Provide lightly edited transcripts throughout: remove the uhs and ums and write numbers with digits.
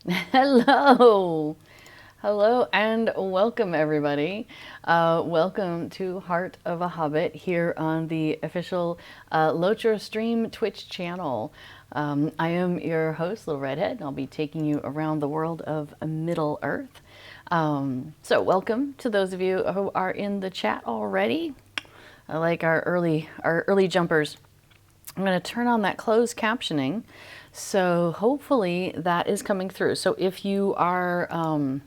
Hello. Hello and welcome everybody. Welcome to Heart of a Hobbit here on the official LOTRO stream Twitch channel. I am your host, Little Redhead, and I'll be taking you around the world of Middle Earth. So welcome to those of you who are in the chat already. I like our early jumpers. I'm going to turn on that closed captioning, so hopefully that is coming through. So if you are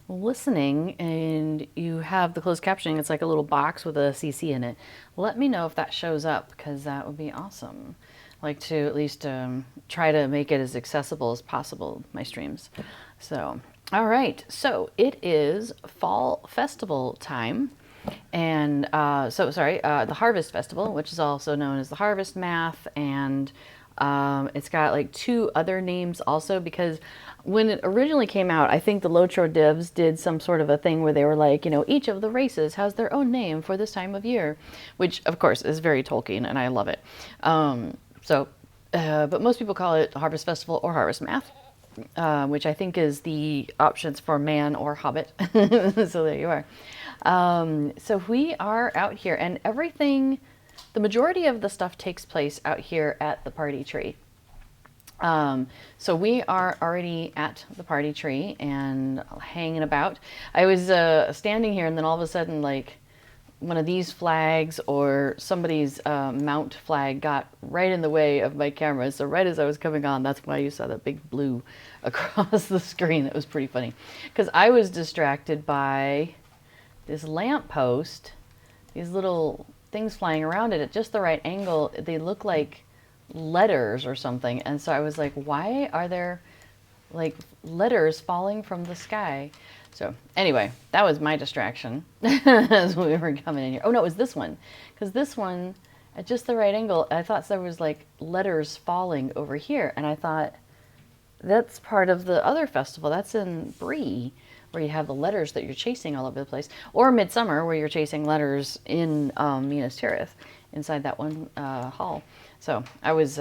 listening and you have the closed captioning, it's like a little box with a CC in it. Let me know if that shows up, because that would be awesome. I like to at least try to make it as accessible as possible, my streams. So, all right. So it is Fall Festival time. And the Harvest Festival, which is also known as the Harvest Math, and it's got like two other names also, because when it originally came out, I think the LOTRO devs did some sort of a thing where they were like, you know, each of the races has their own name for this time of year, which of course is very Tolkien, and I love it. But most people call it Harvest Festival or Harvest Math. Which I think is the options for man or hobbit. So there you are. So we are out here, and everything, the majority of the stuff takes place out here at the party tree. So we are already at the party tree and hanging about. I was standing here, and then all of a sudden, like, one of these flags or somebody's mount flag got right in the way of my camera. So right as I was coming on, that's why you saw that big blue across the screen. That was pretty funny, because I was distracted by this lamp post, these little things flying around it at just the right angle. They look like letters or something. And so I was like, why are there like letters falling from the sky? So anyway, that was my distraction as we were coming in here. Oh no, it was this one. Because this one, at just the right angle, I thought there was like letters falling over here. And I thought, that's part of the other festival. That's in Bree, where you have the letters that you're chasing all over the place. Or Midsummer, where you're chasing letters in Minas Tirith, inside that one hall. So I was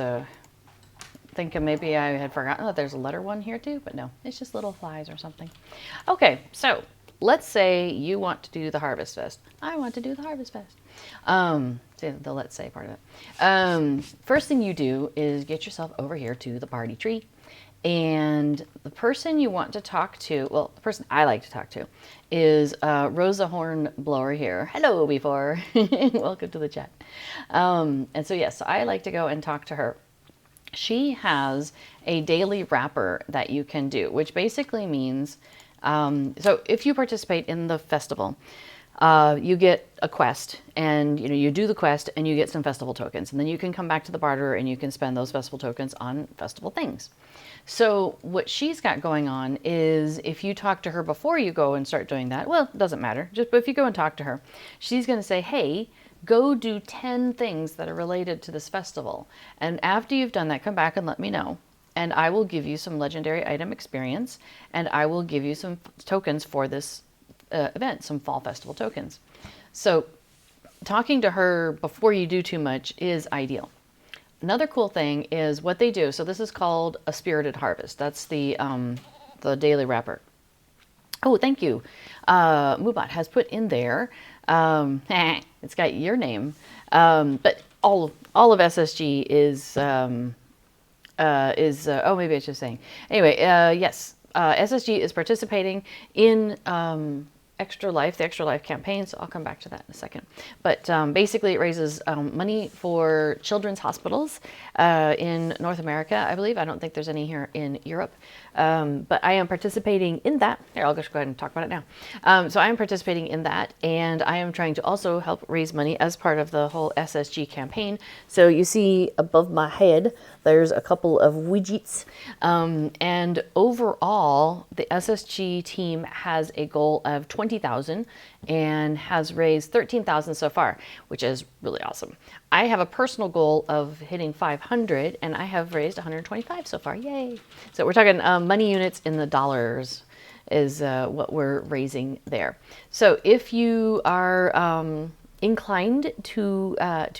thinking maybe I had forgotten that there's a letter one here too, but no, it's just little flies or something. Okay, so let's say you want to do the Harvest Fest. I want to do the Harvest Fest. The let's say part of it. First thing you do is get yourself over here to the party tree. And the person you want to talk to, well, the person I like to talk to, is Rosa Hornblower here. Hello, before. Welcome to the chat. And so, yes, I like to go and talk to her. She has a daily wrapper that you can do, which basically means, so if you participate in the festival, you get a quest, and you do the quest and you get some festival tokens, and then you can come back to the barter and you can spend those festival tokens on festival things. So what she's got going on is, if you talk to her before you go and start doing that, well, it doesn't matter, but if you go and talk to her, she's going to say, hey, go do 10 things that are related to this festival. And after you've done that, come back and let me know. And I will give you some legendary item experience, and I will give you some tokens for this event, some fall festival tokens. So talking to her before you do too much is ideal. Another cool thing is what they do. So this is called a spirited harvest. That's the daily wrapper. Oh, thank you. Mubot has put in there. It's got your name, but all of SSG is oh, maybe I was just saying. Anyway, yes, SSG is participating in Extra Life, the Extra Life campaign, so I'll come back to that in a second. But basically it raises money for children's hospitals in North America, I believe. I don't think there's any here in Europe. But I am participating in that. Here, I'll just go ahead and talk about it now. So I am participating in that, and I am trying to also help raise money as part of the whole SSG campaign. So you see above my head, there's a couple of widgets. And overall, the SSG team has a goal of 20,000 and has raised 13,000 so far, which is really awesome. I have a personal goal of hitting 500, and I have raised 125 so far. Yay! So we're talking money units in the dollars is what we're raising there. So if you are inclined to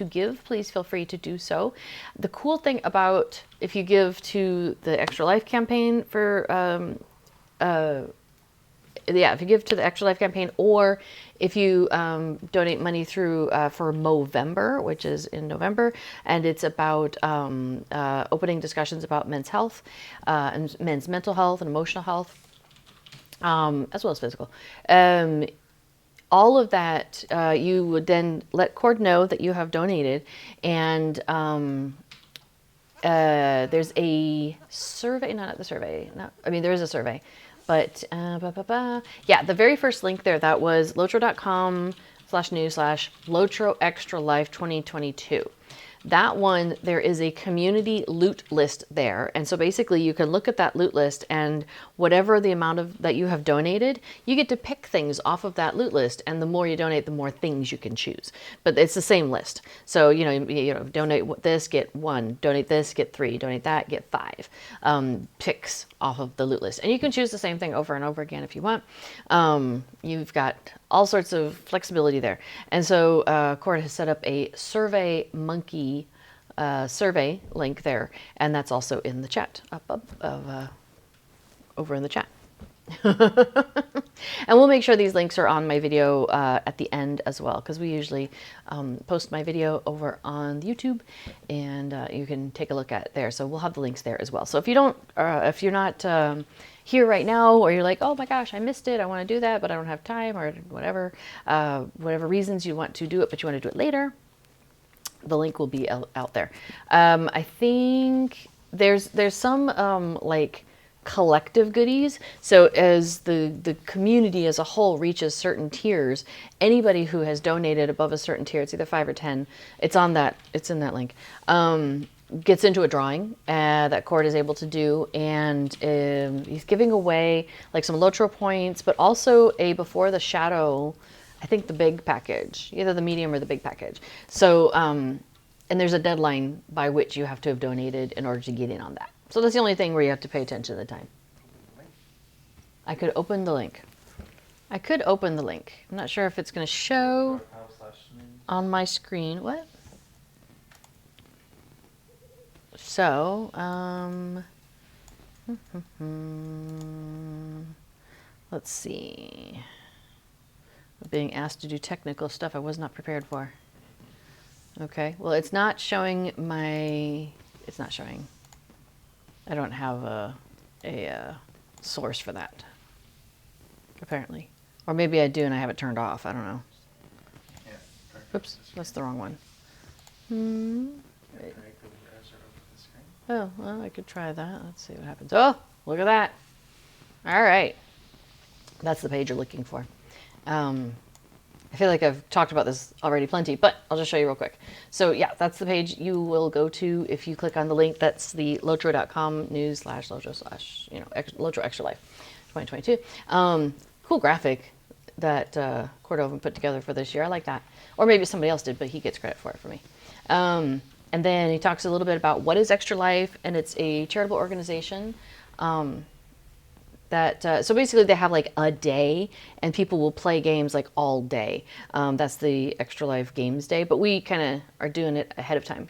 give, please feel free to do so. The cool thing about if you give to the Extra Life campaign for if you give to the Extra Life campaign, or if you donate money through for Movember, which is in November, and it's about opening discussions about men's health and men's mental health and emotional health, as well as physical. All of that, you would then let Cord know that you have donated, and there's a survey, not the survey, there is a survey, but yeah, the very first link there, that was lotro.com/news/Lotro Extra Life 2022. That one, there is a community loot list there. And so basically you can look at that loot list, and whatever the amount of that you have donated, you get to pick things off of that loot list. And the more you donate, the more things you can choose. But it's the same list. So, donate this, get 1. Donate this, get 3. Donate that, get 5. Picks off of the loot list. And you can choose the same thing over and over again if you want. You've got all sorts of flexibility there. And so Cord has set up a Survey Monkey survey link there, and that's also in the chat, over in the chat. And we'll make sure these links are on my video at the end as well, because we usually post my video over on YouTube, and you can take a look at it there. So we'll have the links there as well. So if you don't, if you're not here right now, or you're like, oh my gosh, I missed it, I want to do that, but I don't have time, or whatever reasons you want to do it, but you want to do it later, the link will be out there. I think there's some like collective goodies. So as the community as a whole reaches certain tiers, anybody who has donated above a certain tier, it's either 5 or 10, it's in that link, gets into a drawing that Cord is able to do, and he's giving away like some LOTRO points, but also a Before the Shadow, I think the big package, either the medium or the big package. So and there's a deadline by which you have to have donated in order to get in on that. So that's the only thing where you have to pay attention to the time. I could open the link. I'm not sure if it's going to show on my screen. What? So, let's see. I'm being asked to do technical stuff I was not prepared for. Okay, well, it's not showing it's not showing. I don't have a source for that, apparently. Or maybe I do and I have it turned off. I don't know. Yeah, oops, that's the wrong one. Oh, well, I could try that. Let's see what happens. Oh, look at that. All right. That's the page you're looking for. I feel like I've talked about this already plenty, but I'll just show you real quick. So yeah, that's the page you will go to if you click on the link. That's the lotro.com news/Lotro Extra Life 2022. Cool graphic that Cordovan put together for this year. I like that. Or maybe somebody else did, but he gets credit for it for me. And then he talks a little bit about what is Extra Life, and it's a charitable organization so basically they have like a day, and people will play games like all day. That's the Extra Life Games Day, but we kind of are doing it ahead of time.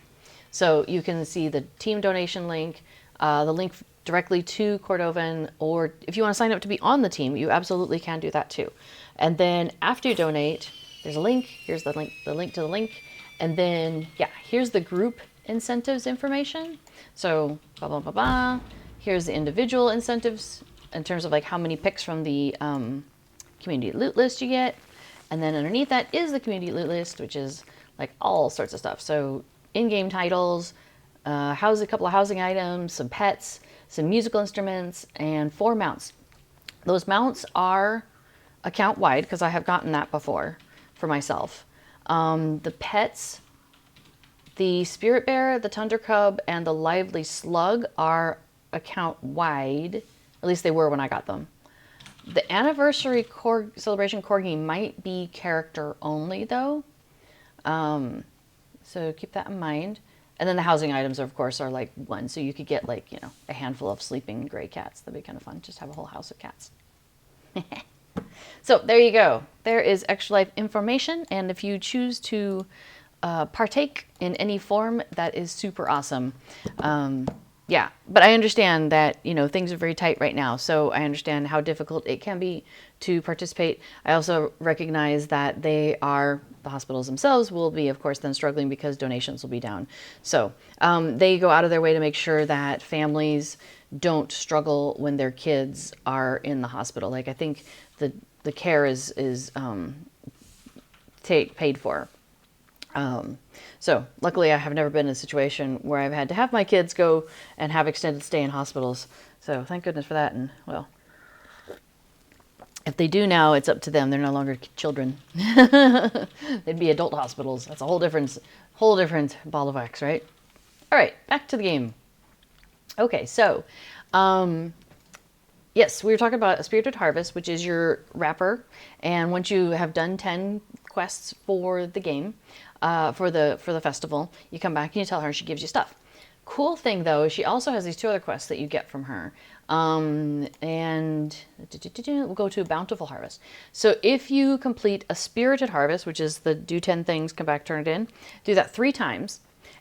So you can see the team donation link, the link directly to Cordovan, or if you want to sign up to be on the team, you absolutely can do that too. And then after you donate, there's a link. Here's the link to the link. And then, yeah, here's the group incentives information. So, blah, blah, blah, blah. Here's the individual incentives in terms of like how many picks from the community loot list you get. And then underneath that is the community loot list, which is like all sorts of stuff. So in-game titles, a couple of housing items, some pets, some musical instruments, and 4 mounts. Those mounts are account-wide, because I have gotten that before for myself. The pets, the Spirit Bear, the Tundra Cub, and the Lively Slug are account-wide. At least they were when I got them. The Anniversary Celebration Corgi might be character only, though. So keep that in mind. And then the housing items, of course, are like 1. So you could get like, a handful of sleeping gray cats. That'd be kind of fun. Just have a whole house of cats. So there you go. There is Extra Life information, and if you choose to partake in any form, that is super awesome. Yeah, but I understand that, you know, things are very tight right now, so I understand how difficult it can be to participate. I also recognize that the hospitals themselves will be, of course, then struggling because donations will be down. So they go out of their way to make sure that families don't struggle when their kids are in the hospital. Like, I think the care is paid for. So luckily I have never been in a situation where I've had to have my kids go and have extended stay in hospitals. So thank goodness for that. And well, if they do now, it's up to them. They're no longer children. They'd be adult hospitals. That's a whole different ball of wax, right? All right, back to the game. Okay, so yes, we were talking about a Spirited Harvest, which is your wrapper. And once you have done 10 quests for the game, for the festival, you come back and you tell her, she gives you stuff. Cool thing though, she also has these 2 other quests that you get from her. And we'll go to a Bountiful Harvest. So if you complete a Spirited Harvest, which is the do 10 things, come back, turn it in, do that 3 times.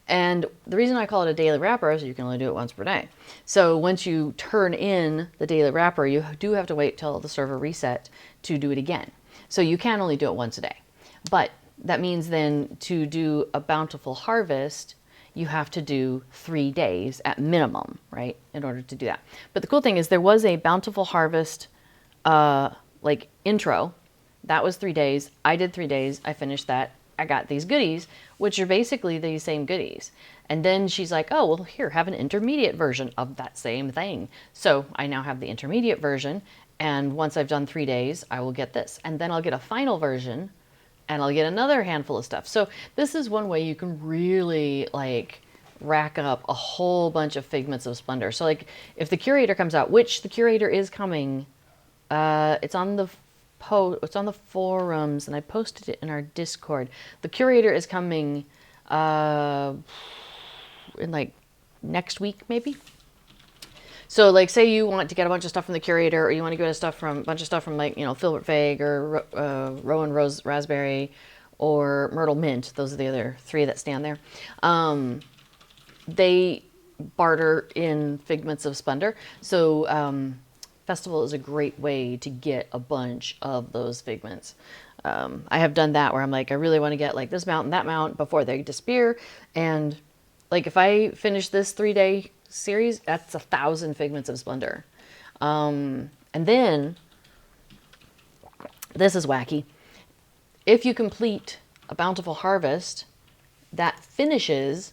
And the reason I call it a daily wrapper is you can only do it once per day. So once you turn in the daily wrapper, you do have to wait till the server reset to do it again. So you can only do it once a day. But that means then to do a Bountiful Harvest, you have to do 3 days at minimum, right, in order to do that. But the cool thing is there was a Bountiful Harvest like intro. That was 3 days. I did 3 days. I finished that. I got these goodies, which are basically the same goodies. And then she's like, oh, well, here, have an intermediate version of that same thing. So I now have the intermediate version. And once I've done 3 days, I will get this. And then I'll get a final version and I'll get another handful of stuff. So this is one way you can really like rack up a whole bunch of Figments of Splendor. So like if the curator comes out, which the curator is coming, it's on the forums and I posted it in our Discord. The curator is coming in like next week maybe. So like say you want to get a bunch of stuff from the curator, or you want to get a bunch of stuff from like, you know, Filbert Fig or Rowan Rose Raspberry or Myrtle Mint. Those are the other 3 that stand there. They barter in Figments of Splendor. So Festival is a great way to get a bunch of those figments. I have done that where I'm like, I really want to get like this mount and that mount before they disappear. And like if I finish this 3-day series, that's 1,000 Figments of Splendor. And then, this is wacky. If you complete a Bountiful Harvest, that finishes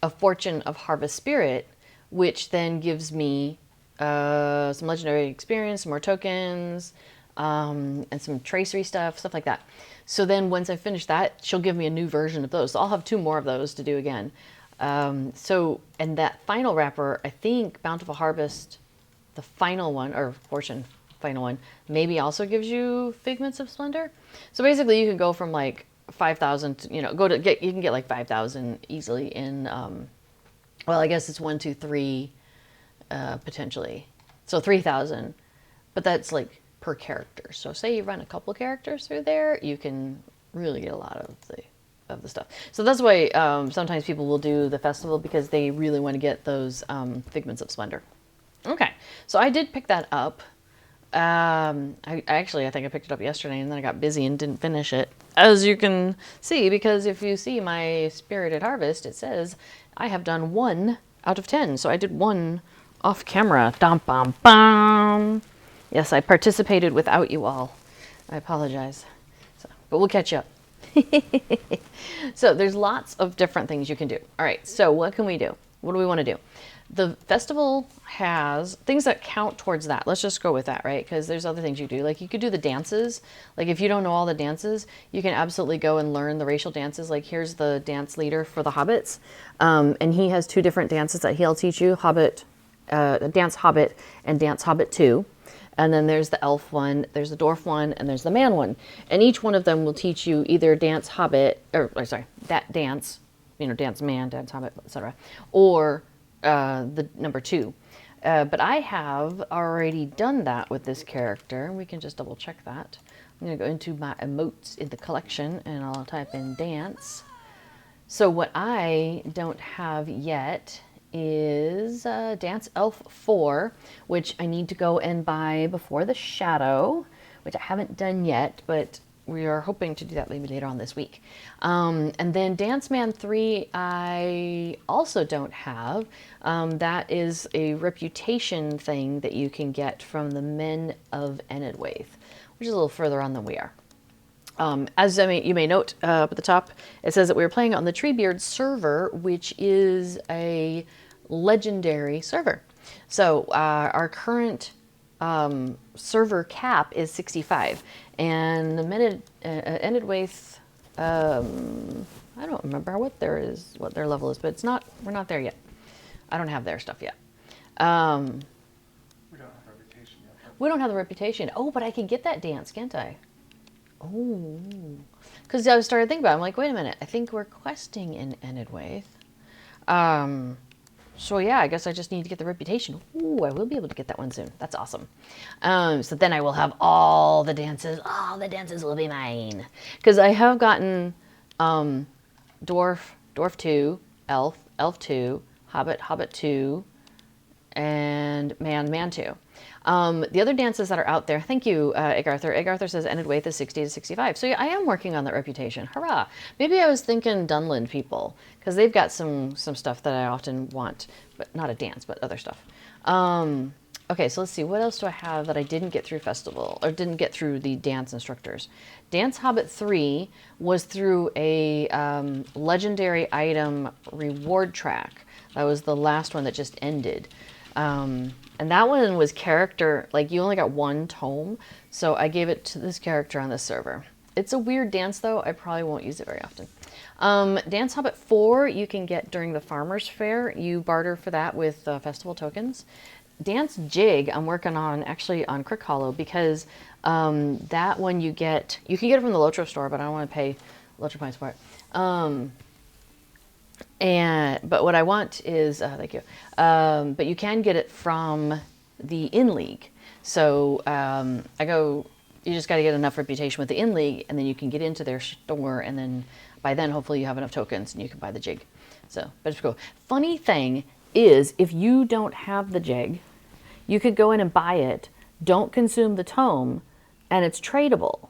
a Fortune of Harvest Spirit, which then gives me some legendary experience, some more tokens, and some tracery stuff like that. So then once I finish that, she'll give me a new version of those. So I'll have 2 more of those to do again. And that final wrapper, I think Bountiful Harvest, the final one, or Fortune final one, maybe also gives you Figments of Splendor. So basically you can go from like 5,000 to, you know, you can get like 5,000 easily in, well, I guess it's 1, 2, 3, potentially. So 3,000, but that's like per character. So say you run a couple characters through there, you can really get a lot of the stuff. So that's why sometimes people will do the festival, because they really want to get those Figments of Splendor. Okay, so I did pick that up. I think I picked it up yesterday and then I got busy and didn't finish it, as you can see, because if you see my Spirited Harvest, it says I have done 1 out of 10. So I did 1 off camera. Dum, bum, bum. Yes, I participated without you all. I apologize. But we'll catch up. So there's lots of different things you can do. All right, so what can we do? What do we want to do? The festival has things that count towards that. Let's just go with that, right? Because there's other things you do. Like you could do the dances. Like if you don't know all the dances, you can absolutely go and learn the racial dances. Like here's the dance leader for the Hobbits. And he has 2 different dances that he'll teach you. Dance Hobbit and Dance Hobbit 2. And then there's the elf one, there's the dwarf one, and there's the man one. And each one of them will teach you either Dance Hobbit, that dance, you know, Dance Man, Dance Hobbit, etc., or the number 2. But I have already done that with this character. We can just double check that. I'm going to go into my emotes in the collection and I'll type in dance. So what I don't have yet is Dance Elf 4, which I need to go and buy before the Shadow, which I haven't done yet, but we are hoping to do that maybe later on this week. And then Dance Man 3, I also don't have. That is a reputation thing that you can get from the Men of Enedwaith, which is a little further on than we are. As you may note up at the top, it says that we were playing on the Treebeard server, which is a legendary server. So our current server cap is 65, and the Enedwaith, I don't remember what their level is, but it's not. We're not there yet. I don't have their stuff yet. We don't have reputation yet. We don't have the reputation. Oh, but I can get that dance, can't I? Oh, because I started thinking about it. I'm like, wait a minute. I think we're questing in Enedwaith. So yeah, I guess I just need to get the reputation. Ooh, I will be able to get that one soon. That's awesome. So then I will have all the dances. All the dances will be mine. Because I have gotten Dwarf 2, Elf 2, Hobbit 2, and Man 2. The other dances that are out there, thank you, Egg Arthur. Egg Arthur says Enedwaith is 60 to 65. So yeah, I am working on that reputation. Hurrah! Maybe I was thinking Dunland people, because they've got some stuff that I often want, but not a dance, but other stuff. Okay, so let's see. What else do I have that I didn't get through Festival, or didn't get through the dance instructors? Dance Hobbit 3 was through a legendary item reward track. That was the last one that just ended. And that one was character, like you only got one tome, so I gave it to this character on this server. It's a weird dance though, I probably won't use it very often. Dance Hobbit 4 you can get during the Farmer's Fair. You barter for that with festival tokens. Dance Jig I'm working on actually on Crick Hollow, because that one you can get it from the LOTRO store, but I don't want to pay LOTRO points for it. But what I want is, thank you, but you can get it from the In League. So you just got to get enough reputation with the In League, and then you can get into their store, and then by then hopefully you have enough tokens and you can buy the jig. So, but it's cool. Funny thing is, if you don't have the jig, you could go in and buy it, don't consume the tome, and it's tradable.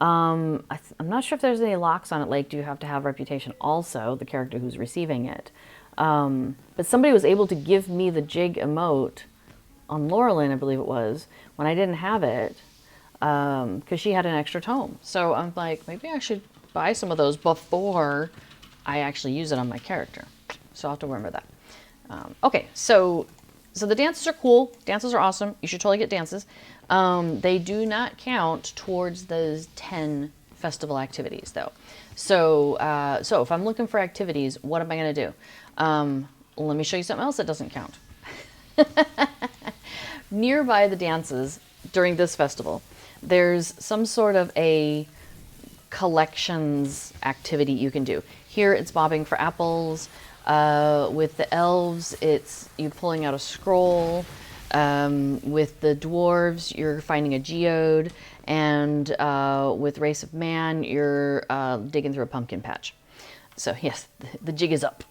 I'm not sure if there's any locks on it, like do you have to have reputation also, the character who's receiving it. But somebody was able to give me the jig emote on Laurelyn, I believe it was, when I didn't have it, because she had an extra tome. So I'm like, maybe I should buy some of those before I actually use it on my character. So I'll have to remember that. Okay, so the dances are cool. Dances are awesome. You should totally get dances. They do not count towards those 10 festival activities, though. So if I'm looking for activities, what am I going to do? Let me show you something else that doesn't count. Nearby the dances during this festival, there's some sort of a collections activity you can do. Here it's bobbing for apples. With the elves, it's you pulling out a scroll. With the dwarves, you're finding a geode, and with Race of Man, you're digging through a pumpkin patch. So yes, the jig is up.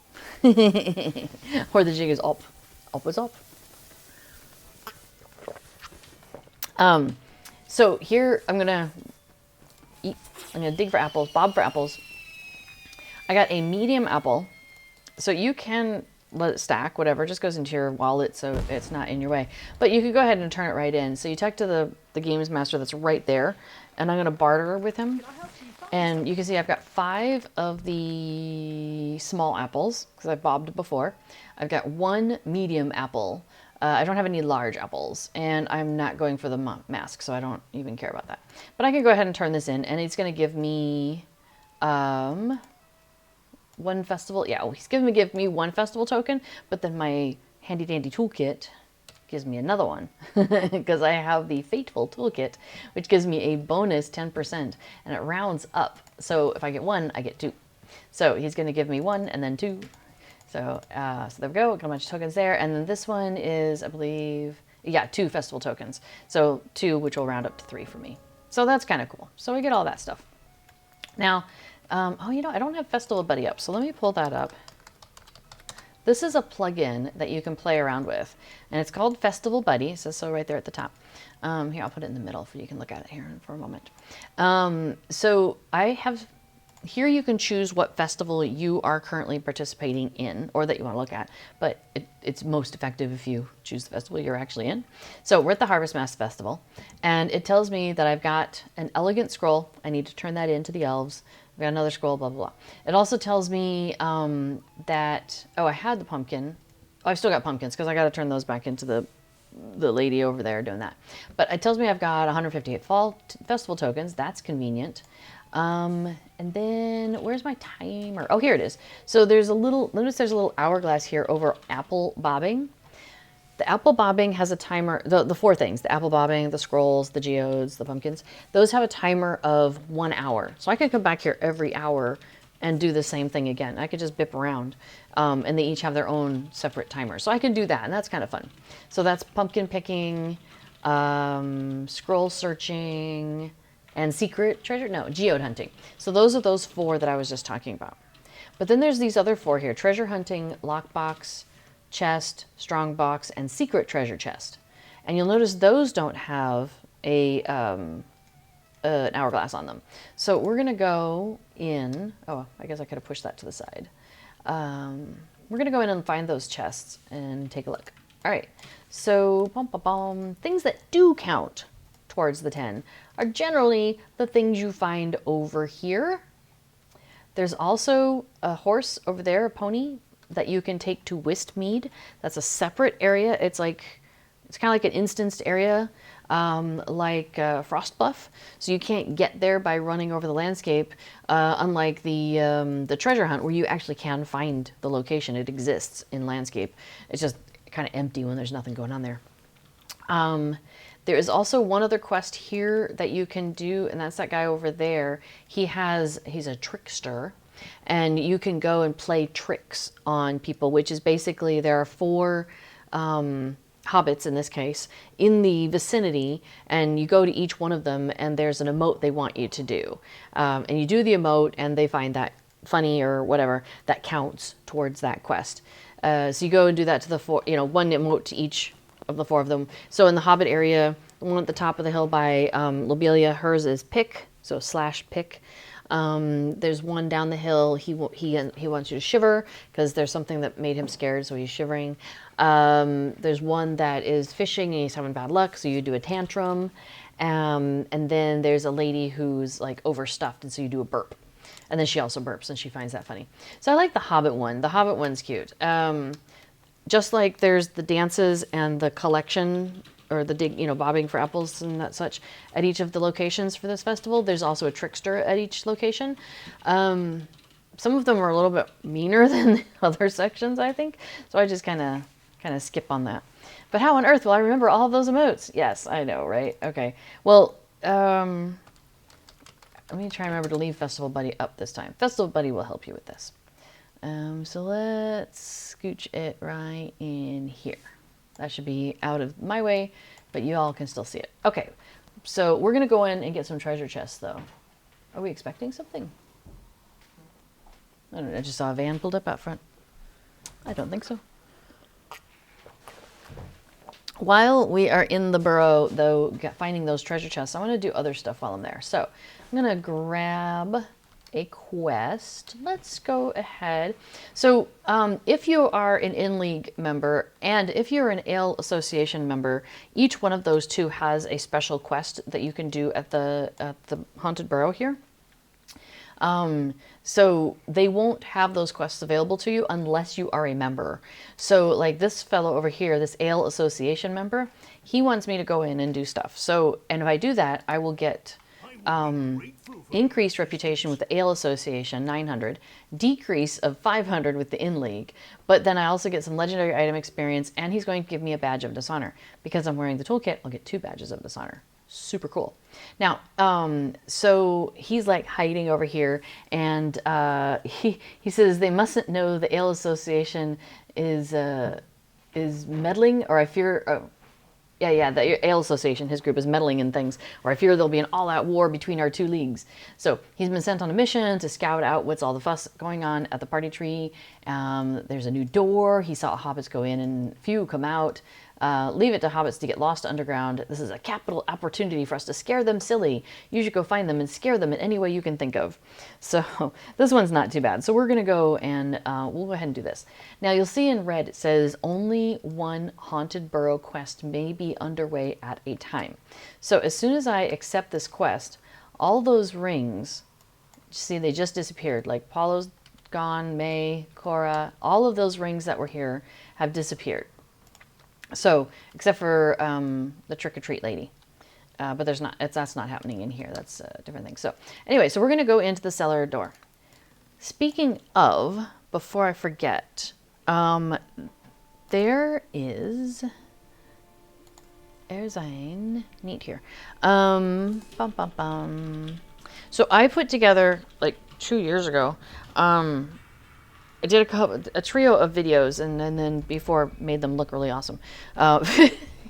Or the jig is up. Up is up. So here I'm gonna dig for apples, bob for apples. I got a medium apple. So you can let it stack, whatever, just goes into your wallet so it's not in your way. But you could go ahead and turn it right in. So you talk to the games master that's right there, and I'm going to barter with him. And you can see I've got 5 of the small apples, because I bobbed before. I've got 1 medium apple. I don't have any large apples, and I'm not going for the mask, so I don't even care about that. But I can go ahead and turn this in, and it's going to give me... one festival, yeah, he's give me 1 festival token, but then my handy dandy toolkit gives me another one, because I have the Fateful toolkit, which gives me a bonus 10%, and it rounds up. So if I get 1, I get 2. So he's going to give me 1 and then 2, So, so there we go. Got a bunch of tokens there. And then this one is, I believe, yeah, 2 festival tokens. So 2, which will round up to 3 for me. So that's kind of cool. So we get all that stuff. Now, oh, you know, I don't have Festival Buddy up. So let me pull that up. This is a plugin that you can play around with. And it's called Festival Buddy. It says so right there at the top. Here, I'll put it in the middle so you can look at it here for a moment. So I have... Here you can choose what festival you are currently participating in or that you want to look at, but it's most effective if you choose the festival you're actually in. So we're at the Harvest Mass Festival, and it tells me that I've got an elegant scroll. I need to turn that into the elves. I've got another scroll, blah, blah, blah. It also tells me that, oh, I had the pumpkin. Oh, I've still got pumpkins because I got to turn those back into the lady over there doing that. But it tells me I've got 158 fall festival tokens. That's convenient. And then where's my timer? Oh, here it is. So there's a little, notice there's a little hourglass here over apple bobbing. The apple bobbing has a timer, the 4 things, the apple bobbing, the scrolls, the geodes, the pumpkins, those have a timer of 1 hour. So I could come back here every hour and do the same thing again. I could just bip around, and they each have their own separate timer. So I can do that, and that's kind of fun. So that's pumpkin picking, scroll searching, and secret treasure? No, geode hunting. So those are those 4 that I was just talking about. But then there's these other 4 here. Treasure hunting, lockbox, chest, strongbox, and secret treasure chest. And you'll notice those don't have an hourglass on them. So we're going to go in. Oh, I guess I could have pushed that to the side. We're going to go in and find those chests and take a look. All right. So things that do count towards the 10 are generally the things you find over here. There's also a horse over there, a pony, that you can take to Wistmead. That's a separate area. It's kind of like an instanced area, like Frostbluff. So you can't get there by running over the landscape, unlike the treasure hunt, where you actually can find the location. It exists in landscape. It's just kind of empty when there's nothing going on there. There is also one other quest here that you can do, and that's that guy over there. He's a trickster, and you can go and play tricks on people, which is basically there are 4 hobbits in this case in the vicinity, and you go to each one of them, and there's an emote they want you to do, and you do the emote, and they find that funny or whatever that counts towards that quest. So you go and do that to the 4, one emote to each of the 4 of them. So in the Hobbit area, the one at the top of the hill by Lobelia, hers is pick, so /pick. There's one down the hill. He wants you to shiver because there's something that made him scared, so he's shivering. There's one that is fishing and he's having bad luck, so you do a tantrum. And then there's a lady who's like overstuffed, and so you do a burp. And then she also burps, and she finds that funny. So I like the Hobbit one. The Hobbit one's cute. Just like there's the dances and the collection, or the bobbing for apples and that such at each of the locations for this festival, there's also a trickster at each location. Some of them are a little bit meaner than the other sections, I think. So I just kind of skip on that. But how on earth will I remember all of those emotes? Yes, I know, right? Okay. Well, let me try and remember to leave Festival Buddy up this time. Festival Buddy will help you with this. So let's scooch it right in here. That should be out of my way, but you all can still see it. Okay, so we're going to go in and get some treasure chests, though. Are we expecting something? I don't know, I just saw a van pulled up out front. I don't think so. While we are in the Borough, though, finding those treasure chests, I want to do other stuff while I'm there. So I'm going to grab a quest. Let's go ahead. So if you are an in-league member and if you're an Ale Association member, each one of those 2 has a special quest that you can do at the Haunted Burrow here. So they won't have those quests available to you unless you are a member. So like this fellow over here, this Ale Association member, he wants me to go in and do stuff. So, and if I do that, I will get increased reputation with the Ale Association, 900, decrease of 500 with the in-league, but then I also get some legendary item experience, and he's going to give me a badge of dishonor. Because I'm wearing the toolkit, I'll get 2 badges of dishonor. Super cool. Now, so he's like hiding over here, and he says they mustn't know the Ale Association is meddling, or I fear. Yeah, the Ale Association, his group, is meddling in things, or I fear there'll be an all-out war between our two leagues. So he's been sent on a mission to scout out what's all the fuss going on at the party tree. There's a new door. He saw hobbits go in and few come out. Leave it to hobbits to get lost underground. This is a capital opportunity for us to scare them silly. You should go find them and scare them in any way you can think of. So this one's not too bad. So we're going to go and we'll go ahead and do this. Now you'll see in red it says only one Haunted Burrow quest may be underway at a time. So as soon as I accept this quest, all those rings, see, they just disappeared. Like Paulo's gone, May, Cora, all of those rings that were here have disappeared. So, except for the trick-or-treat lady. But that's not happening in here. That's a different thing. So, anyway, so we're going to go into the cellar door. Speaking of, before I forget, there's a neat here. So I put together, like 2 years ago, I did a trio of videos, and then before made them look really awesome.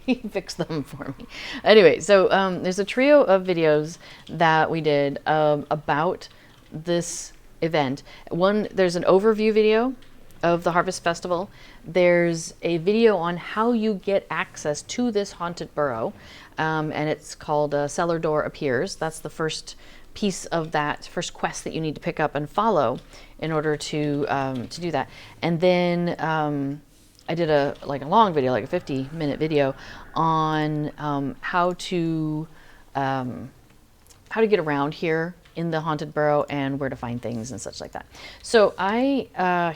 He fixed them for me. Anyway, so there's a trio of videos that we did about this event. There's an overview video of the Harvest Festival. There's a video on how you get access to this Haunted Burrow, and it's called Cellar Door Appears. That's the first piece of that first quest that you need to pick up and follow in order to do that. And then I did a long video, like a 50-minute video on how to get around here in the Haunted Burrow and where to find things and such like that. So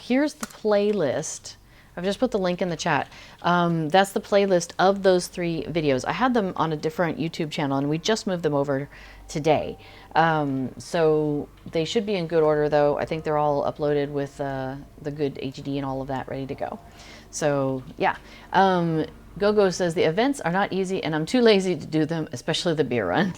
here's the playlist. I've just put the link in the chat. That's the playlist of those 3 videos. I had them on a different YouTube channel, and we just moved them over today. So they should be in good order, though. I think they're all uploaded with the good HD and all of that ready to go. So, yeah. Gogo says, the events are not easy, and I'm too lazy to do them, especially the beer run.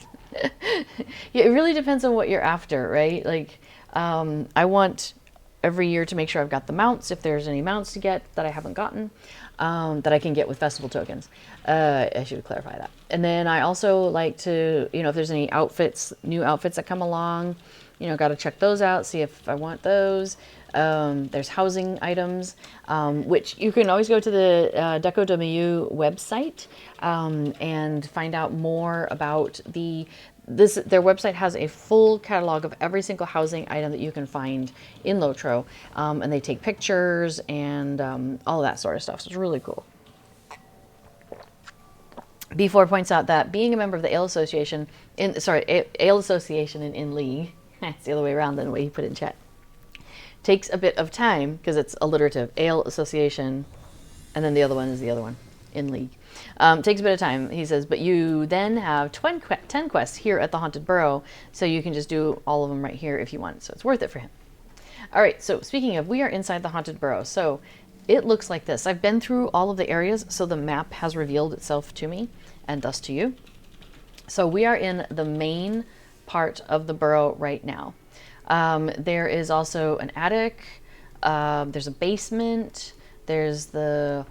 Yeah, it really depends on what you're after, right? Like, I want every year to make sure I've got the mounts, if there's any mounts to get that I haven't gotten, that I can get with festival tokens. I should clarify that. And then I also like to, if there's any new outfits that come along, got to check those out, see if I want those. There's housing items, which you can always go to the Deco de Mayu website and find out more about their website has a full catalog of every single housing item that you can find in LOTRO, and they take pictures and all of that sort of stuff. So it's really cool. B4 points out that being a member of the Ale Association, Ale Association and in League, it's the other way around than the way he put it in chat, takes a bit of time because it's alliterative. Ale Association, and then the other one is the other one, in League. Takes a bit of time, he says, but you then have 10 quests here at the Haunted Burrow, so you can just do all of them right here if you want. So it's worth it for him. All right, so speaking of, we are inside the Haunted Burrow. So it looks like this. I've been through all of the areas, so the map has revealed itself to me, and thus to you. So we are in the main part of the burrow right now. There is also an attic, there's a basement, there's the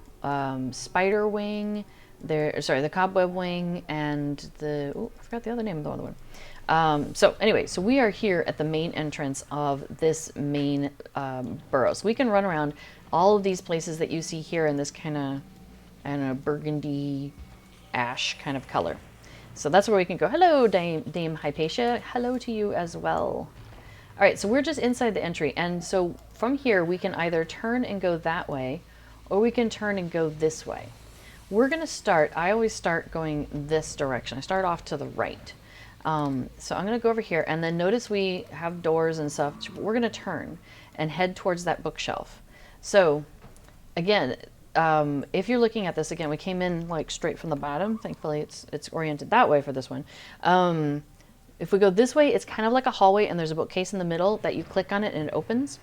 spider wing, the cobweb wing, and I forgot the other name of the other one. So anyway, so we are here at the main entrance of this main burrow. So we can run around all of these places that you see here in this kind of burgundy ash kind of color. So that's where we can go. Hello, Dame Hypatia. Hello to you as well. All right, so we're just inside the entry. And so from here, we can either turn and go that way, or we can turn and go this way. We're going to start, I always start going this direction. I start off to the right. So I'm going to go over here, and then notice we have doors and stuff. We're going to turn and head towards that bookshelf. So again, if you're looking at this, again, we came in like straight from the bottom. Thankfully, it's oriented that way for this one. If we go this way, it's kind of like a hallway, and there's a bookcase in the middle that you click on it and it opens.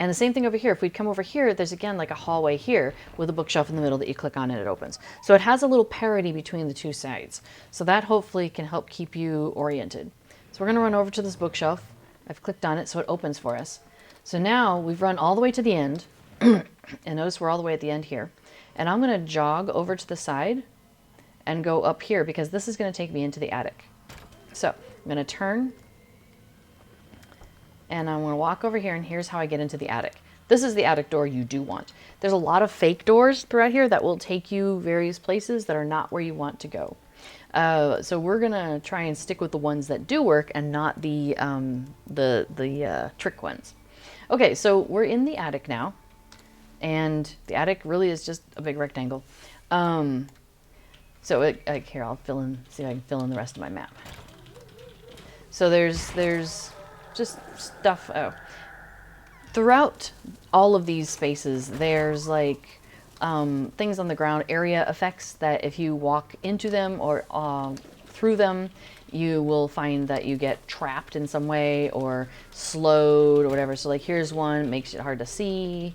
And the same thing over here. If we'd come over here, there's again like a hallway here with a bookshelf in the middle that you click on and it opens. So it has a little parity between the two sides. So that hopefully can help keep you oriented. So we're going to run over to this bookshelf. I've clicked on it so it opens for us. So now we've run all the way to the end. And notice we're all the way at the end here. And I'm going to jog over to the side and go up here because this is going to take me into the attic. So I'm going to turn and I'm going to walk over here, and here's how I get into the attic. This is the attic door you do want. There's a lot of fake doors throughout here that will take you various places that are not where you want to go. So we're going to try and stick with the ones that do work and not the trick ones. Okay, so we're in the attic now, and the attic really is just a big rectangle. Here, I'll see if I can fill in the rest of my map. So there's just stuff. Throughout all of these spaces, there's like things on the ground, area effects that if you walk into them or through them, you will find that you get trapped in some way or slowed or whatever. So like here's one, makes it hard to see,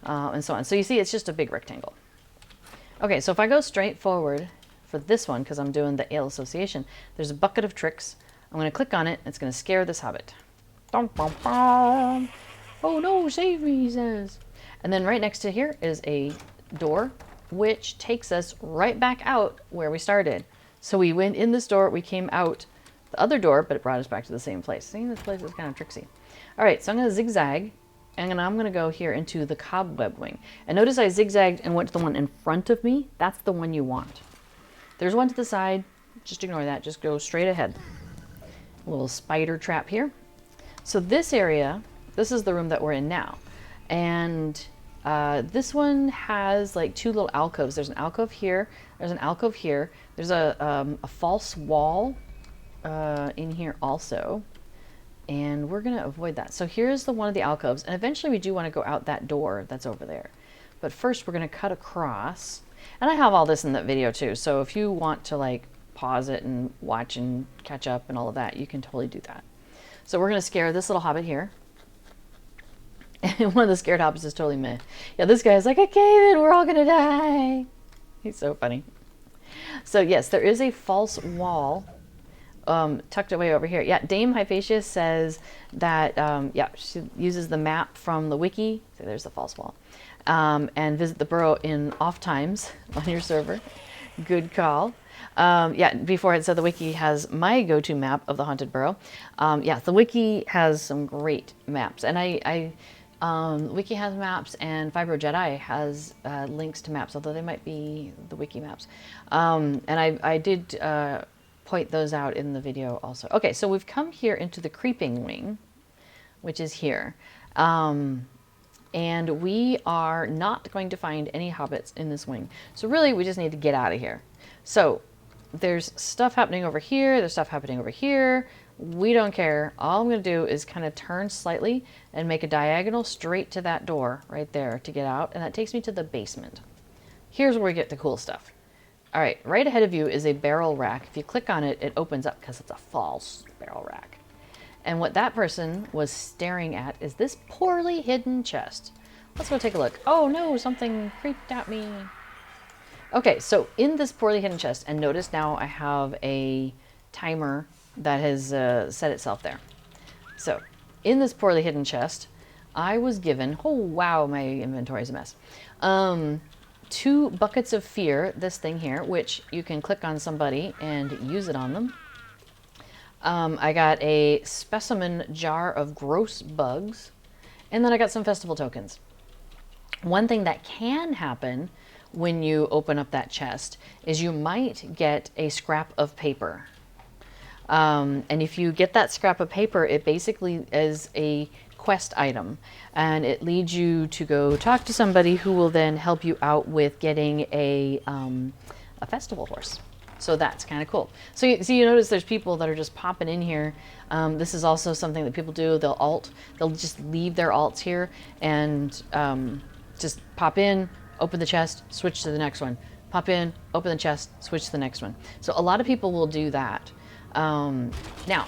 and so on. So you see, it's just a big rectangle. Okay, so if I go straight forward for this one, because I'm doing the Ale Association, there's a bucket of tricks. I'm going to click on it. It's going to scare this hobbit. Dum, bum, bum. Oh no, save me, he says. And then right next to here is a door, which takes us right back out where we started. So we went in this door, we came out the other door, but it brought us back to the same place. See, this place is kind of tricksy. All right, so I'm going to zigzag, and I'm going to go here into the cobweb wing. And notice I zigzagged and went to the one in front of me. That's the one you want. There's one to the side. Just ignore that. Just go straight ahead. A little spider trap here. So this area, this is the room that we're in now. And this one has like two little alcoves. There's an alcove here. There's an alcove here. There's a false wall in here also. And we're going to avoid that. So here's the one of the alcoves. And eventually we do want to go out that door that's over there. But first we're going to cut across. And I have all this in that video too. So if you want to like pause it and watch and catch up and all of that, you can totally do that. So we're going to scare this little hobbit here. And one of the scared hobbits is totally meh. Yeah, this guy is like, okay, then we're all going to die. He's so funny. So yes, there is a false wall tucked away over here. Yeah, Dame Hypatia says that, yeah, she uses the map from the wiki. So there's the false wall. And visit the Borough in off times on your server. Good call. Yeah, before it said the wiki has my go-to map of the Haunted Burrow. Yeah, the wiki has some great maps. And wiki has maps, and Fibro Jedi has links to maps, although they might be the wiki maps. And I did point those out in the video also. Okay, so we've come here into the creeping wing, which is here. And we are not going to find any hobbits in this wing. So really, we just need to get out of here. So there's stuff happening over here. There's stuff happening over here. We don't care. All I'm going to do is kind of turn slightly and make a diagonal straight to that door right there to get out. And that takes me to the basement. Here's where we get the cool stuff. All right, right ahead of you is a barrel rack. If you click on it, it opens up because it's a false barrel rack. And what that person was staring at is this poorly hidden chest. Let's go take a look. Oh no, something creeped at me. Okay, so in this poorly hidden chest, and notice now I have a timer that has set itself there. So in this poorly hidden chest, I was given, oh wow, my inventory is a mess. 2 buckets of fear, this thing here, which you can click on somebody and use it on them. I got a specimen jar of gross bugs, and then I got some festival tokens. One thing that can happen when you open up that chest is you might get a scrap of paper. And if you get that scrap of paper, it basically is a quest item, and it leads you to go talk to somebody who will then help you out with getting a festival horse. So that's kind of cool. So you notice there's people that are just popping in here. This is also something that people do. They'll just leave their alts here and just pop in, open the chest, switch to the next one. Pop in, open the chest, switch to the next one. So a lot of people will do that. Now,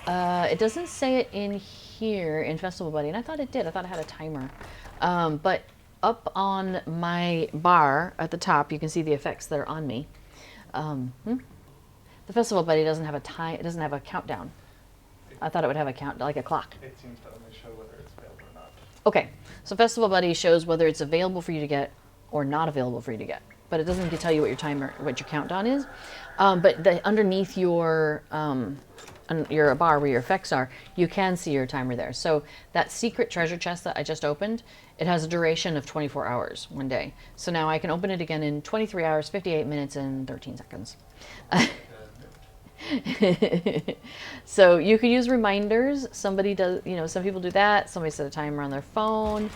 it doesn't say it in here in Festival Buddy, and I thought it did. I thought it had a timer. But up on my bar at the top, you can see the effects that are on me. The Festival Buddy doesn't have a time. It doesn't have a countdown. I thought it would have a count, like a clock. It seems to only show whether it's available or not. Okay, so Festival Buddy shows whether it's available for you to get or not available for you to get, but it doesn't tell you what your timer, what your countdown is. But underneath your bar where your effects are, you can see your timer there. So that secret treasure chest that I just opened, it has a duration of 24 hours, one day. So now I can open it again in 23 hours, 58 minutes, and 13 seconds. So you could use reminders. Somebody does, some people do that. Somebody set a timer on their phone.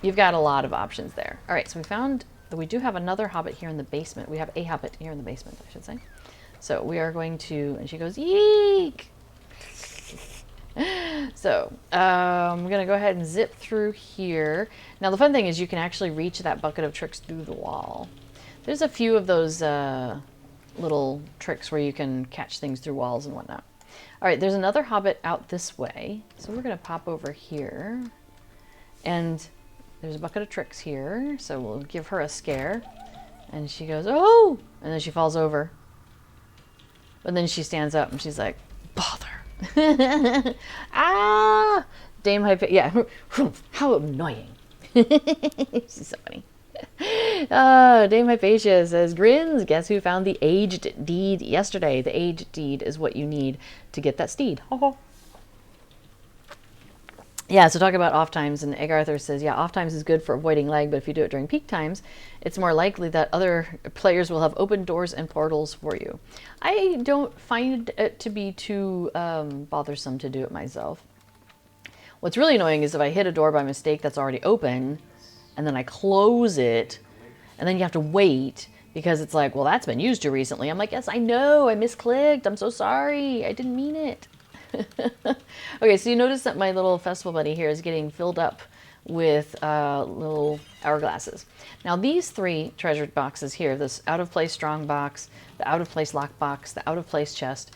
You've got a lot of options there. All right, so we found that we do have another Hobbit here in the basement. We have a Hobbit here in the basement, I should say. So we are going to, and she goes, yeek! So I'm going to go ahead and zip through here. Now the fun thing is you can actually reach that bucket of tricks through the wall. There's a few of those little tricks where you can catch things through walls and whatnot. All right, there's another Hobbit out this way. So we're going to pop over here. And there's a bucket of tricks here. So we'll give her a scare. And she goes, oh! And then she falls over. But then she stands up and she's like, bother. Ah! Dame Hypatia. Yeah. How annoying. She's so funny. Dame Hypatia says, grins, guess who found the aged deed yesterday? The aged deed is what you need to get that steed. Yeah, so talk about off times, and Egg Arthur says, yeah, off times is good for avoiding lag, but if you do it during peak times, it's more likely that other players will have open doors and portals for you. I don't find it to be too bothersome to do it myself. What's really annoying is if I hit a door by mistake that's already open, and then I close it, and then you have to wait, because it's like, well, that's been used too recently. I'm like, yes, I know, I misclicked, I'm so sorry, I didn't mean it. Okay, so you notice that my little Festival Buddy here is getting filled up with little hourglasses. Now these three treasured boxes here, this out of place strong box, the out of place lock box, the out of place chest,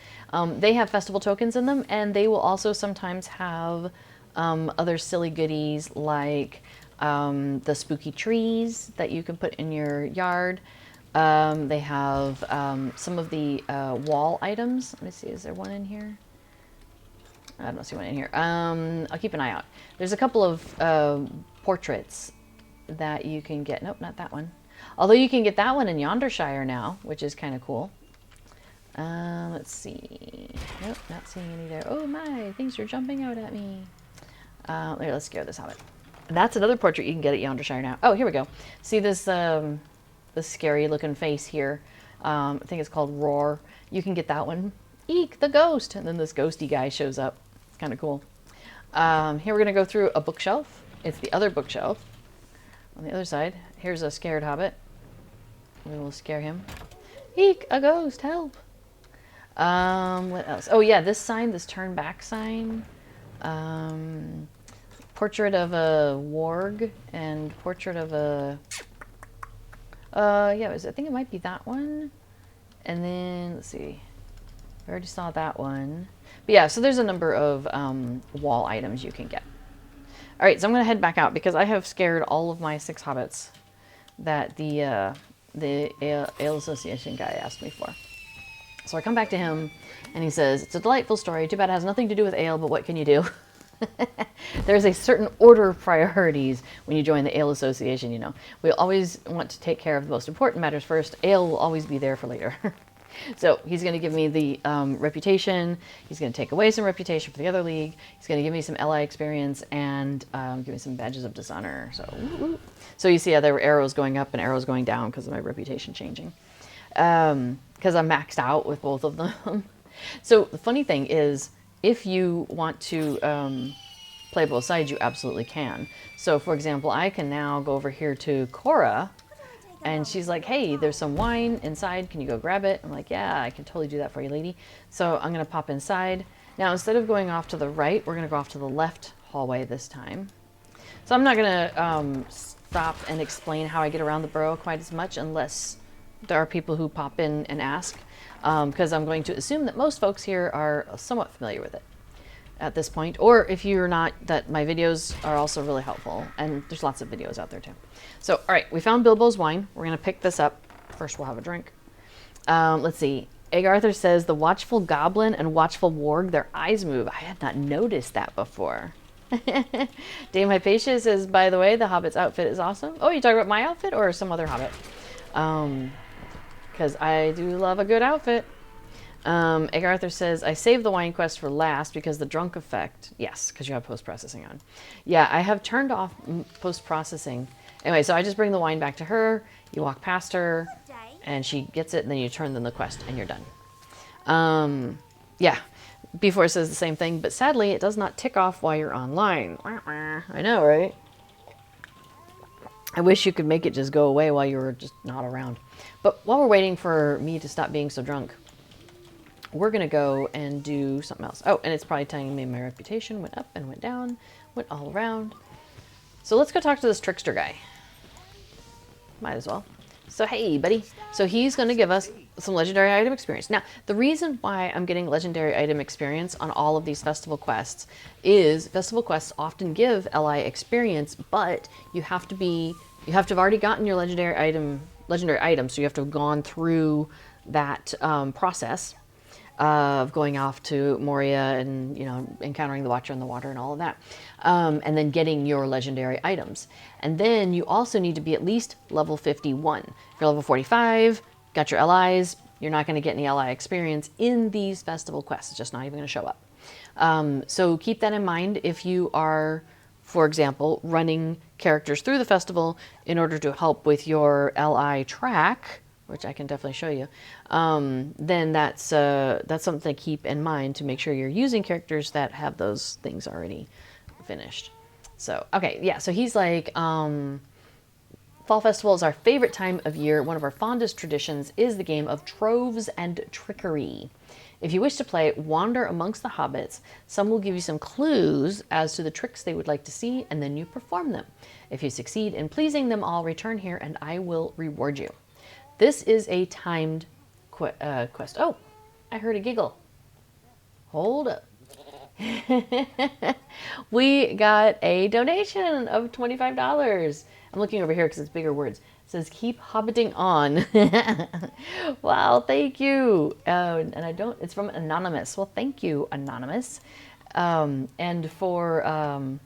they have festival tokens in them, and they will also sometimes have other silly goodies like the spooky trees that you can put in your yard. They have some of the wall items. Let me see, is there one in here? I don't see one in here. I'll keep an eye out. There's a couple of portraits that you can get. Nope, not that one. Although you can get that one in Yondershire now, which is kind of cool. Let's see. Nope, not seeing any there. Oh my, things are jumping out at me. Here, let's scare this Hobbit. That's another portrait you can get at Yondershire now. Oh, here we go. See this this scary looking face here? I think it's called Roar. You can get that one. Eek, the ghost! And then this ghosty guy shows up. It's kind of cool. Here we're going to go through a bookshelf. It's the other bookshelf. On the other side, here's a scared Hobbit. We will scare him. Eek, a ghost, help! What else? Oh yeah, this sign, this turn back sign. Portrait of a warg and portrait of a... yeah, I think it might be that one. And then, let's see. I already saw that one. But yeah, so there's a number of wall items you can get. All right, so I'm going to head back out because I have scared all of my 6 hobbits that the Ale Association guy asked me for. So I come back to him and he says, it's a delightful story. Too bad it has nothing to do with ale, but what can you do? There's a certain order of priorities when you join the Ale Association, you know. We always want to take care of the most important matters first. Ale will always be there for later. So he's going to give me the reputation. He's going to take away some reputation for the other league. He's going to give me some LI experience and give me some badges of dishonor. So, so you see how there were arrows going up and arrows going down because of my reputation changing. Because I'm maxed out with both of them. So the funny thing is, if you want to play both sides, you absolutely can. So for example, I can now go over here to Cora. And she's like, hey, there's some wine inside. Can you go grab it? I'm like, yeah, I can totally do that for you, lady. So I'm going to pop inside. Now, instead of going off to the right, we're going to go off to the left hallway this time. So I'm not going to stop and explain how I get around the Borough quite as much unless there are people who pop in and ask, because I'm going to assume that most folks here are somewhat familiar with it. at this point. Or if you're not, that my videos are also really helpful. And there's lots of videos out there too. So, all right, we found Bilbo's wine. We're going to pick this up. First, we'll have a drink. Let's see. Egg Arthur says, the watchful goblin and watchful warg, their eyes move. I had not noticed that before. Dame Hypatia says, by the way, the Hobbit's outfit is awesome. Oh, you talking about my outfit or some other Hobbit? Because I do love a good outfit. Egg Arthur says, I saved the wine quest for last because the drunk effect. Yes, because you have post-processing on. Yeah, I have turned off post-processing. Anyway, so I just bring the wine back to her. You walk past her, and she gets it, and then you turn in the quest, and you're done. Yeah, B4 says the same thing, but sadly, it does not tick off while you're online. I know, right? I wish you could make it just go away while you were just not around. But while we're waiting for me to stop being so drunk, we're going to go and do something else. Oh, and it's probably telling me my reputation went up and went down, went all around. So let's go talk to this trickster guy. Might as well. So, hey, buddy. So he's going to give us some legendary item experience. Now, the reason why I'm getting legendary item experience on all of these festival quests is festival quests often give LI experience, but you have to have already gotten your legendary item, so you have to have gone through that process of going off to Moria and, you know, encountering the Watcher in the water and all of that. And then getting your legendary items. And then you also need to be at least level 51. If you're level 45, got your LIs, you're not going to get any LI experience in these festival quests. It's just not even going to show up. So keep that in mind if you are, for example, running characters through the festival in order to help with your LI track, which I can definitely show you, then that's something to keep in mind to make sure you're using characters that have those things already finished. So, okay, yeah, so he's like, Fall Festival is our favorite time of year. One of our fondest traditions is the game of Troves and Trickery. If you wish to play, wander amongst the hobbits. Some will give you some clues as to the tricks they would like to see, and then you perform them. If you succeed in pleasing them all, return here and I will reward you. This is a timed quest. Oh, I heard a giggle. Hold up. We got a donation of $25. I'm looking over here because it's bigger words. It says, keep hobbiting on. Wow, thank you. And I don't, it's from Anonymous. Well, thank you, Anonymous. And for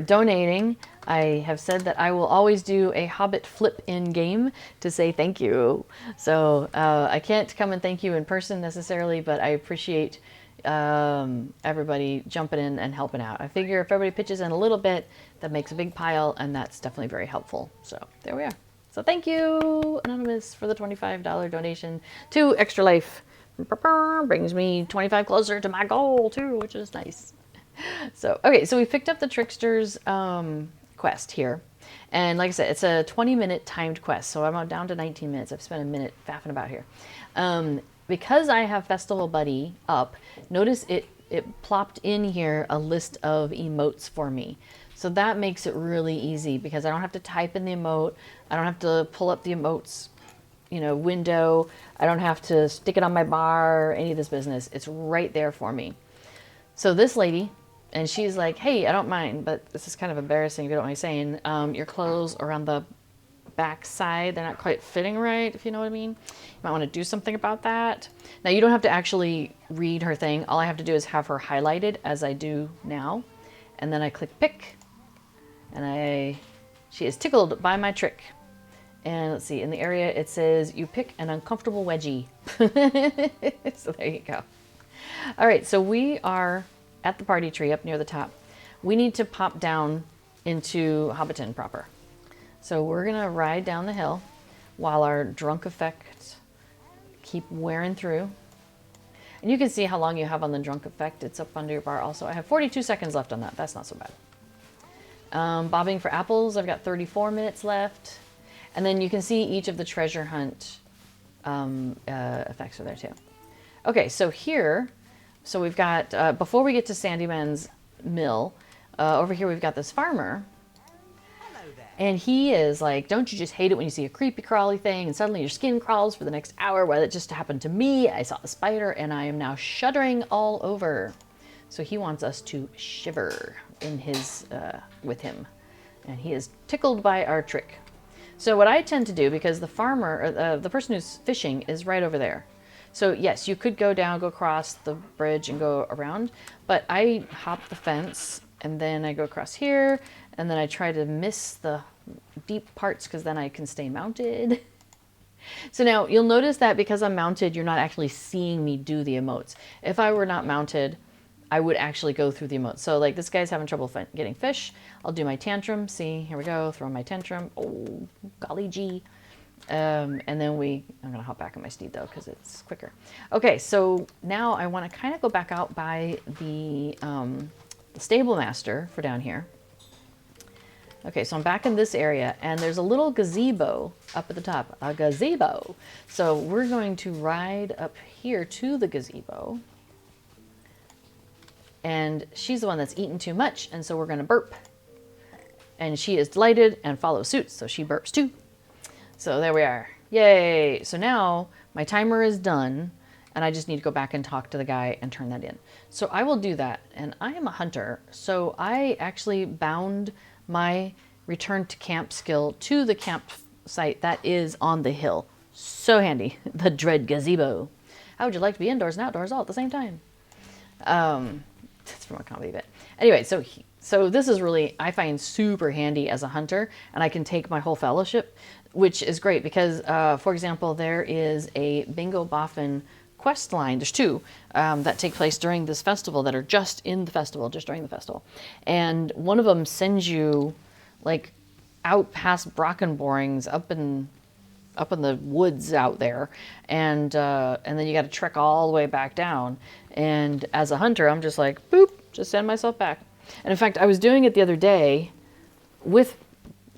donating, I have said that I will always do a Hobbit flip in game to say thank you. So I can't come and thank you in person necessarily, but I appreciate everybody jumping in and helping out. I figure if everybody pitches in a little bit, that makes a big pile, and that's definitely very helpful. So there we are. So thank you, Anonymous, for the $25 donation to Extra Life. Brings me 25 closer to my goal too, which is nice. So, okay, so we picked up the Trickster's quest here. And like I said, it's a 20-minute timed quest. So I'm down to 19 minutes. I've spent a minute faffing about here. Because I have Festival Buddy up, notice it plopped in here a list of emotes for me. So that makes it really easy because I don't have to type in the emote. I don't have to pull up the emotes, you know, window. I don't have to stick it on my bar or any of this business. It's right there for me. So this lady, and she's like, hey, I don't mind, but this is kind of embarrassing if you don't mind saying, your clothes are on the back side. They're not quite fitting right, if you know what I mean. You might want to do something about that. Now, you don't have to actually read her thing. All I have to do is have her highlighted as I do now. And then I click pick. And she is tickled by my trick. And let's see, in the area it says, you pick an uncomfortable wedgie. So there you go. All right, so we are at the party tree up near the top. We need to pop down into Hobbiton proper. So we're gonna ride down the hill while our drunk effect keep wearing through. And you can see how long you have on the drunk effect. It's up under your bar also. I have 42 seconds left on that. That's not so bad. Bobbing for apples, I've got 34 minutes left. And then you can see each of the treasure hunt effects are there too. Okay, so here, so we've got, before we get to Sandyman's mill, over here we've got this farmer. And he is like, don't you just hate it when you see a creepy crawly thing and suddenly your skin crawls for the next hour? Well, it just happened to me. I saw a spider and I am now shuddering all over. So he wants us to shiver in his, with him. And he is tickled by our trick. So what I tend to do, because the farmer, or the person who's fishing is right over there. So yes, you could go down, go across the bridge and go around, but I hop the fence and then I go across here and then I try to miss the deep parts because then I can stay mounted. So now you'll notice that because I'm mounted, you're not actually seeing me do the emotes. If I were not mounted, I would actually go through the emotes. So like this guy's having trouble getting fish. I'll do my tantrum. See, here we go, throw my tantrum. Oh, golly gee. And then I'm going to hop back on my steed though, because it's quicker. Okay, so now I want to kind of go back out by the stable master for down here. Okay, so I'm back in this area, and there's a little gazebo up at the top, a gazebo. So we're going to ride up here to the gazebo. And she's the one that's eaten too much, and so we're going to burp. And she is delighted and follows suit, so she burps too. So there we are. Yay! So now my timer is done, and I just need to go back and talk to the guy and turn that in. So I will do that, and I am a hunter, so I actually bound my return to camp skill to the campsite that is on the hill. So handy. The dread gazebo. How would you like to be indoors and outdoors all at the same time? That's from a comedy bit. Anyway, so this is really, I find super handy as a hunter, and I can take my whole fellowship, which is great because, for example, there is a Bingo Boffin quest line. There's two that take place during this festival that are just in the festival, just during the festival. And one of them sends you like out past Brockenborings up in the woods out there, and then you got to trek all the way back down. And as a hunter, I'm just like, boop, just send myself back. And in fact, I was doing it the other day with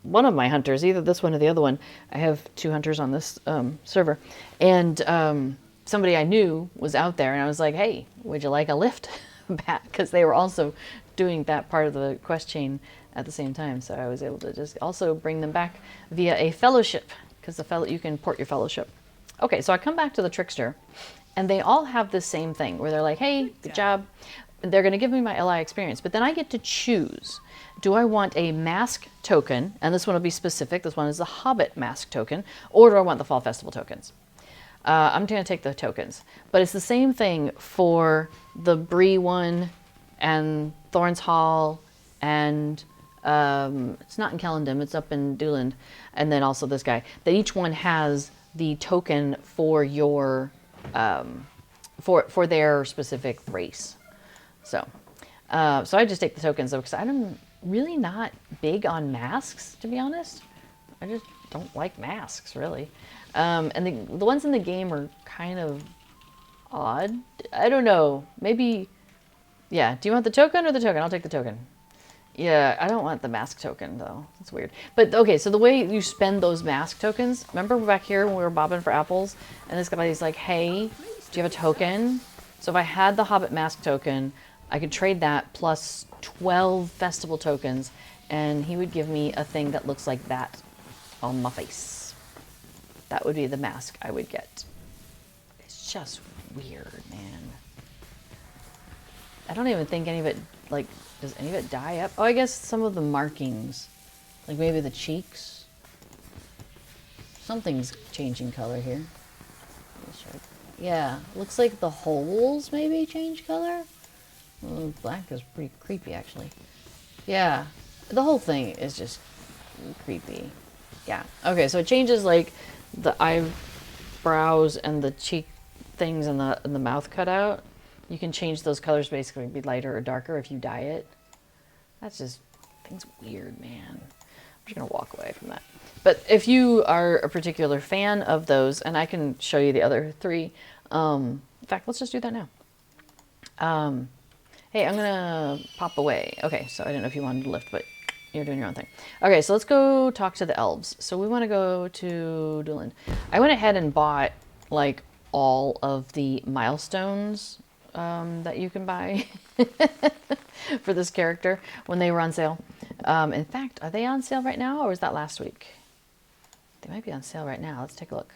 one of my hunters, either this one or the other one. I have two hunters on this server, and somebody I knew was out there, and I was like, hey, would you like a lift back? Because they were also doing that part of the quest chain at the same time, so I was able to just also bring them back via a fellowship, because you can port your fellowship. Okay, so I come back to the trickster, and they all have the same thing where they're like, hey, good job. They're going to give me my LI experience, but then I get to choose. Do I want a mask token? And this one will be specific. This one is the Hobbit mask token. Or do I want the Fall Festival tokens? I'm going to take the tokens. But it's the same thing for the Bree one and Thorns Hall and it's not in Kellendam, it's up in Dooland. And then also this guy. That each one has the token for your for their specific race. So I just take the tokens though, because I'm really not big on masks, to be honest. I just don't like masks, really. And the ones in the game are kind of odd. I don't know. Maybe, yeah. Do you want the token or the token? I'll take the token. Yeah, I don't want the mask token, though. That's weird. But, okay, so the way you spend those mask tokens, remember back here when we were bobbing for apples? And this guy's like, hey, do you have a token? So if I had the Hobbit mask token, I could trade that plus 12 festival tokens, and he would give me a thing that looks like that on my face. That would be the mask I would get. It's just weird, man. I don't even think any of it, like, does any of it dye up? Oh, I guess some of the markings, like maybe the cheeks. Something's changing color here. Yeah, looks like the holes maybe change color. Well, black is pretty creepy, actually. Yeah, the whole thing is just creepy. Yeah. Okay, so it changes like the eyebrows and the cheek things and the mouth cutout. You can change those colors basically to be lighter or darker if you dye it. That's just, things weird, man. I'm just gonna walk away from that. But if you are a particular fan of those, and I can show you the other three. In fact, let's just do that now. Hey, I'm gonna pop away. Okay, so I didn't know if you wanted to lift, but you're doing your own thing. Okay, so let's go talk to the elves. So we want to go to Dooland. I went ahead and bought like all of the milestones that you can buy for this character when they were on sale. In fact, are they on sale right now, or was that last week? They might be on sale right now. Let's take a look.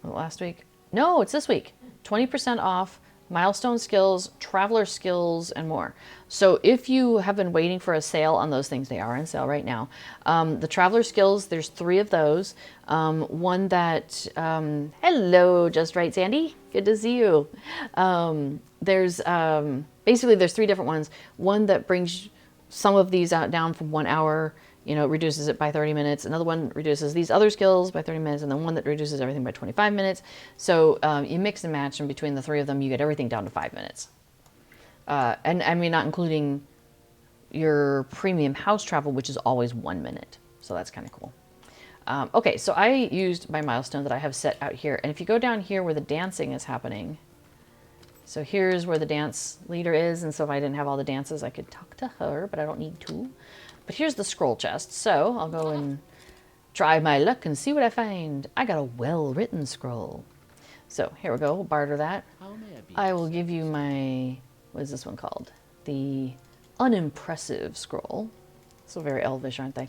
Last week? No, it's this week. 20% off, milestone skills, traveler skills, and more. So if you have been waiting for a sale on those things, they are on sale right now. The traveler skills, there's 3 of those. One that, hello, Just Right, Sandy. Good to see you. There's, basically there's 3 different ones. One that brings some of these out down from 1 hour, you know, reduces it by 30 minutes. Another one reduces these other skills by 30 minutes, and then one that reduces everything by 25 minutes. So you mix and match, and between the 3 of them, you get everything down to 5 minutes. And I mean, not including your premium house travel, which is always 1 minute. So that's kind of cool. Okay, so I used my milestone that I have set out here. And if you go down here where the dancing is happening, so here's where the dance leader is. And so if I didn't have all the dances, I could talk to her, but I don't need to. But here's the scroll chest, so I'll go and try my luck and see what I find. I got a well-written scroll. So here we go, we'll barter that. I will give you my, what is this one called? The unimpressive scroll. So very elvish, aren't they?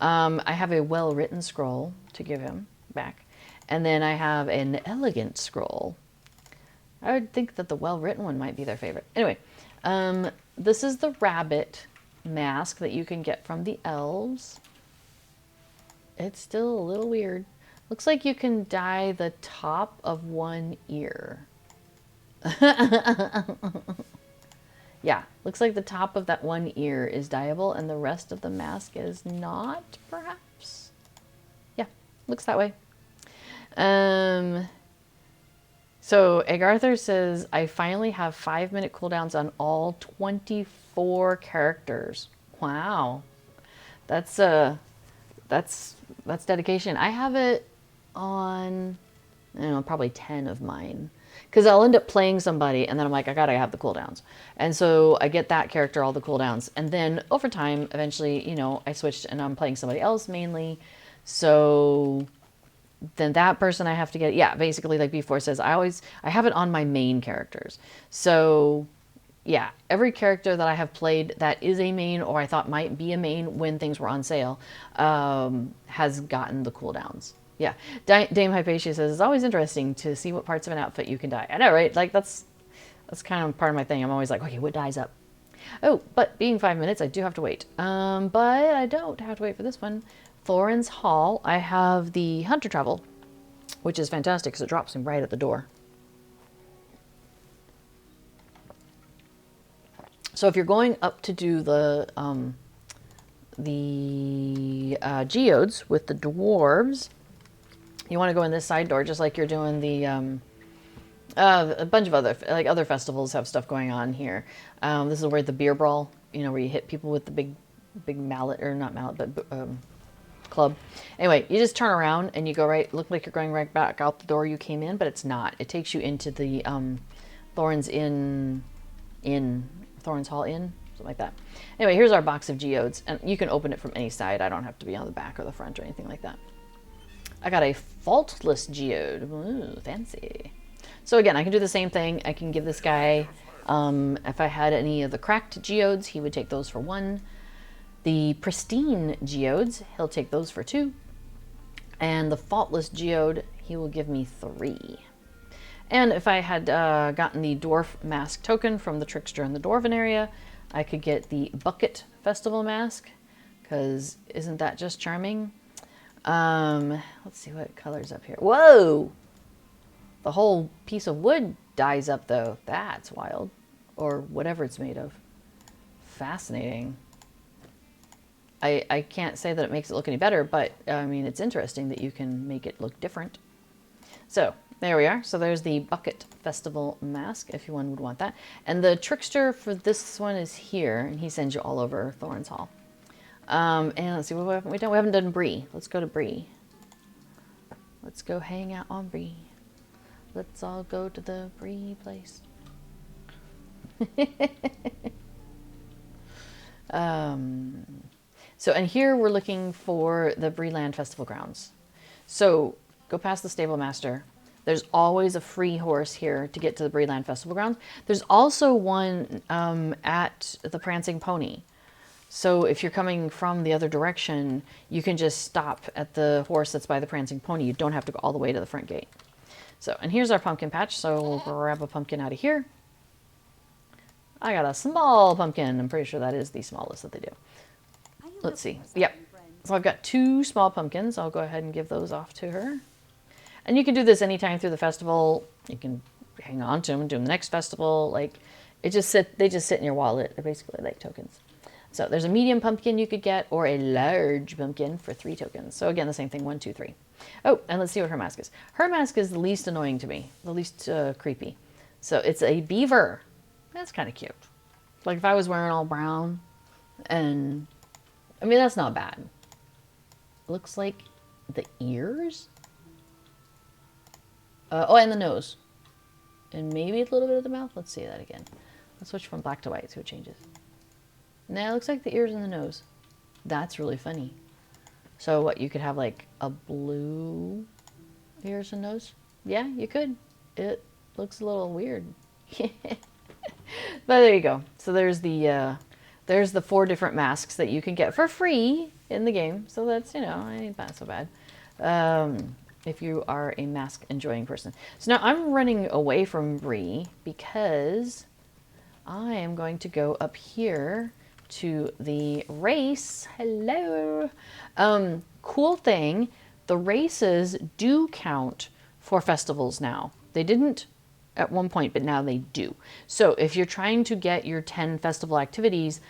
I have a well-written scroll to give him back. And then I have an elegant scroll. I would think that the well-written one might be their favorite. Anyway, this is the rabbit mask that you can get from the elves. It's still a little weird. Looks like you can dye the top of one ear. Yeah, looks like the top of that one ear is dyeable and the rest of the mask is not, perhaps. Yeah, looks that way. So Agarther says, I finally have 5-minute cooldowns on all 24 characters. Wow. That's dedication. I have it on, I don't know, probably 10 of mine. Because I'll end up playing somebody and then I'm like, I gotta have the cooldowns. And so I get that character all the cooldowns. And then over time, eventually, you know, I switched and I'm playing somebody else mainly. So then that person I have to get, yeah, basically like before says, I have it on my main characters. So yeah, every character that I have played that is a main or I thought might be a main when things were on sale has gotten the cooldowns. Yeah, Dame Hypatia says, it's always interesting to see what parts of an outfit you can dye. I know, right? Like that's kind of part of my thing. I'm always like, okay, what dyes up? Oh, but being 5 minutes, I do have to wait. But I don't have to wait for this one. Thorin's Hall, I have the Hunter Travel, which is fantastic because it drops him right at the door. So if you're going up to do the geodes with the dwarves, you want to go in this side door, just like you're doing the a bunch of other festivals have stuff going on here. This is where the beer brawl, you know, where you hit people with the big mallet, or not mallet, but club. Anyway, you just turn around and you go right, look like you're going right back out the door you came in, but it's not. It takes you into the Thorin's Thorin's Hall Inn, something like that. Anyway, here's our box of geodes, and you can open it from any side. I don't have to be on the back or the front or anything like that. I got a faultless geode. Ooh, fancy. So again, I can do the same thing. I can give this guy, if I had any of the cracked geodes, he would take those for 1. The pristine geodes, he'll take those for 2. And the faultless geode, he will give me 3. And if I had gotten the dwarf mask token from the trickster in the dwarven area, I could get the bucket festival mask, because isn't that just charming? Let's see what color's up here. Whoa! The whole piece of wood dyes up though. That's wild. Or whatever it's made of. Fascinating. I can't say that it makes it look any better, but I mean, it's interesting that you can make it look different. So there we are. So there's the bucket festival mask, if anyone would want that. And the trickster for this one is here, and he sends you all over Thorin's Hall. And let's see, what haven't we done? We haven't done Bree. Let's go to Bree. Let's go hang out on Bree. Let's all go to the Bree place. So, and here we're looking for the Breeland Festival grounds. So, go past the stable master. There's always a free horse here to get to the Breeland Festival grounds. There's also one at the Prancing Pony. So if you're coming from the other direction, you can just stop at the horse that's by the Prancing Pony. You don't have to go all the way to the front gate. So, and here's our pumpkin patch. So we'll grab a pumpkin out of here. I got a small pumpkin. I'm pretty sure that is the smallest that they do. Let's see. Yep. So I've got 2 small pumpkins. I'll go ahead and give those off to her. And you can do this anytime through the festival. You can hang on to them and do them the next festival. Like, they just sit in your wallet. They're basically like tokens. So there's a medium pumpkin you could get, or a large pumpkin for 3 tokens. So again, the same thing, 1, 2, 3. Oh, and let's see what her mask is. Her mask is the least annoying to me, the least creepy. So it's a beaver. That's kind of cute. Like if I was wearing all brown, and I mean, that's not bad. Looks like the ears. Oh, and the nose. And maybe a little bit of the mouth. Let's see that again. Let's switch from black to white, see what changes. Now it looks like the ears and the nose. That's really funny. So what, you could have like a blue ears and nose? Yeah, you could. It looks a little weird. But there you go. So there's the 4 different masks that you can get for free in the game. So that's, you know, ain't that so bad. If you are a mask enjoying person. So now I'm running away from Bree because I am going to go up here to the race. Hello. Cool thing, the races do count for festivals now. They didn't at one point, but now they do. So if you're trying to get your 10 festival activities,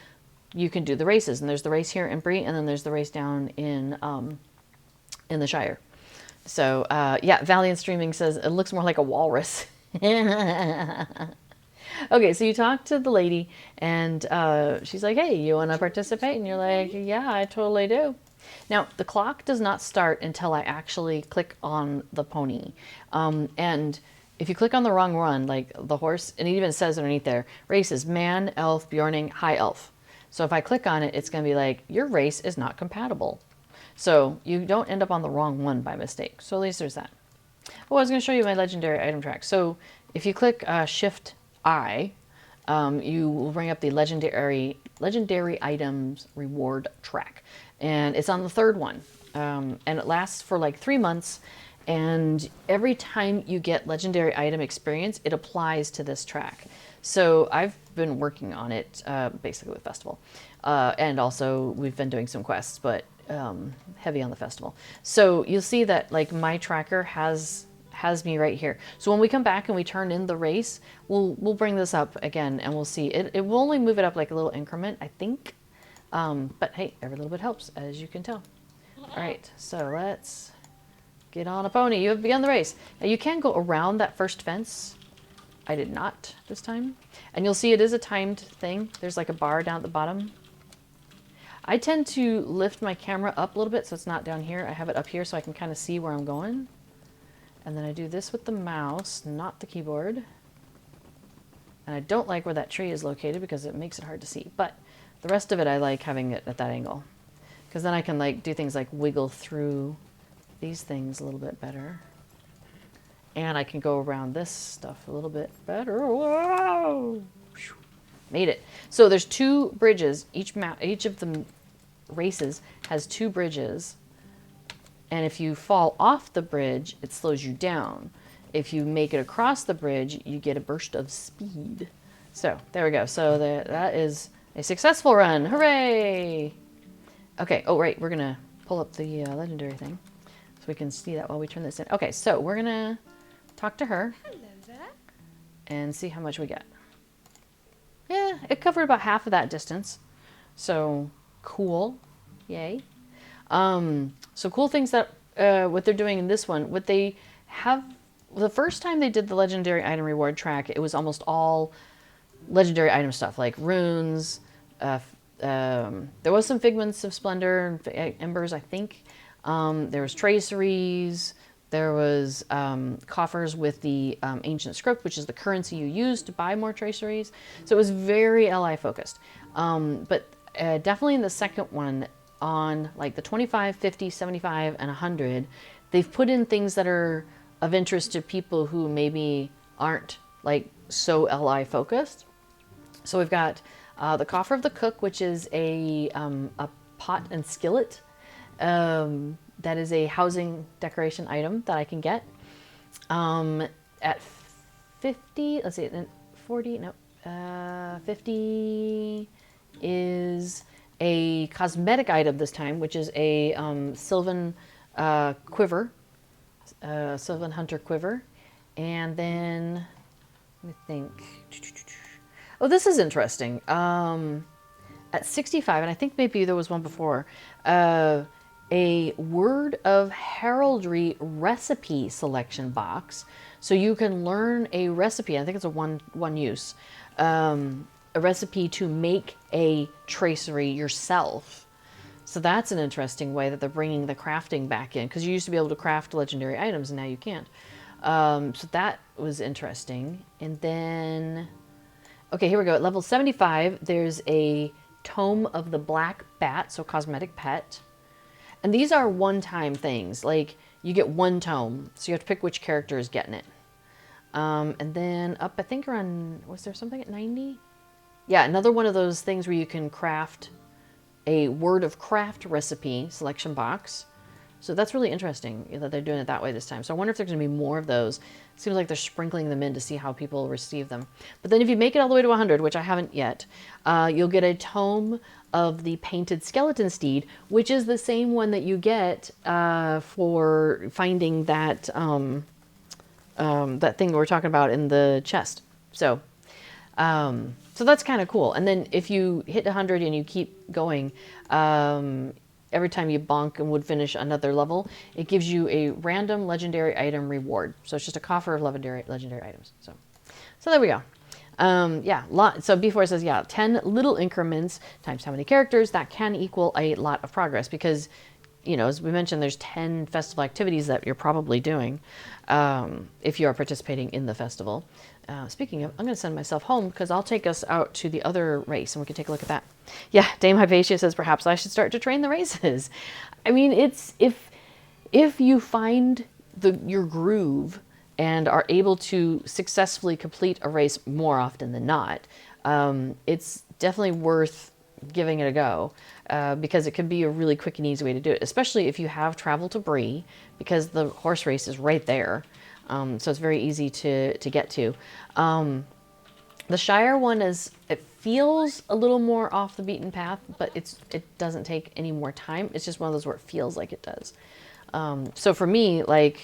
you can do the races. And there's the race here in Bree, and then there's the race down in the Shire. So yeah, Valiant Streaming says it looks more like a walrus. Okay, so you talk to the lady, and she's like, hey, you want to participate? And you're like, yeah, I totally do. Now, the clock does not start until I actually click on the pony. And if you click on the wrong one, like the horse, and it even says underneath there, races, man, elf, Bjorning, high elf. So if I click on it, it's going to be like, your race is not compatible. So you don't end up on the wrong one by mistake. So at least there's that. Oh, I was going to show you my legendary item track. So if you click Shift I, you will bring up the legendary items reward track. And it's on the 3rd one. And it lasts for like 3 months. And every time you get legendary item experience, it applies to this track. So I've been working on it basically with festival. And also we've been doing some quests, but heavy on the festival. So you'll see that like my tracker has me right here. So when we come back and we turn in the race, we'll bring this up again and we'll see. It will only move it up like a little increment, I think. But hey, every little bit helps, as you can tell. All right, so let's get on a pony. You have begun the race. Now you can go around that first fence. I did not this time. And you'll see it is a timed thing. There's like a bar down at the bottom. I tend to lift my camera up a little bit so it's not down here. I have it up here so I can kind of see where I'm going. And then I do this with the mouse, not the keyboard. And I don't like where that tree is located because it makes it hard to see. But the rest of it, I like having it at that angle. Because then I can like do things like wiggle through these things a little bit better. And I can go around this stuff a little bit better. Whoa! Made it. So there's 2 bridges. Each of the races has 2 bridges. And if you fall off the bridge, it slows you down. If you make it across the bridge, you get a burst of speed. So there we go. So that is a successful run. Hooray! Okay. Oh, right. We're going to pull up the legendary thing so we can see that while we turn this in. Okay. So we're going to talk to her. Hello there. And see how much we get. Yeah, it covered about half of that distance. So cool. Yay. So cool things that what they're doing in this one, what they have, the first time they did the legendary item reward track, it was almost all legendary item stuff like runes. There was some figments of splendor and embers, I think. There was traceries. There was coffers with the ancient script, which is the currency you use to buy more traceries. So it was very LI focused. But definitely in the second one, on like the 25, 50, 75, and 100, they've put in things that are of interest to people who maybe aren't like so LI focused. So we've got the Coffer of the Cook, which is a pot and skillet. That is a housing decoration item that I can get. At 50, let's see, 40, no, 50 is a cosmetic item this time, which is a Sylvan quiver, Sylvan Hunter quiver. And then, let me think. Oh, this is interesting. At 65, and I think maybe there was one before, a Word of Heraldry recipe selection box. So you can learn a recipe. I think it's a one use. A recipe to make a tracery yourself. So that's an interesting way that they're bringing the crafting back in, because you used to be able to craft legendary items and now you can't. So that was interesting. And then, okay, here we go. At level 75, there's a Tome of the Black Bat, so cosmetic pet. And these are one-time things. Like, you get one tome, so you have to pick which character is getting it. And then up, I think around, was there something at 90? Yeah, another one of those things where you can craft a Word of Craft recipe selection box. So that's really interesting that they're doing it that way this time. So I wonder if there's going to be more of those. It seems like they're sprinkling them in to see how people receive them. But then if you make it all the way to 100, which I haven't yet, you'll get a Tome of the Painted Skeleton Steed, which is the same one that you get for finding that that thing we're talking about in the chest. So that's kind of cool. And then if you hit 100 and you keep going, every time you bonk and would finish another level, it gives you a random legendary item reward. So it's just a coffer of legendary items. So there we go. So before it says, 10 little increments times how many characters, that can equal a lot of progress, because, you know, as we mentioned, there's 10 festival activities that you're probably doing if you are participating in the festival. Speaking of, I'm going to send myself home because I'll take us out to the other race and we can take a look at that. Yeah, Dame Hypatia says perhaps I should start to train the races. I mean, it's if you find your groove and are able to successfully complete a race more often than not, it's definitely worth giving it a go, because it can be a really quick and easy way to do it, especially if you have traveled to Borough, because the horse race is right there. So it's very easy to get to. The Shire one it feels a little more off the beaten path, but it doesn't take any more time. It's just one of those where it feels like it does. So for me, like,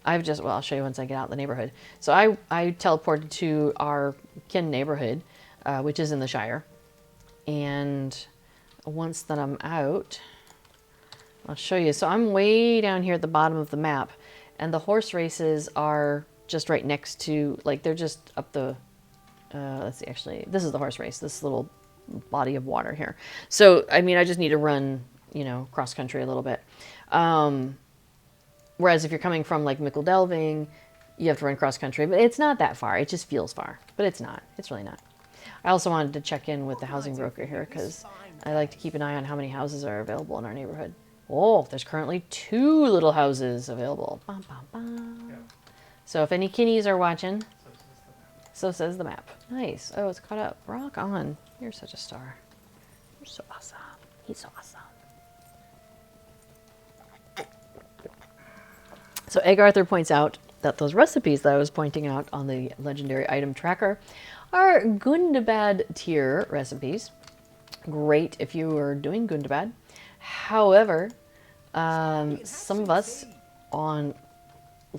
I'll show you once I get out in the neighborhood. So I teleported to our kin neighborhood, which is in the Shire. And once that I'm out, I'll show you. So I'm way down here at the bottom of the map, and the horse races are just right next to, like, they're just up the, let's see, actually, this is the horse race, this little body of water here. So, I mean, I just need to run, you know, cross country a little bit. Whereas if you're coming from, like, Mickle Delving, you have to run cross country, but it's not that far. It just feels far, but it's not. It's really not. I also wanted to check in with the housing broker here, because I like to keep an eye on how many houses are available in our neighborhood. Oh, there's currently 2 little houses available. Bum, bum, bum. Yeah. So if any kinnies are watching, so says the map. Nice. Oh, it's caught up. Rock on. You're such a star. You're so awesome. He's so awesome. So Egg Arthur points out that those recipes that I was pointing out on the legendary item tracker are Gundabad tier recipes. Great if you are doing Gundabad. However, some of us on,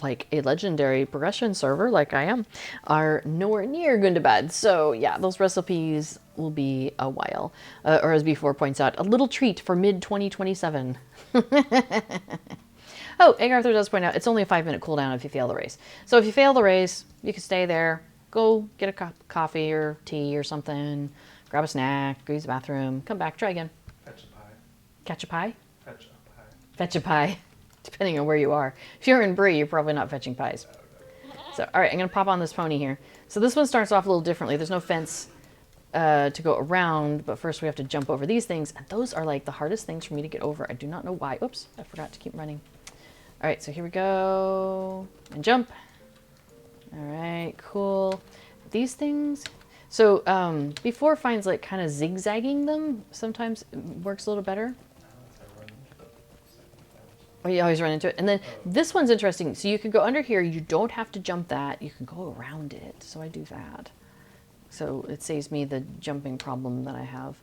like, a legendary progression server, like I am, are nowhere near Gundabad. So yeah, those recipes will be a while. Or as before points out, a little treat for mid-2027. Oh, Egg Arthur does point out it's only a 5-minute cooldown if you fail the race. So if you fail the race, you can stay there, go get a cup of coffee or tea or something, grab a snack, go use the bathroom, come back, try again. Fetch a pie. Catch a pie? Fetch a pie. Fetch a pie, depending on where you are. If you're in Brie, you're probably not fetching pies. So, all right, I'm going to pop on this pony here. So this one starts off a little differently. There's no fence to go around, but first we have to jump over these things, and those are like the hardest things for me to get over. I do not know why. Oops, I forgot to keep running. All right, so here we go. And jump. All right, cool. These things. So before finds like kind of zigzagging them sometimes works a little better. Oh, you always run into it. And then this one's interesting. So you can go under here. You don't have to jump that. You can go around it. So I do that. So it saves me the jumping problem that I have.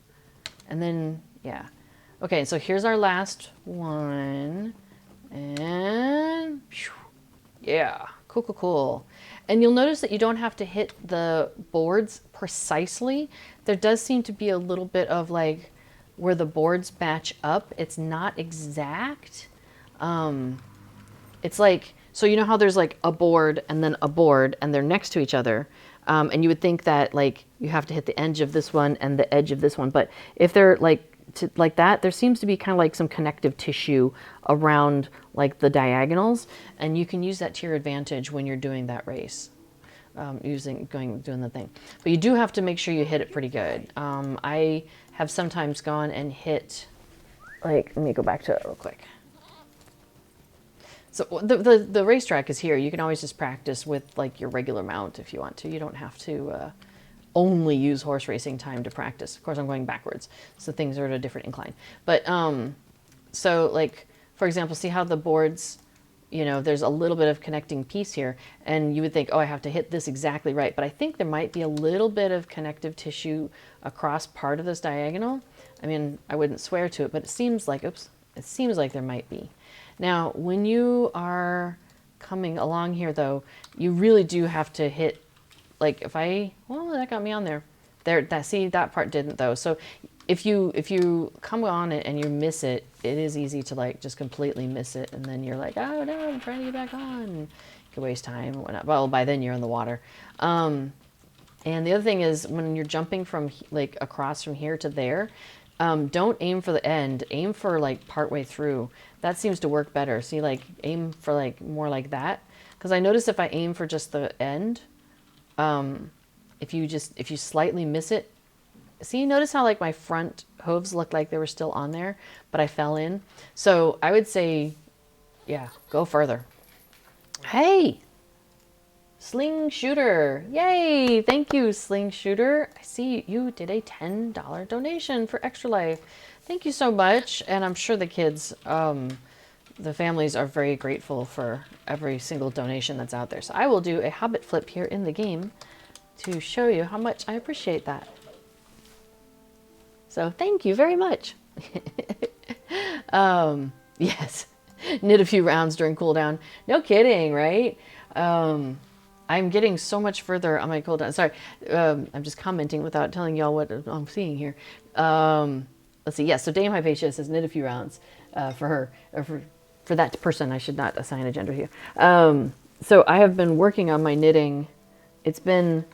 And then, yeah. Okay, so here's our last one. And yeah, cool, cool, cool. And you'll notice that you don't have to hit the boards precisely. There does seem to be a little bit of like where the boards match up. It's not exact. It's like, so you know how there's like a board and then a board and they're next to each other. And you would think that like you have to hit the edge of this one and the edge of this one. But if they're like that, there seems to be kind of like some connective tissue around like the diagonals. And you can use that to your advantage when you're doing that race, doing the thing. But you do have to make sure you hit it pretty good. I have sometimes gone and hit, like, let me go back to it real quick. So the racetrack is here. You can always just practice with like your regular mount if you want to. You don't have to only use horse racing time to practice. Of course, I'm going backwards, so things are at a different incline. But so like, for example, see how the boards, you know, there's a little bit of connecting piece here, and you would think, oh, I have to hit this exactly right. But I think there might be a little bit of connective tissue across part of this diagonal. I mean, I wouldn't swear to it, but it seems like, oops, it seems like there might be. Now, when you are coming along here, though, you really do have to hit, like if I, well, that got me on there. See, that part didn't though. So if you come on it and you miss it, it is easy to like just completely miss it. And then you're like, oh no, I'm trying to get back on. You can waste time and whatnot. Well, by then you're in the water. And the other thing is when you're jumping from like across from here to there, don't aim for the end, aim for like partway through. That seems to work better. See, like aim for like more like that. Because I noticed if I aim for just the end, if you slightly miss it, see, notice how like my front hooves looked like they were still on there, but I fell in. So I would say, yeah, go further. Hey, Sling Shooter. Yay. Thank you, Sling Shooter. I see you did a $10 donation for Extra Life. Thank you so much. And I'm sure the kids, the families are very grateful for every single donation that's out there. So I will do a Hobbit flip here in the game to show you how much I appreciate that. So thank you very much. Yes, knit a few rounds during cooldown. No kidding, right? I'm getting so much further on my cooldown. Sorry, I'm just commenting without telling y'all what I'm seeing here. Let's see. Yes, so Dame Hypatia says knit a few rounds for her, or for that person. I should not assign a gender here. So I have been working on my knitting. It's been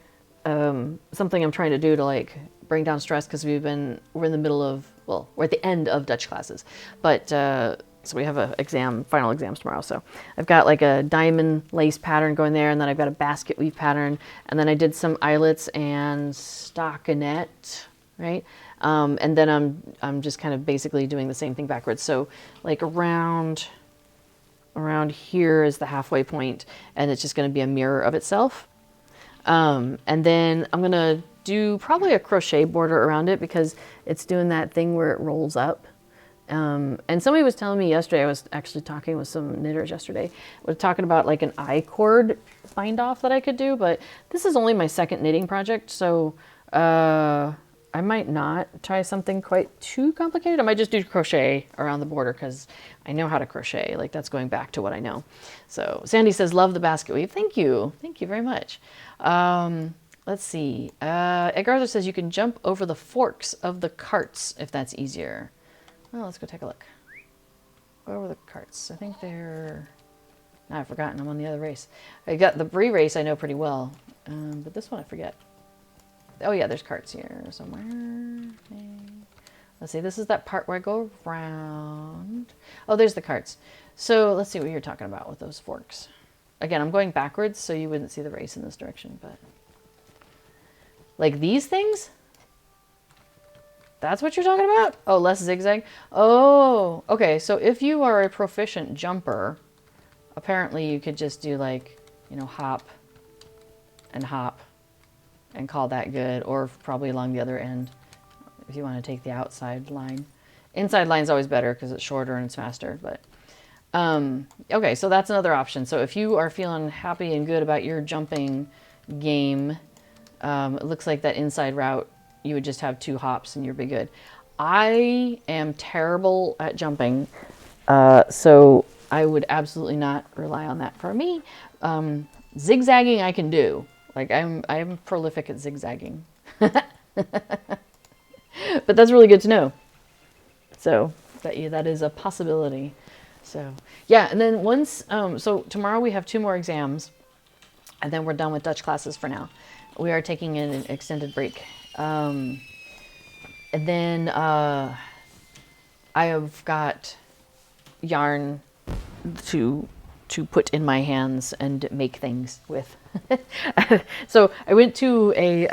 something I'm trying to do to like bring down stress because we're in the middle of, well, we're at the end of Dutch classes, but so we have final exams tomorrow. So I've got like a diamond lace pattern going there, and then I've got a basket weave pattern, and then I did some eyelets and stockinette, right? And then I'm just kind of basically doing the same thing backwards. So like around here is the halfway point, and it's just going to be a mirror of itself. And then I'm going to do probably a crochet border around it because it's doing that thing where it rolls up. And somebody was telling me yesterday, I was actually talking with some knitters yesterday, was talking about like an I-cord bind off that I could do, but this is only my second knitting project. So, I might not try something quite too complicated. I might just do crochet around the border because I know how to crochet. Like that's going back to what I know. So Sandy says, love the basket weave. Thank you. Thank you very much. Let's see. Egg Arthur says you can jump over the forks of the carts if that's easier. Well, let's go take a look. Go over the carts. I think they're... Now I've forgotten. I'm on the other race. I got the Brie race I know pretty well. But this one I forget. Oh yeah, there's carts here somewhere. Okay. Let's see. This is that part where I go around. Oh, there's the carts. So let's see what you're talking about with those forks. Again, I'm going backwards so you wouldn't see the race in this direction, but... Like these things? That's what you're talking about? Oh, less zigzag? Oh, okay. So if you are a proficient jumper, apparently you could just do like, you know, hop and call that good, or probably along the other end if you want to take the outside line. Inside line's always better because it's shorter and it's faster, but okay, so that's another option. So if you are feeling happy and good about your jumping game, it looks like that inside route, you would just have 2 hops and you'll be good. I am terrible at jumping, so I would absolutely not rely on that for me. Zigzagging I can do. Like I'm prolific at zigzagging. But that's really good to know. So that is a possibility. So yeah, and then once, so tomorrow we have 2 more exams, and then we're done with Dutch classes for now. We are taking an extended break. And then I have got yarn to put in my hands and make things with. So I went to a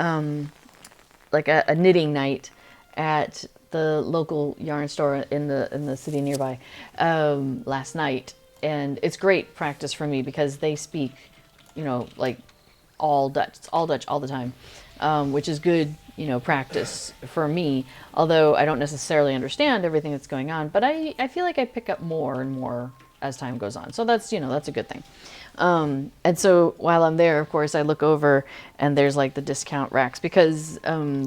knitting night at the local yarn store in the city nearby last night, and it's great practice for me because they speak, you know, like all Dutch. It's all Dutch all the time, which is good, you know, practice for me. Although I don't necessarily understand everything that's going on, but I feel like I pick up more and more as time goes on. So that's, you know, that's a good thing. And so while I'm there, of course, I look over and there's like the discount racks because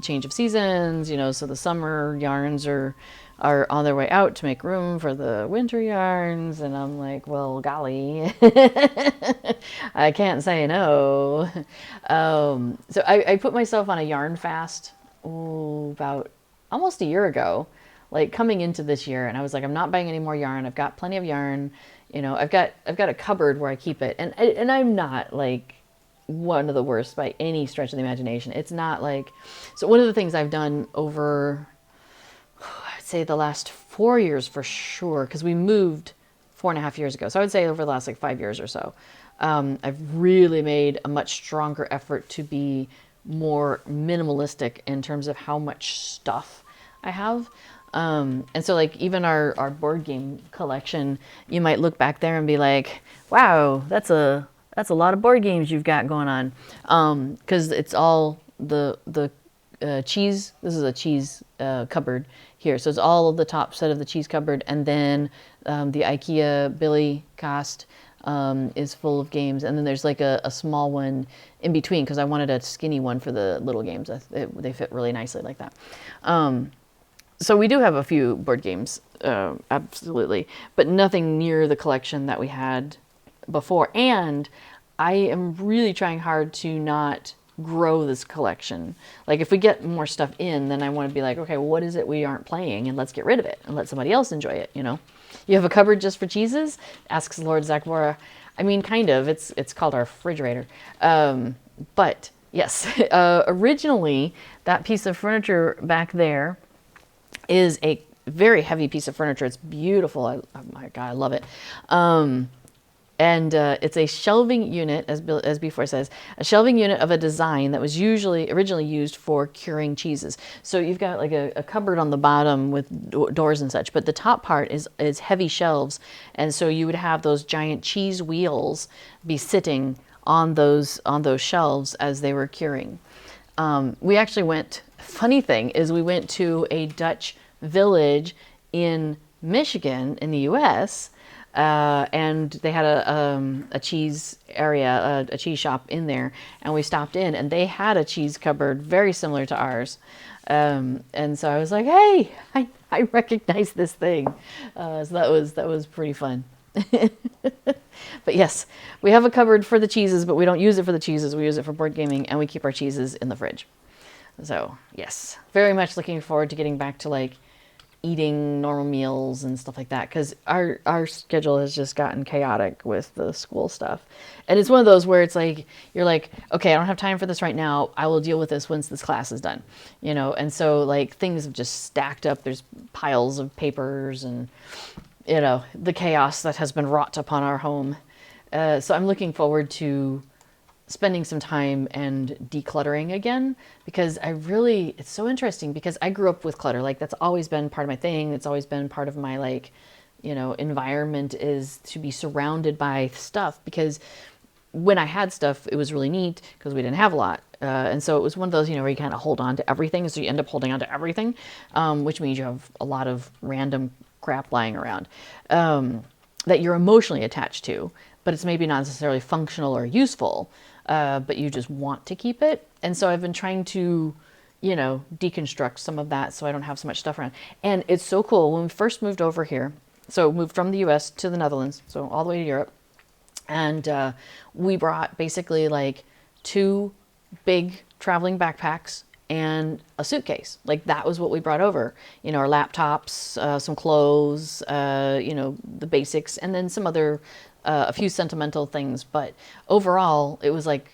change of seasons, you know, so the summer yarns are on their way out to make room for the winter yarns. And I'm like, well, golly, I can't say no. So I put myself on a yarn fast about almost a year ago, like coming into this year. And I was like, I'm not buying any more yarn. I've got plenty of yarn. You know, I've got a cupboard where I keep it, and I'm not like one of the worst by any stretch of the imagination. It's not like, so one of the things I've done over, I'd say the last 4 years for sure, because we moved 4.5 years ago. So I would say over the last like 5 years or so, I've really made a much stronger effort to be more minimalistic in terms of how much stuff I have. And so like even our board game collection, you might look back there and be like, wow, that's a lot of board games you've got going on. Cause it's all the cheese. This is a cheese, cupboard here. So it's all of the top set of the cheese cupboard. And then, the IKEA Billy cast, is full of games. And then there's like a small one in between, cause I wanted a skinny one for the little games. They fit really nicely like that. So we do have a few board games, absolutely, but nothing near the collection that we had before. And I am really trying hard to not grow this collection. Like if we get more stuff in, then I want to be like, okay, well, what is it we aren't playing, and let's get rid of it and let somebody else enjoy it. You know, you have a cupboard just for cheeses? Asks Lord Zakvora. I mean, kind of. It's called our refrigerator. But yes, originally that piece of furniture back there is a very heavy piece of furniture. It's beautiful. Oh my God, I love it. And it's a shelving unit, as before says, a shelving unit of a design that was originally used for curing cheeses. So you've got like a cupboard on the bottom with doors and such, but the top part is heavy shelves. And so you would have those giant cheese wheels be sitting on those shelves as they were curing. We actually went, funny thing is we went to a Dutch village in Michigan in the US, and they had a cheese area, a cheese shop in there, and we stopped in and they had a cheese cupboard very similar to ours. And so I was like, hey, I recognize this thing. So that was pretty fun. But yes, we have a cupboard for the cheeses, but we don't use it for the cheeses. We use it for board gaming, and we keep our cheeses in the fridge. So yes, very much looking forward to getting back to like eating normal meals and stuff like that, because our schedule has just gotten chaotic with the school stuff. And it's one of those where it's like, you're like, okay, I don't have time for this right now. I will deal with this once this class is done, you know? And so like things have just stacked up. There's piles of papers and, you know, the chaos that has been wrought upon our home. So I'm looking forward to spending some time and decluttering again, because it's so interesting because I grew up with clutter. Like that's always been part of my thing. It's always been part of my like environment is to be surrounded by stuff, because when I had stuff, it was really neat because we didn't have a lot. And so it was one of those, where you kind of hold on to everything. So you end up holding on to everything, which means you have a lot of random crap lying around that you're emotionally attached to, but it's maybe not necessarily functional or useful, but you just want to keep it. And so I've been trying to, deconstruct some of that so I don't have so much stuff around. And it's so cool. When we first moved over here, so moved from the US to the Netherlands, so all the way to Europe, and we brought basically like 2 big traveling backpacks and a suitcase. Like that was what we brought over. Our laptops, some clothes, the basics, and then some other, a few sentimental things. But overall, it was like,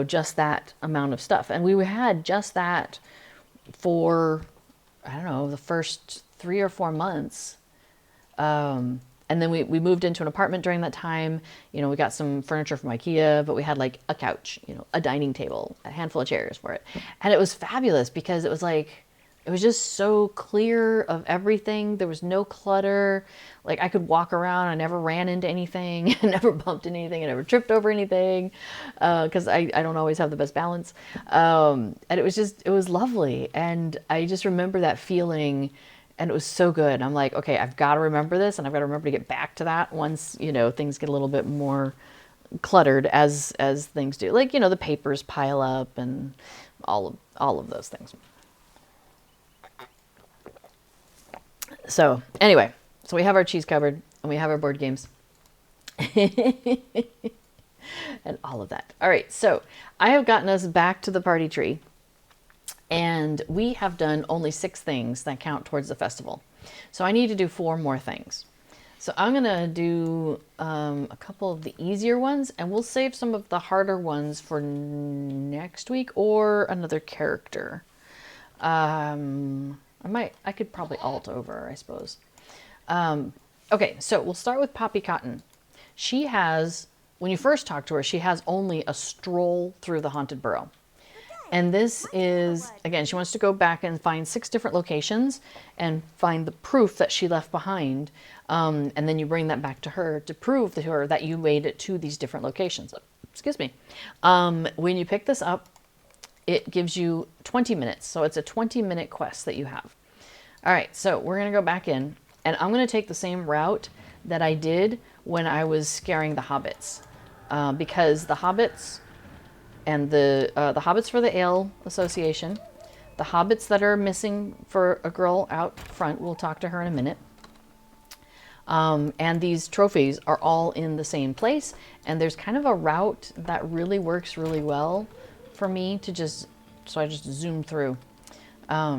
just that amount of stuff. And we had just that for, I don't know, the first 3 or 4 months. And then we moved into an apartment during that time. We got some furniture from IKEA, but we had like a couch, a dining table, a handful of chairs for it. And it was fabulous because it was just so clear of everything. There was no clutter. Like I could walk around. I never ran into anything. I never bumped into anything. I never tripped over anything because I don't always have the best balance. And it was lovely. And I just remember that feeling. And it was so good. I'm like, okay, I've got to remember this, and I've got to remember to get back to that once, things get a little bit more cluttered as things do. Like, the papers pile up and all of those things. So anyway, we have our cheese cupboard and we have our board games and all of that. All right, so I have gotten us back to the party tree. And we have done only 6 things that count towards the festival. So I need to do 4 more things. So I'm going to do a couple of the easier ones, and we'll save some of the harder ones for next week or another character. I could probably alt over, I suppose. Okay, so we'll start with Poppy Cotton. She has, when you first talk to her, she has only a stroll through the Haunted Burrow. And this is, again, she wants to go back and find 6 different locations and find the proof that she left behind. And then you bring that back to her to prove to her that you made it to these different locations. Excuse me. When you pick this up, it gives you 20 minutes. So it's a 20-minute quest that you have. All right, so we're going to go back in. And I'm going to take the same route that I did when I was scaring the hobbits. Because the hobbits... And the hobbits for the Ale Association, the hobbits that are missing for a girl out front, we'll talk to her in a minute. And these trophies are all in the same place. And there's kind of a route that really works really well for me to so I just zoom through. I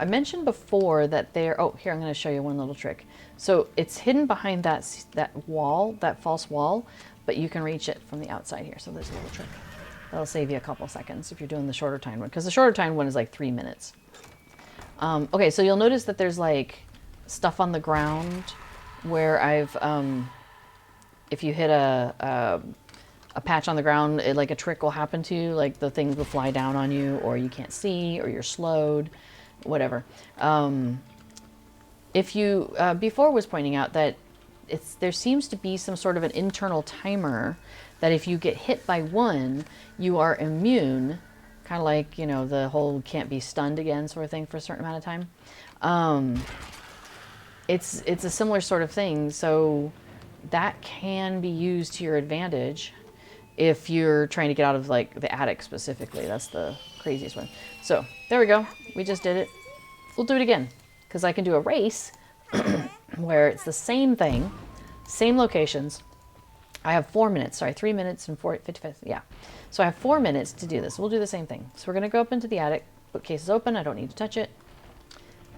mentioned before that here, I'm going to show you one little trick. So it's hidden behind that wall, that false wall, but you can reach it from the outside here. So there's a little trick. That'll save you a couple seconds if you're doing the shorter time one, because the shorter time one is like 3 minutes. Okay, so you'll notice that there's like stuff on the ground where I've, if you hit a patch on the ground, like a trick will happen to you, like the things will fly down on you, or you can't see, or you're slowed, whatever. Before was pointing out that there seems to be some sort of an internal timer that if you get hit by one, you are immune, kind of like, the whole can't be stunned again sort of thing for a certain amount of time. It's a similar sort of thing, so that can be used to your advantage if you're trying to get out of like the attic specifically. That's the craziest one. So there we go. We just did it. We'll do it again because I can do a race where it's the same thing, same locations. I have 4 minutes, 3 minutes and 55, yeah. So I have 4 minutes to do this. We'll do the same thing. So we're gonna go up into the attic. Bookcase is open, I don't need to touch it.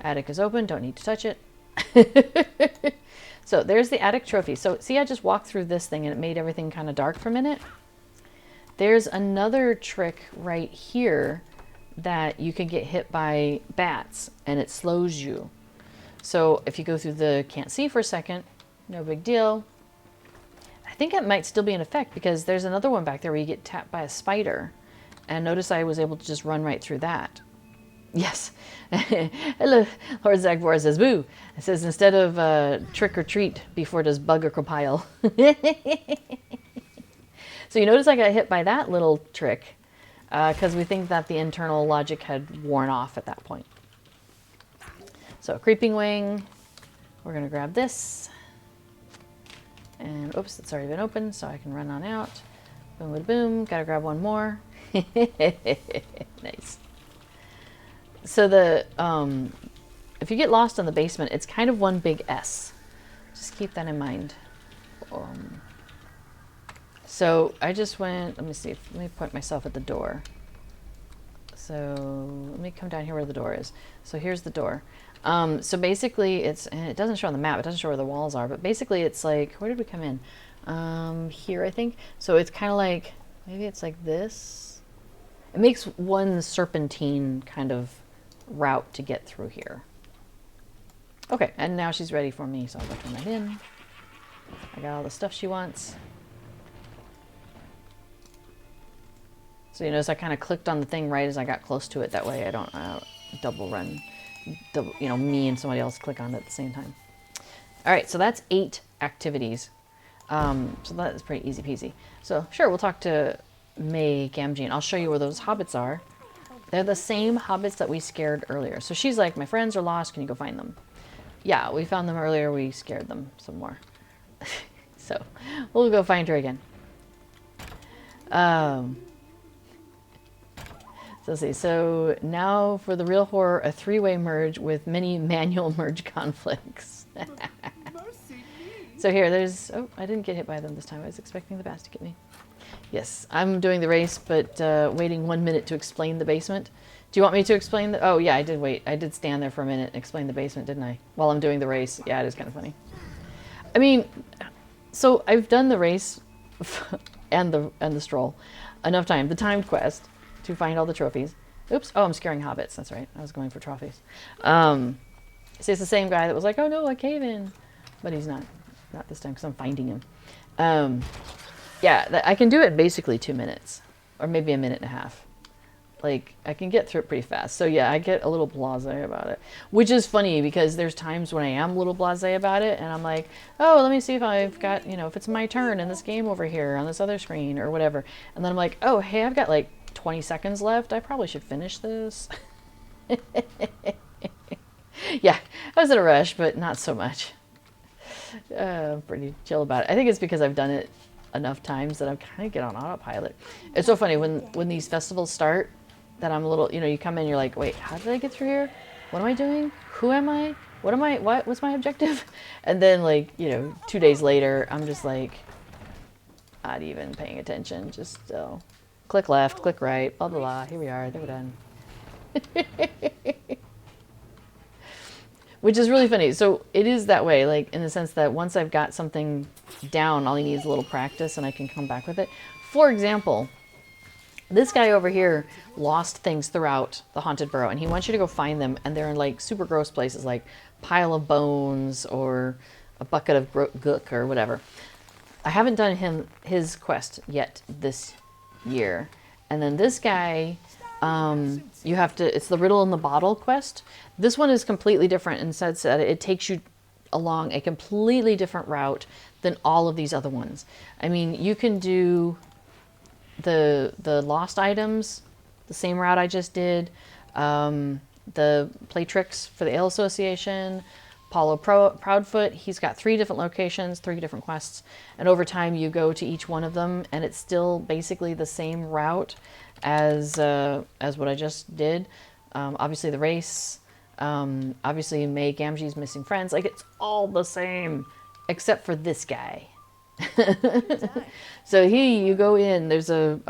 Attic is open, don't need to touch it. So there's the attic trophy. So see, I just walked through this thing and it made everything kind of dark for a minute. There's another trick right here that you can get hit by bats and it slows you. So if you go through the can't see for a second, no big deal. I think it might still be in effect because there's another one back there where you get tapped by a spider. And notice I was able to just run right through that Yes. Hello. Lord Zagvor says, boo. It says, instead of trick or treat before it does bug or compile. So you notice I got hit by that little trick because we think that the internal logic had worn off at that point. So Creeping Wing, we're going to grab this. And oops, it's already been opened, so I can run on out. Boom, boom, boom. Got to grab one more. Nice. So if you get lost in the basement, it's kind of one big S. Just keep that in mind. So I just went, let me point myself at the door. So let me come down here where the door is. So here's the door. So basically and it doesn't show on the map, it doesn't show where the walls are, but basically it's like, where did we come in? Here, I think. So it's kind of like, maybe it's like this. It makes one serpentine kind of route to get through here. Okay, and now she's ready for me, so I'll go turn that in. I got all the stuff she wants. So you notice I kind of clicked on the thing right as I got close to it. That way I don't double run, me and somebody else click on it at the same time. All right, so that's 8 activities. So that is pretty easy peasy. So sure, we'll talk to May Gamgee. I'll show you where those hobbits are. They're the same hobbits that we scared earlier. So she's like, my friends are lost. Can you go find them? Yeah, we found them earlier. We scared them some more. So we'll go find her again. So let's see. So now for the real horror, a 3-way merge with many manual merge conflicts. So here, there's... Oh, I didn't get hit by them this time. I was expecting the bats to get me. Yes, I'm doing the race, but waiting 1 minute to explain the basement. Do you want me to explain the... Oh, yeah, I did wait. I did stand there for a minute and explain the basement, didn't I? While I'm doing the race. Yeah, it is kind of funny. I mean, so I've done the race and the stroll enough time. The timed quest to find all the trophies. Oops. Oh, I'm scaring hobbits. That's right. I was going for trophies. See, it's the same guy that was like, oh no, a cave in. But he's not. Not this time because I'm finding him. Yeah, I can do it in basically 2 minutes. Or maybe a minute and a half. Like, I can get through it pretty fast. So yeah, I get a little blasé about it. Which is funny because there's times when I am a little blasé about it. And I'm like, oh, let me see if I've got, if it's my turn in this game over here on this other screen or whatever. And then I'm like, oh, hey, I've got like 20 seconds left. I probably should finish this. Yeah, I was in a rush, but not so much. I'm pretty chill about it. I think it's because I've done it enough times that I kind of get on autopilot. It's so funny when these festivals start that I'm a little, you come in, you're like, wait, how did I get through here? What am I doing? Who am I? What's my objective? And then 2 days later, I'm just like, not even paying attention. Just click left, click right, blah, blah, blah. Here we are. I think we're done. Which is really funny. So it is that way, like in the sense that once I've got something down, all I need is a little practice and I can come back with it. For example, this guy over here lost things throughout the Haunted Burrow and he wants you to go find them, and they're in like super gross places like pile of bones or a bucket of gook or whatever. I haven't done his quest yet this year. And then this guy, you have to, it's the Riddle in the Bottle quest. This one is completely different and says that it takes you along a completely different route than all of these other ones. I mean, you can do the lost items, the same route I just did, the play tricks for the Ale Association, Paulo Proudfoot. He's got 3 different locations, 3 different quests, and over time you go to each one of them, and it's still basically the same route as what I just did. Obviously the race, obviously May Gamgee's missing friends, like it's all the same except for this guy. So here you go in, there's a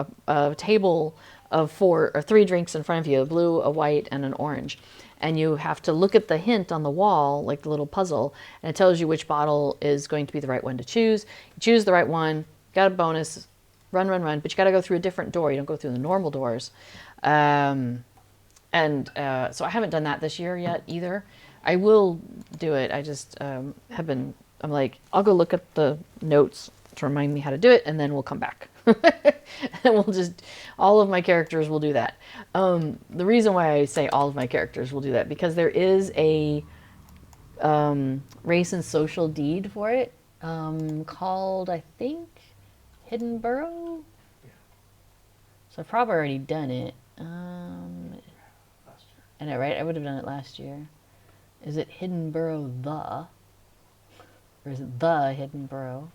table of 4 or 3 drinks in front of you, a blue, a white, and an orange. And you have to look at the hint on the wall, like the little puzzle, and it tells you which bottle is going to be the right one to choose. You choose the right one, got a bonus, run, but you got to go through a different door. You don't go through the normal doors. So I haven't done that this year yet either. I will do it. I just I'm like, I'll go look at the notes to remind me how to do it, and then we'll come back. And we'll just, all of my characters will do that. The reason why I say all of my characters will do that, because there is a race and social deed for it, called, I think, Hidden Burrow? Yeah. So I've probably already done it. Last year. I know, right? I would have done it last year. Is it Hidden Burrow the? Or is it the Hidden Burrow?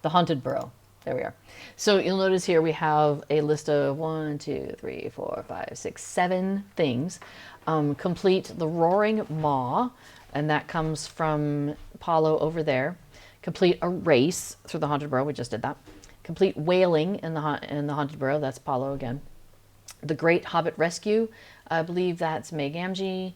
The Haunted Burrow. There we are. So you'll notice here we have a list of 1, 2, 3, 4, 5, 6, 7 things. Complete the Roaring Maw, and that comes from Paulo over there. Complete a race through the Haunted Burrow. We just did that. Complete Wailing in the Haunted Burrow. That's Paulo again. The Great Hobbit Rescue. I believe that's May Gamgee.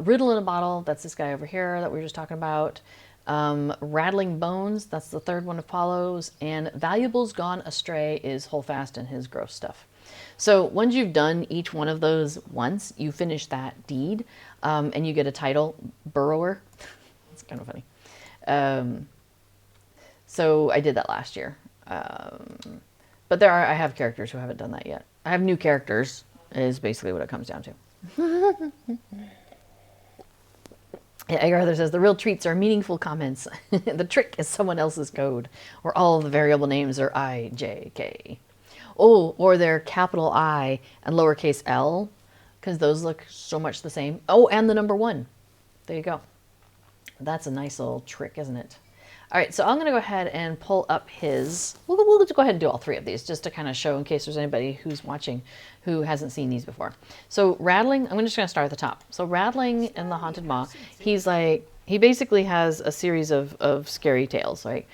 Riddle in a Bottle. That's this guy over here that we were just talking about. Rattling Bones, that's the third one of Paulo's, and Valuables Gone Astray is Holdfast and his gross stuff. So once you've done each one of those once, you finish that deed, and you get a title, Burrower. It's kind of funny. So I did that last year. But I have characters who haven't done that yet. I have new characters, is basically what it comes down to. Arthur says, the real treats are meaningful comments. The trick is someone else's code, or all of the variable names are I, J, K. Oh, or they're capital I and lowercase l, because those look so much the same. Oh, and the number 1. There you go. That's a nice little trick, isn't it? All right, so I'm going to go ahead and pull up his... We'll just go ahead and do all 3 of these, just to kind of show in case there's anybody who's watching who hasn't seen these before. So Rattling, I'm just going to start at the top. So Rattling in the Haunted Maw, he's like... He basically has a series of scary tales, like,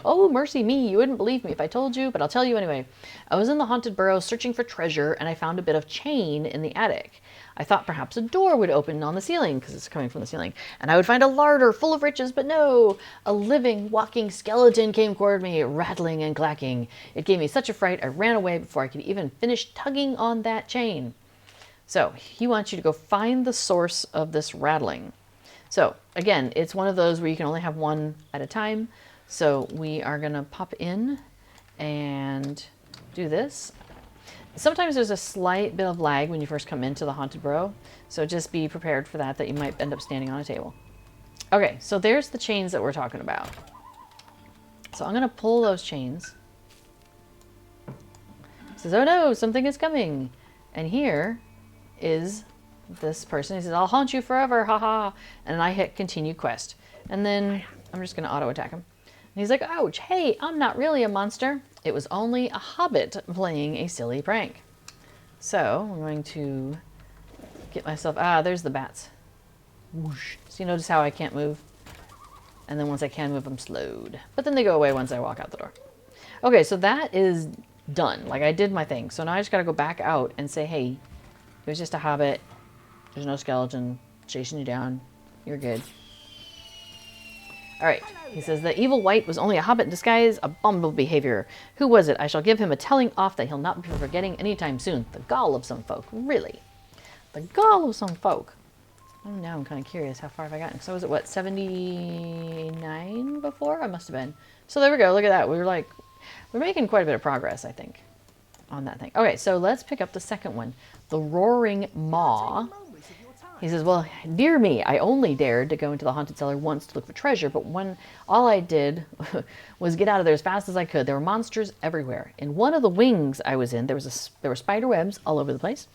oh, mercy me, you wouldn't believe me if I told you, but I'll tell you anyway. I was in the Haunted Burrow searching for treasure, and I found a bit of chain in the attic. I thought perhaps a door would open on the ceiling, because it's coming from the ceiling, and I would find a larder full of riches, but no, a living, walking skeleton came toward me, rattling and clacking. It gave me such a fright, I ran away before I could even finish tugging on that chain. So, he wants you to go find the source of this rattling. So, again, it's one of those where you can only have one at a time. So, we are going to pop in and do this. Sometimes there's a slight bit of lag when you first come into the Haunted Burrow. So, just be prepared for that you might end up standing on a table. Okay, so there's the chains that we're talking about. So, I'm going to pull those chains. It says, oh no, something is coming. And here is... this person. He says, I'll haunt you forever, haha. And I hit continue quest. And then I'm just going to auto attack him. And he's like, ouch, hey, I'm not really a monster. It was only a hobbit playing a silly prank. So I'm going to get myself, there's the bats. Whoosh. So you notice how I can't move? And then once I can move, I'm slowed. But then they go away once I walk out the door. Okay, so that is done. Like, I did my thing. So now I just got to go back out and say, hey, it was just a hobbit. There's no skeleton chasing you down. You're good. All right. He says, the evil wight was only a hobbit in disguise, abominable behavior. Who was it? I shall give him a telling off that he'll not be forgetting anytime soon. The gall of some folk. Really? The gall of some folk. Oh, now I'm kind of curious. How far have I gotten? So I was at, what, 79 before? I must have been. So there we go. Look at that. We're making quite a bit of progress, I think, on that thing. Okay, so let's pick up the second one. The Roaring Maw. He says, well, dear me, I only dared to go into the haunted cellar once to look for treasure, but when all I did was get out of there as fast as I could. There were monsters everywhere. In one of the wings I was in, there were spider webs all over the place.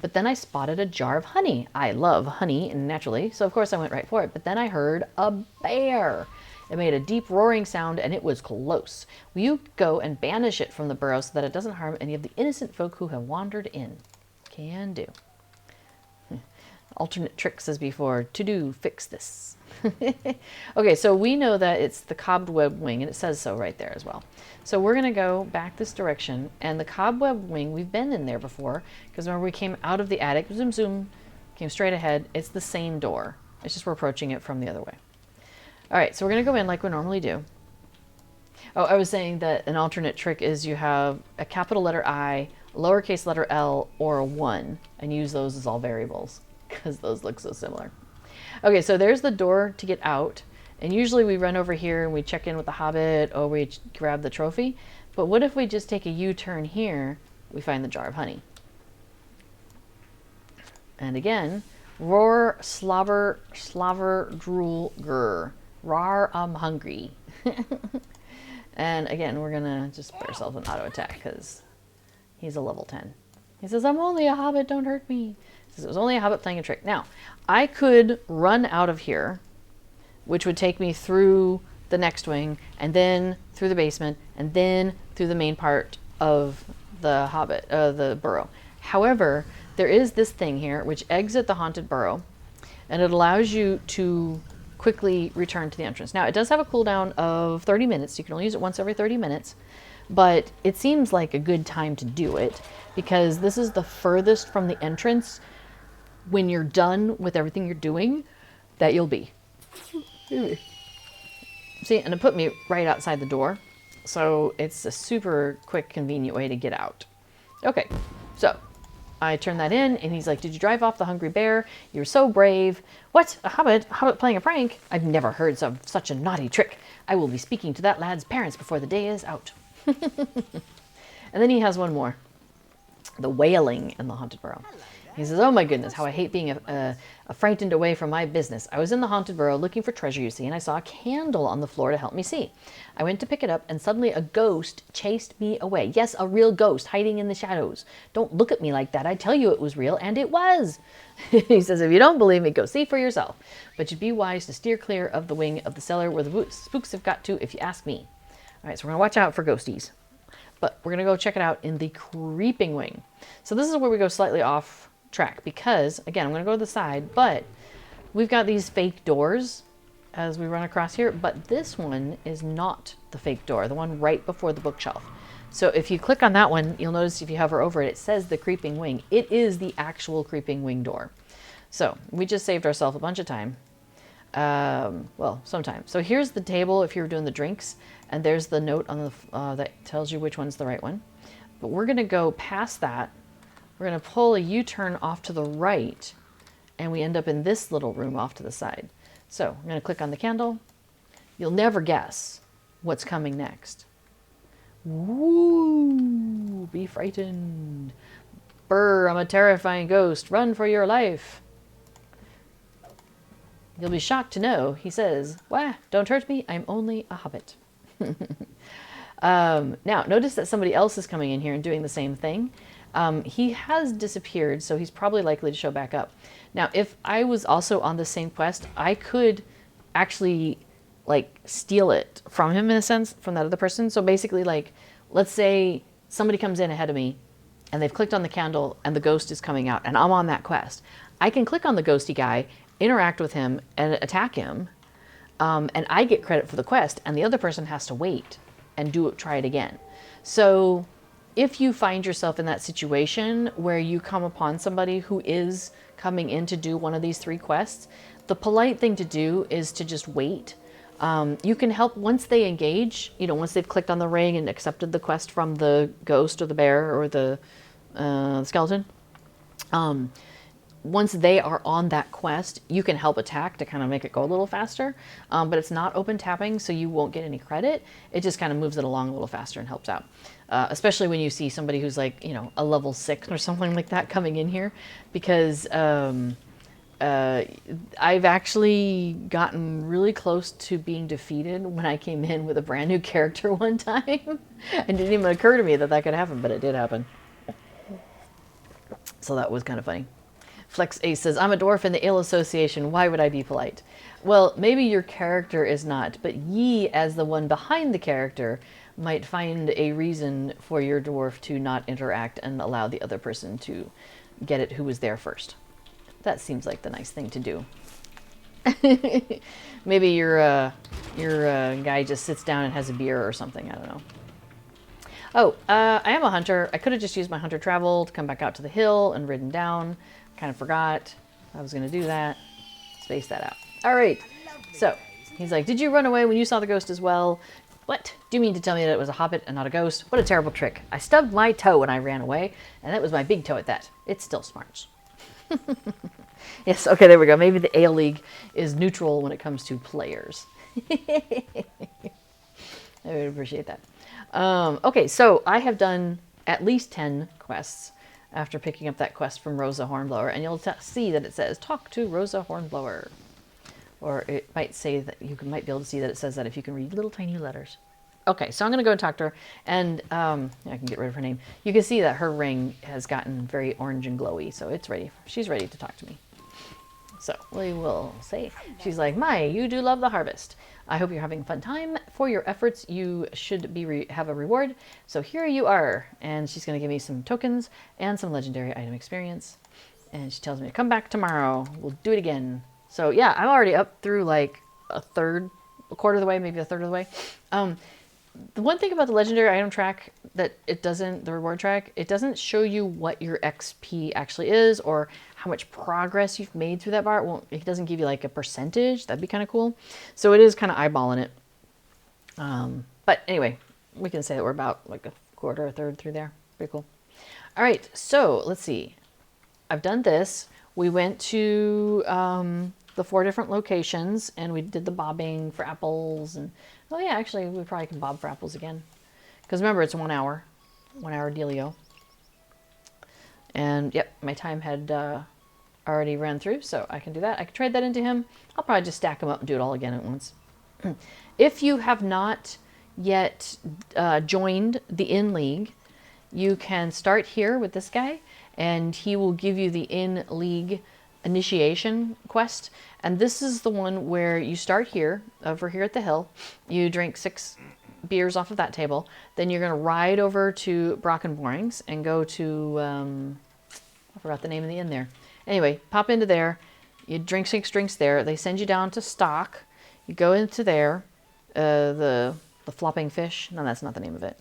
But then I spotted a jar of honey. I love honey, naturally, so of course I went right for it. But then I heard a bear. It made a deep roaring sound, and it was close. Will you go and banish it from the burrow so that it doesn't harm any of the innocent folk who have wandered in? Can do. Alternate tricks as before. To do, fix this. Okay, so we know that it's the cobweb wing, and it says so right there as well. So we're going to go back this direction, and the cobweb wing, we've been in there before, because remember we came out of the attic, zoom, zoom, came straight ahead. It's the same door. It's just we're approaching it from the other way. All right, so we're going to go in like we normally do. Oh, I was saying that an alternate trick is you have a capital letter I, a lowercase letter L, or a 1, and use those as all variables, because those look so similar. Okay, so there's the door to get out, And usually we run over here and we check in with the Hobbit or we grab the trophy. But what if we just take a U-turn here, we find the jar of honey. And again, roar, slobber, drool, grr. Rar, I'm hungry. And again, we're gonna just put ourselves an auto attack because he's a level 10. He says, I'm only a hobbit, don't hurt me. He says, it was only a hobbit playing a trick. Now, I could run out of here, which would take me through the next wing, and then through the basement, and then through the main part of the Hobbit, the Burrow. However, there is this thing here, which exits the Haunted Burrow, and it allows you to quickly return to the entrance. Now, it does have a cooldown of 30 minutes. You can only use it once every 30 minutes, but it seems like a good time to do it because this is the furthest from the entrance when you're done with everything you're doing that you'll be. See, and it put me right outside the door. So it's a super quick, convenient way to get out. Okay, so I turn that in and he's like, did you drive off the hungry bear? You're so brave. What? A hobbit? A hobbit playing a prank? I've never heard of such a naughty trick. I will be speaking to that lad's parents before the day is out. And then he has one more. The wailing in the Haunted Burrow. He says, oh my goodness, how I hate being frightened away from my business. I was in the Haunted Burrow looking for treasure, you see, and I saw a candle on the floor to help me see. I went to pick it up, and suddenly a ghost chased me away. Yes, a real ghost hiding in the shadows. Don't look at me like that. I tell you it was real, and it was. He says, if you don't believe me, go see for yourself. But you'd be wise to steer clear of the wing of the cellar where the spooks have got to, if you ask me. All right, so we're going to watch out for ghosties. But we're going to go check it out in the creeping wing. So this is where we go slightly off track because, again, I'm going to go to the side, but we've got these fake doors as we run across here, but this one is not the fake door, the one right before the bookshelf. So if you click on that one, you'll notice if you hover over it, it says the creeping wing. It is the actual creeping wing door. So we just saved ourselves a bunch of time. Well, sometime. So here's the table if you're doing the drinks, and there's the note on the that tells you which one's the right one. But we're going to go past that. We're going to pull a U-turn off to the right, and we end up in this little room off to the side. So I'm going to click on the candle. You'll never guess what's coming next. Woo! Be frightened. Brr, I'm a terrifying ghost. Run for your life. You'll be shocked to know, he says, wah, don't hurt me, I'm only a hobbit. Now, notice that somebody else is coming in here and doing the same thing. He has disappeared, so he's probably likely to show back up. Now, if I was also on the same quest, I could actually, like, steal it from him, in a sense, from that other person. So basically, like, let's say somebody comes in ahead of me, and they've clicked on the candle, and the ghost is coming out, and I'm on that quest. I can click on the ghosty guy, interact with him, and attack him, and I get credit for the quest, and the other person has to wait and try it again. So if you find yourself in that situation where you come upon somebody who is coming in to do one of these 3 quests, the polite thing to do is to just wait. You can help once they engage, you know, once they've clicked on the ring and accepted the quest from the ghost or the bear or the skeleton. Once they are on that quest, you can help attack to kind of make it go a little faster, but it's not open tapping, so you won't get any credit. It just kind of moves it along a little faster and helps out, especially when you see somebody who's like, you know, a level 6 or something like that coming in here, because I've actually gotten really close to being defeated when I came in with a brand new character one time. It didn't even occur to me that that could happen, but it did happen. So that was kind of funny. Flex Ace says, I'm a dwarf in the Ale Association. Why would I be polite? Well, maybe your character is not, but ye, as the one behind the character, might find a reason for your dwarf to not interact and allow the other person to get it who was there first. That seems like the nice thing to do. Maybe your guy just sits down and has a beer or something. I don't know. Oh, I am a hunter. I could have just used my hunter travel to come back out to the hill and ridden down. Kind of forgot I was going to do that. Space that out. All right. So he's like, did you run away when you saw the ghost as well? What? Do you mean to tell me that it was a hobbit and not a ghost? What a terrible trick. I stubbed my toe when I ran away, and that was my big toe at that. It still smarts. Yes, okay, there we go. Maybe the Ale League is neutral when it comes to players. I would appreciate that. Okay, so I have done at least 10 quests after picking up that quest from Rosa Hornblower, and you'll see that it says, talk to Rosa Hornblower. Or it might say that you might be able to see that it says that if you can read little tiny letters. Okay, so I'm going to go and talk to her, and I can get rid of her name. You can see that her ring has gotten very orange and glowy, so it's ready. She's ready to talk to me. So we will say, she's like, Mai, you do love the harvest. I hope you're having a fun time. For your efforts, you should be have a reward. So here you are. And she's going to give me some tokens and some legendary item experience. And she tells me to come back tomorrow. We'll do it again. So yeah, I'm already up through like a quarter of the way, maybe a third of the way. The one thing about the legendary item track that it doesn't, the reward track, it doesn't show you what your XP actually is or how much progress you've made through that bar. It doesn't give you like a percentage. That'd be kind of cool. So it is kind of eyeballing it. But anyway, we can say that we're about like a quarter, a third through there. Pretty cool. All right, so let's see. I've done this. We went to the 4 different locations and we did the bobbing for apples. And oh yeah, actually we probably can bob for apples again. Because remember, it's 1 hour. 1 hour dealio. And yep, my time had already ran through, so I can do that. I can trade that into him. I'll probably just stack them up and do it all again at once. If you have not yet joined the In League, you can start here with this guy, and he will give you the In League initiation quest. And this is the one where you start here, over here at the hill. You drink 6 beers off of that table. Then you're going to ride over to Brockenborings and go to, I forgot the name of the inn there. Anyway, pop into there. You drink 6 drinks there. They send you down to Stock. You go into there. The flopping fish. No, that's not the name of it.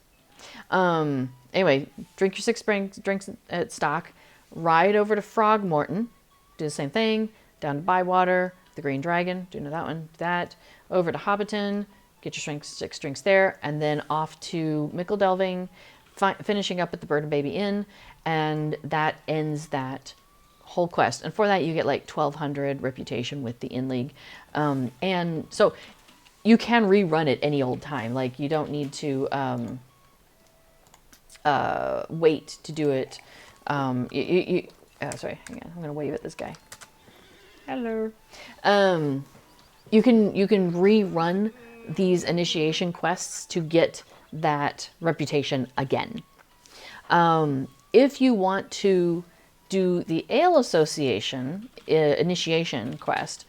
Anyway, drink your 6 drinks at Stock. Ride over to Frogmorton. Do the same thing. Down to Bywater. The Green Dragon. Do you know that one? That. Over to Hobbiton. Get your 6 drinks there. And then off to Mickle Delving. Finishing up at the Bird and Baby Inn. And that ends that whole quest. And for that, you get like 1,200 reputation with the In League. And so you can rerun it any old time. Like, you don't need to wait to do it. Sorry, hang on. I'm going to wave at this guy. Hello. You can rerun these initiation quests to get that reputation again. If you want to do the Ale Association initiation quest,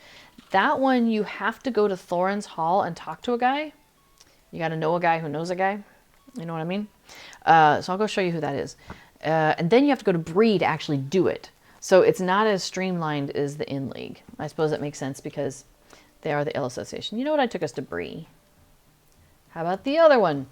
that one you have to go to Thorin's Hall and talk to a guy. You got to know a guy who knows a guy. You know what I mean? So I'll go show you who that is. And then you have to go to Bree to actually do it. So it's not as streamlined as the In League. I suppose that makes sense because they are the Ale Association. You know what? I took us to Bree. How about the other one?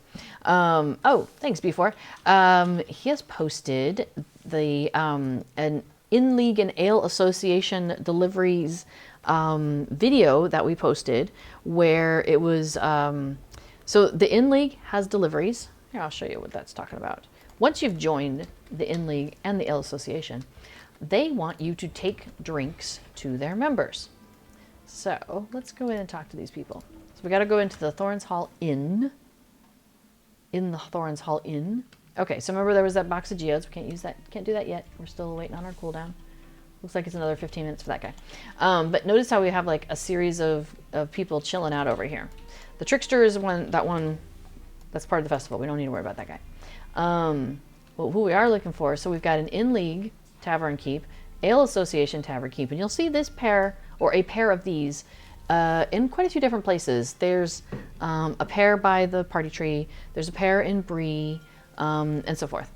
Oh, thanks, B4. He has posted the an In League and Ale Association deliveries video that we posted, where it was so the In League has deliveries. Here, I'll show you what that's talking about. Once you've joined the In League and the Ale Association, they want you to take drinks to their members. So let's go in and talk to these people. We got to go into the Thorin's Hall Inn. In the Thorin's Hall Inn. Okay, so remember there was that box of geodes. We can't use that. Can't do that yet. We're still waiting on our cooldown. Looks like it's another 15 minutes for that guy. But notice how we have like a series of people chilling out over here. The Trickster is that one that's part of the festival. We don't need to worry about that guy. Well, who we are looking for, so we've got an In League Tavern Keep, Ale Association Tavern Keep, and you'll see this pair, or a pair of these, in quite a few different places. There's a pair by the party tree, there's a pair in Bree, and so forth.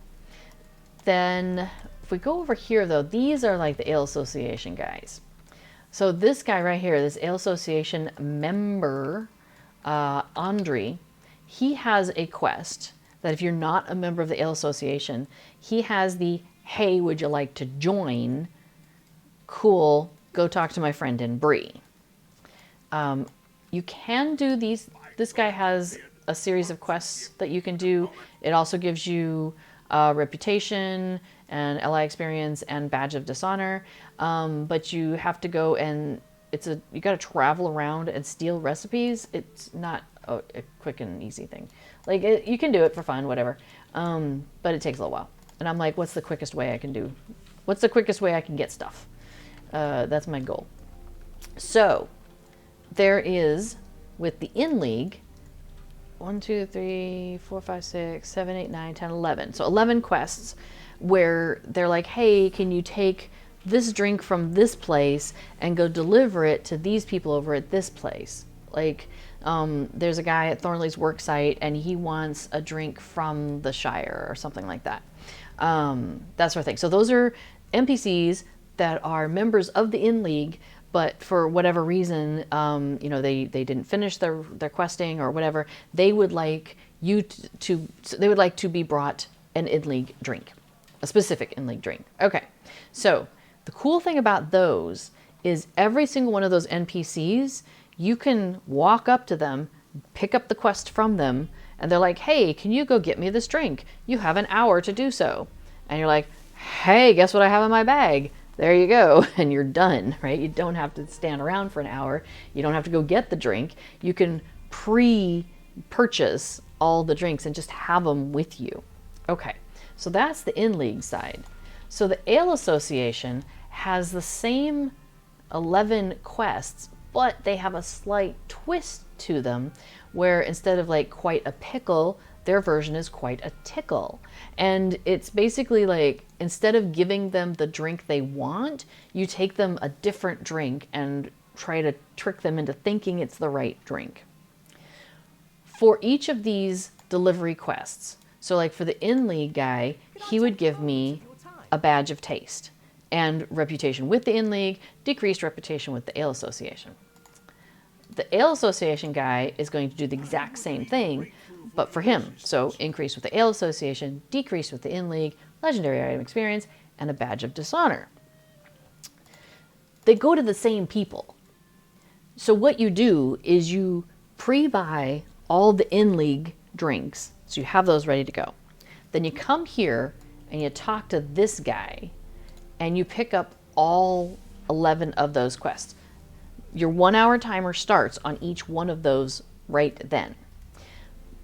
Then if we go over here though, these are like the Ale Association guys. So this guy right here, this Ale Association member, Andre, he has a quest that if you're not a member of the Ale Association, he has the, hey, would you like to join? Cool, go talk to my friend in Bree. You can do these. This guy has a series of quests that you can do. It also gives you reputation and ally experience and badge of dishonor. But you have to go and you got to travel around and steal recipes. It's not a quick and easy thing. Like, you can do it for fun, whatever. But it takes a little while. And I'm like, what's the quickest way I can get stuff? That's my goal. So there is, with the In League, 1, 2, 3, 4, 5, 6, 7, 8, 9, 10, 11. So 11 quests where they're like, hey, can you take this drink from this place and go deliver it to these people over at this place? Like, there's a guy at Thornley's worksite and he wants a drink from the Shire or something like that. That sort of thing. So those are NPCs that are members of the In League, but for whatever reason, they didn't finish their questing or whatever. They would like to be brought an In League drink, a specific In League drink. Okay, so the cool thing about those is every single one of those NPCs, you can walk up to them, pick up the quest from them, and they're like, hey, can you go get me this drink? You have an hour to do so. And you're like, hey, guess what I have in my bag? There you go. And you're done, right? You don't have to stand around for an hour. You don't have to go get the drink. You can pre-purchase all the drinks and just have them with you. Okay, so that's the In League side. So the Ale Association has the same 11 quests, but they have a slight twist to them where instead of like quite a pickle, their version is quite a tickle. And it's basically like, instead of giving them the drink they want, you take them a different drink and try to trick them into thinking it's the right drink. For each of these delivery quests, so like for the In League guy, he would give me a badge of taste and reputation with the In League, decreased reputation with the Ale Association. The Ale Association guy is going to do the exact same thing, but for him. So increase with the Ale Association, decrease with the In League, legendary item experience, and a badge of dishonor. They go to the same people. So what you do is you pre-buy all the In League drinks, so you have those ready to go. Then you come here and you talk to this guy and you pick up all 11 of those quests. Your 1 hour timer starts on each one of those right then.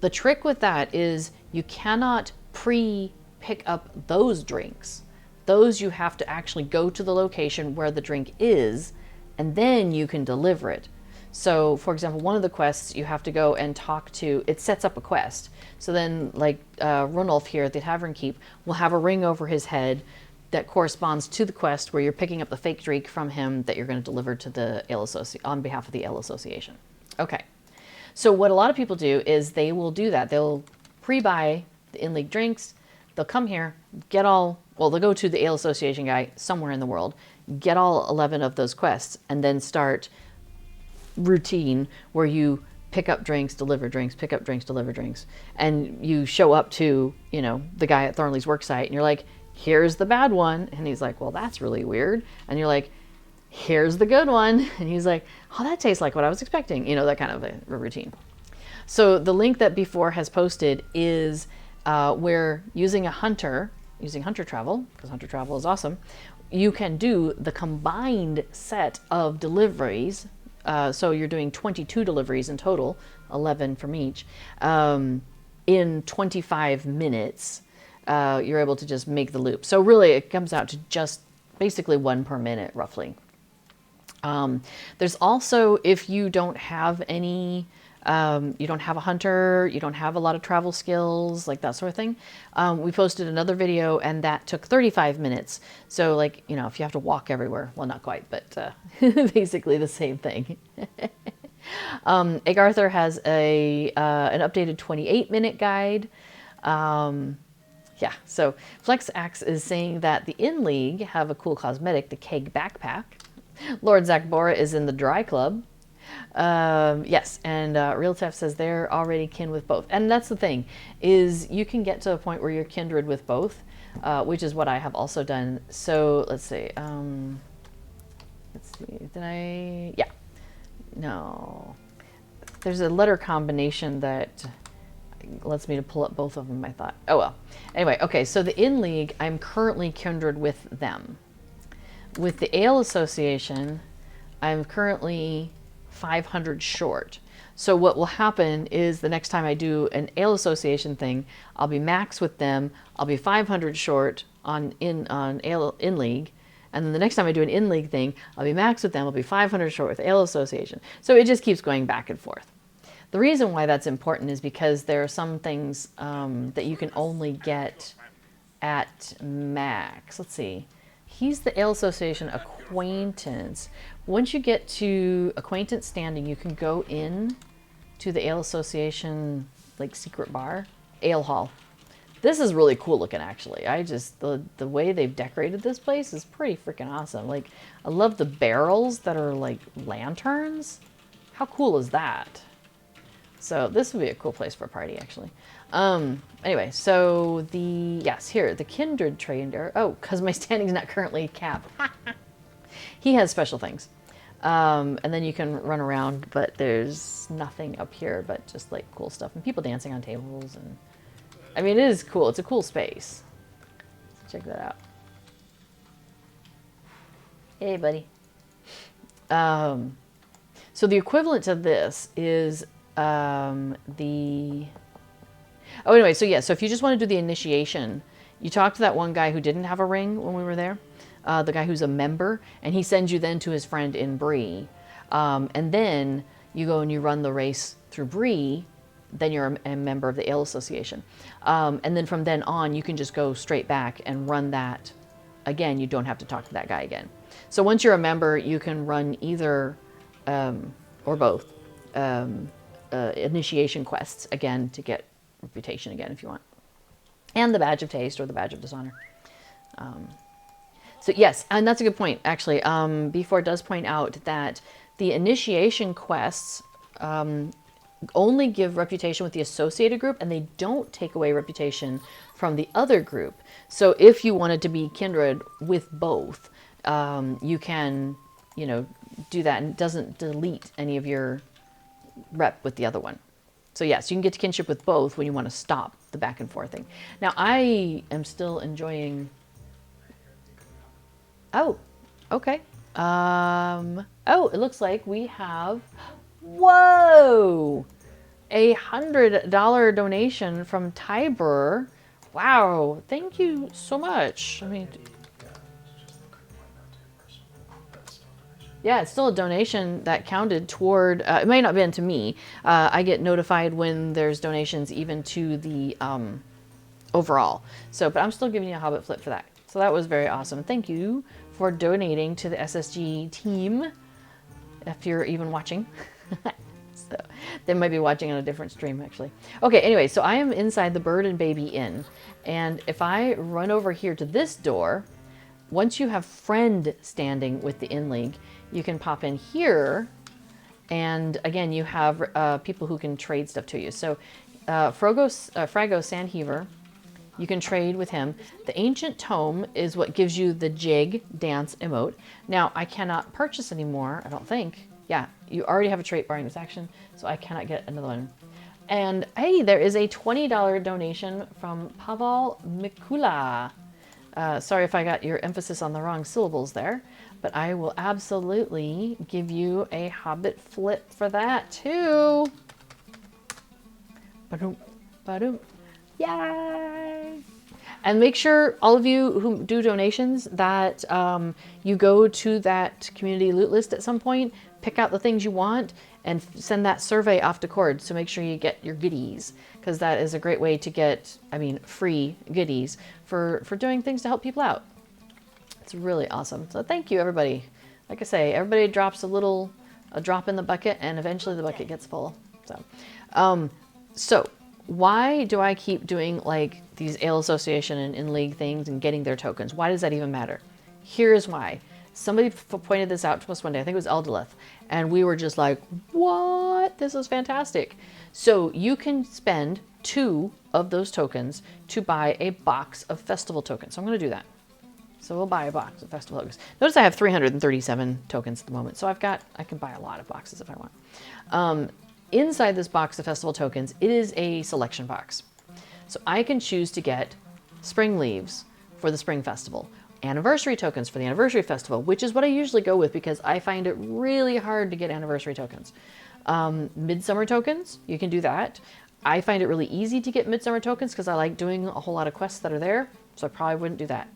The trick with that is you cannot pre-pick up those drinks. Those you have to actually go to the location where the drink is, and then you can deliver it. So, for example, one of the quests you have to go and talk to, it sets up a quest. So then, like Runolf here at the Tavern Keep will have a ring over his head that corresponds to the quest where you're picking up the fake drink from him that you're going to deliver to the Ale on behalf of the Ale Association. Okay. So what a lot of people do is they will do that. They'll pre-buy the In League drinks. They'll come here, they'll go to the Ale Association guy somewhere in the world, get all 11 of those quests, and then start routine where you pick up drinks, deliver drinks, pick up drinks, deliver drinks. And you show up to, the guy at Thornley's worksite and you're like, here's the bad one. And he's like, well, that's really weird. And you're like, here's the good one. And he's like, oh, that tastes like what I was expecting. That kind of a routine. So the link that Before has posted is where using Hunter Travel, because Hunter Travel is awesome, you can do the combined set of deliveries. So you're doing 22 deliveries in total, 11 from each, in 25 minutes. You're able to just make the loop. So really it comes out to just basically 1 per minute, roughly. There's also, if you don't have any, you don't have a hunter, you don't have a lot of travel skills, like that sort of thing. We posted another video and that took 35 minutes. So like, if you have to walk everywhere, well, not quite, but basically the same thing. Egg Arthur has an updated 28-minute guide. Yeah, so FlexAxe is saying that the In League have a cool cosmetic, the Keg Backpack. Lord Zach Bora is in the Dry Club. Yes, and Real Tef says they're already kin with both. And that's the thing, is you can get to a point where you're kindred with both, which is what I have also done. So let's see, yeah, no. There's a letter combination that lets me to pull up both of them, I thought. Oh well. Anyway, okay, so the In League, I'm currently kindred with them. With the Ale Association, I'm currently 500 short. So what will happen is the next time I do an Ale Association thing, I'll be max with them. I'll be 500 short on Ale in league, and then the next time I do an in league thing, I'll be max with them. I'll be 500 short with Ale Association. So it just keeps going back and forth. The reason why that's important is because there are some things that you can only get at max. Let's see. He's the Ale Association acquaintance. Once you get to acquaintance standing, you can go in to the Ale Association like secret bar, ale hall. This is really cool looking, actually. The way they've decorated this place is pretty freaking awesome. Like, I love the barrels that are like lanterns. How cool is that? So this would be a cool place for a party, actually. Anyway, so here, the Kindred Trader. Oh, because my standing's not currently capped. He has special things. And then you can run around, but there's nothing up here but just like cool stuff and people dancing on tables. And I mean, it is cool. It's a cool space. Let's check that out. Hey, buddy. So the equivalent to this is anyway, so if you just want to do the initiation, you talk to that one guy who didn't have a ring when we were there, the guy who's a member, and he sends you then to his friend in Bree, and then you go and you run the race through Bree, then you're a member of the Ale Association, and then from then on you can just go straight back and run that again. You don't have to talk to that guy again. So once you're a member, you can run either or both initiation quests again to get reputation again if you want, and the Badge of Taste or the Badge of Dishonor. So yes, and that's a good point, actually. B4 does point out that the initiation quests only give reputation with the associated group, and they don't take away reputation from the other group. So if you wanted to be kindred with both, you can, do that, and it doesn't delete any of your rep with the other one. So yes, you can get to kinship with both when you want to stop the back and forth thing. Now I am still enjoying. Oh, okay. It looks like we have, whoa, $100 donation from Tiber. Wow, thank you so much. I mean, yeah, it's still a donation that counted toward, it may not have been to me. I get notified when there's donations even to the overall. So, but I'm still giving you a Hobbit flip for that. So that was very awesome. Thank you for donating to the SSG team, if you're even watching. So they might be watching on a different stream, actually. Okay, anyway, so I am inside the Bird and Baby Inn. And if I run over here to this door, once you have friend standing with the Inn League, you can pop in here. And again, you have people who can trade stuff to you. So Frago Sandheaver, you can trade with him. The Ancient Tome is what gives you the jig dance emote. Now, I cannot purchase anymore, I don't think. Yeah, you already have a trait barring this action, so I cannot get another one. And hey, there is a $20 donation from Pavel Mikula. Sorry if I got your emphasis on the wrong syllables there, but I will absolutely give you a Hobbit flip for that too. Ba-doom, ba-doom. Yay! And make sure, all of you who do donations, that you go to that community loot list at some point, pick out the things you want, and send that survey off to Cord. So make sure you get your goodies, because that is a great way to get, free goodies for doing things to help people out. It's really awesome. So thank you, everybody. Like I say, everybody drops a drop in the bucket, and eventually the bucket gets full. So why do I keep doing like these Ale Association and in-league things and getting their tokens? Why does that even matter? Here's why. Somebody pointed this out to us one day. I think it was Eldilith. And we were just like, what? This is fantastic. So you can spend 2 of those tokens to buy a box of festival tokens. So I'm going to do that. So we'll buy a box of festival tokens. Notice I have 337 tokens at the moment. So I can buy a lot of boxes if I want. Inside this box of festival tokens, it is a selection box. So I can choose to get spring leaves for the spring festival, anniversary tokens for the anniversary festival, which is what I usually go with because I find it really hard to get anniversary tokens. Midsummer tokens, you can do that. I find it really easy to get midsummer tokens because I like doing a whole lot of quests that are there, so I probably wouldn't do that.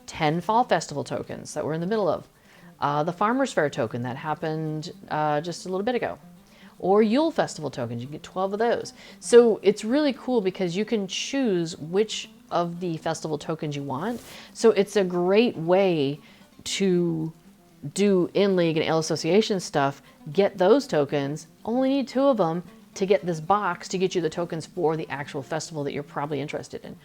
10 fall festival tokens that we're in the middle of. The Farmer's Fair token that happened just a little bit ago. Or Yule Festival tokens, you can get 12 of those. So it's really cool because you can choose which of the festival tokens you want. So it's a great way to do in-league and Ale Association stuff, get those tokens, only need 2 of them to get this box to get you the tokens for the actual festival that you're probably interested in.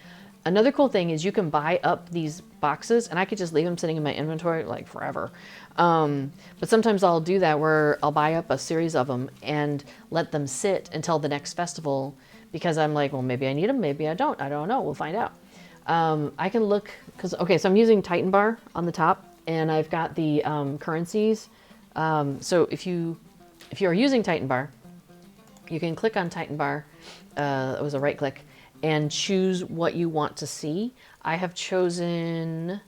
Another cool thing is you can buy up these boxes, and I could just leave them sitting in my inventory like forever. But sometimes I'll do that where I'll buy up a series of them and let them sit until the next festival because I'm like, well, maybe I need them, maybe I don't know, we'll find out. I can look, okay, so I'm using Titan Bar on the top, and I've got the currencies. So if you are using Titan Bar, you can click on Titan Bar, it was a right click, and choose what you want to see. I have chosen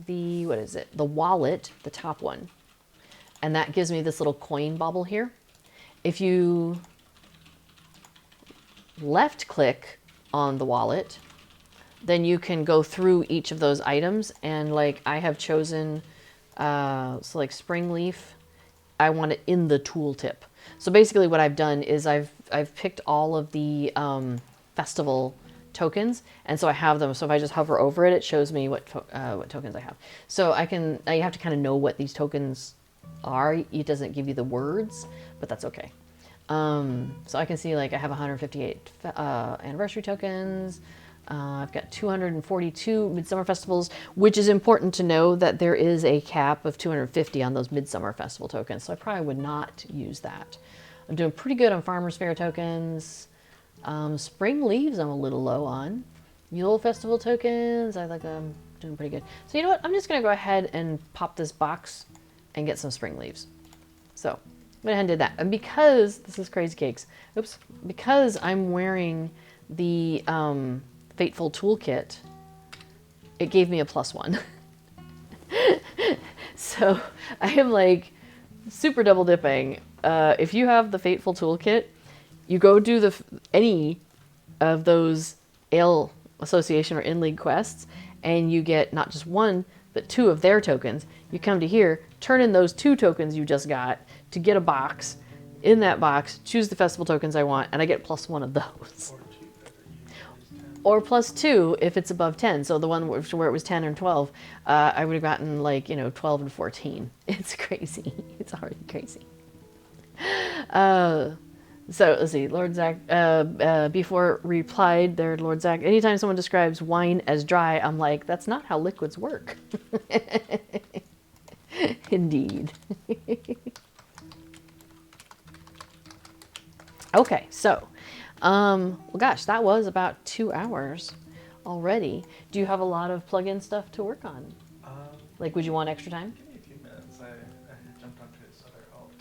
the, what is it? The wallet, the top one. And that gives me this little coin bauble here. If you left click on the wallet, then you can go through each of those items. And like I have chosen, so like spring leaf, I want it in the tooltip. So basically what I've done is I've picked all of the festival tokens, and so I have them. So if I just hover over it, it shows me what tokens I have. So you have to kind of know what these tokens are. It doesn't give you the words, but that's okay. So I can see like I have 158 anniversary tokens. I've got 242 Midsummer Festivals, which is important to know that there is a cap of 250 on those Midsummer Festival tokens, so I probably would not use that. I'm doing pretty good on Farmer's Fair tokens. Spring Leaves I'm a little low on. Yule Festival tokens, I'm doing pretty good. So you know what, I'm just going to go ahead and pop this box and get some Spring Leaves. So I went ahead and did that. And because, this is Crazy Cakes, oops, because I'm wearing the Fateful Toolkit, it gave me a +1. So I am like super double dipping. If you have the Fateful Toolkit, you go do any of those Ale Association or in-league quests, and you get not just 1, but 2 of their tokens. You come to here, turn in those 2 tokens you just got to get a box. In that box, choose the festival tokens I want, and I get +1 of those. Or +2 if it's above 10. So the one where it was 10 or 12, I would have gotten like, 12 and 14. It's crazy. It's already crazy. So let's see, Lord Zach, before replied there, Lord Zach, anytime someone describes wine as dry, I'm like, that's not how liquids work. Indeed. Okay, so, well, gosh, that was about 2 hours already. Do you have a lot of plug-in stuff to work on? Like, would you want extra time? Give me a few minutes. I jumped onto his other alt.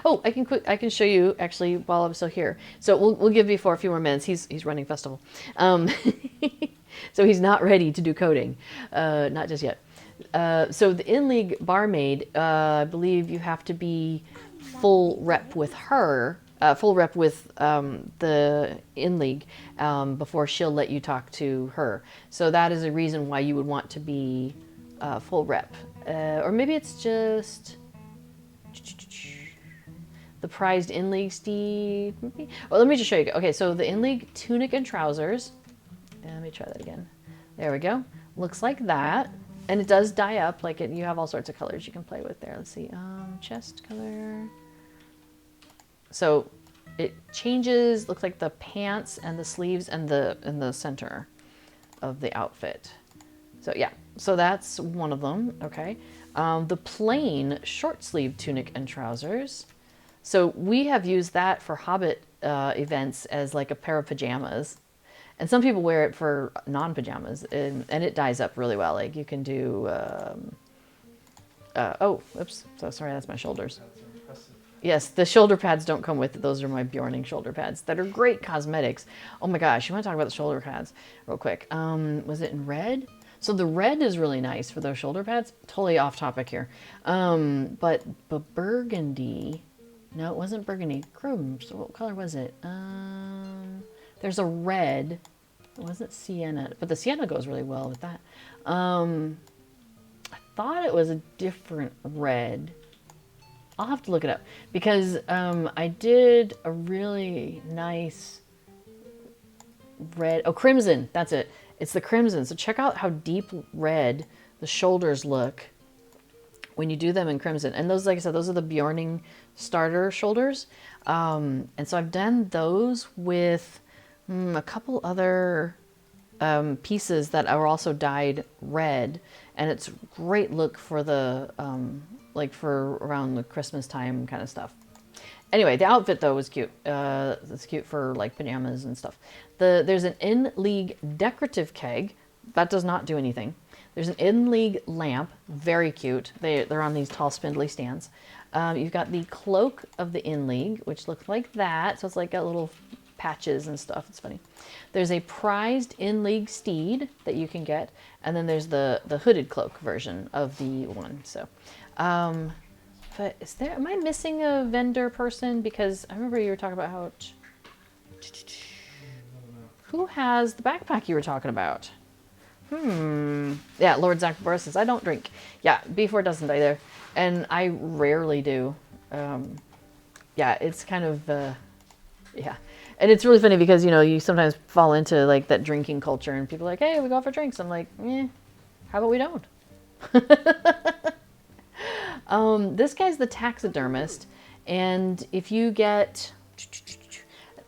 Oh, I can show you actually while I'm still here. So we'll give before a few more minutes. He's running festival, so he's not ready to do coding, not just yet. So the in-league barmaid, I believe you have to be full rep with her, full rep with the in-league before she'll let you talk to her. So that is a reason why you would want to be full rep. Or maybe it's just the prized in-league steed. Well, let me just show you. Okay, so the in-league tunic and trousers. Let me try that again. There we go. Looks like that. And it does dye up. Like you have all sorts of colors you can play with there. Let's see. Chest color. So it changes. Looks like the pants and the sleeves and the center of the outfit. So yeah. So that's one of them. Okay. The plain short sleeve tunic and trousers. So we have used that for Hobbit events as like a pair of pajamas. And some people wear it for non-pajamas, and it dyes up really well. Like you can do, oh, oops, so sorry, that's my shoulders. That's impressive. Yes, the shoulder pads don't come with it. Those are my Bjorning shoulder pads that are great cosmetics. Oh my gosh, you want to talk about the shoulder pads real quick. Was it in red? So the red is really nice for those shoulder pads. Totally off topic here. But burgundy, no, it wasn't burgundy. Chrome, so what color was it? There's a red. It wasn't sienna, but the sienna goes really well with that. I thought it was a different red. I'll have to look it up because I did a really nice red. Oh, crimson. That's it. It's the crimson. So check out how deep red the shoulders look when you do them in crimson. And those, like I said, those are the Bjorning starter shoulders. And so I've done those with a couple other pieces that are also dyed red. And it's great look for the, like for around the Christmas time kind of stuff. Anyway, the outfit though was cute. It's cute for like pajamas and stuff. There's an in-league decorative keg. That does not do anything. There's an in-league lamp. Very cute. They're on these tall spindly stands. You've got the cloak of the in-league, which looks like that. So it's like got little patches and stuff. It's funny. There's a prized in-league steed that you can get. And then there's the hooded cloak version of the one. So, but am I missing a vendor person? Because I remember you were talking about how... Who has the backpack you were talking about? Yeah, Lord Zach Burrow says, I don't drink. Yeah, B4 doesn't either. And I rarely do. Yeah, it's kind of... yeah. And it's really funny because, you know, you sometimes fall into like that drinking culture and people are like, hey, we go out for drinks. I'm like, how about we don't? This guy's the taxidermist. And if you get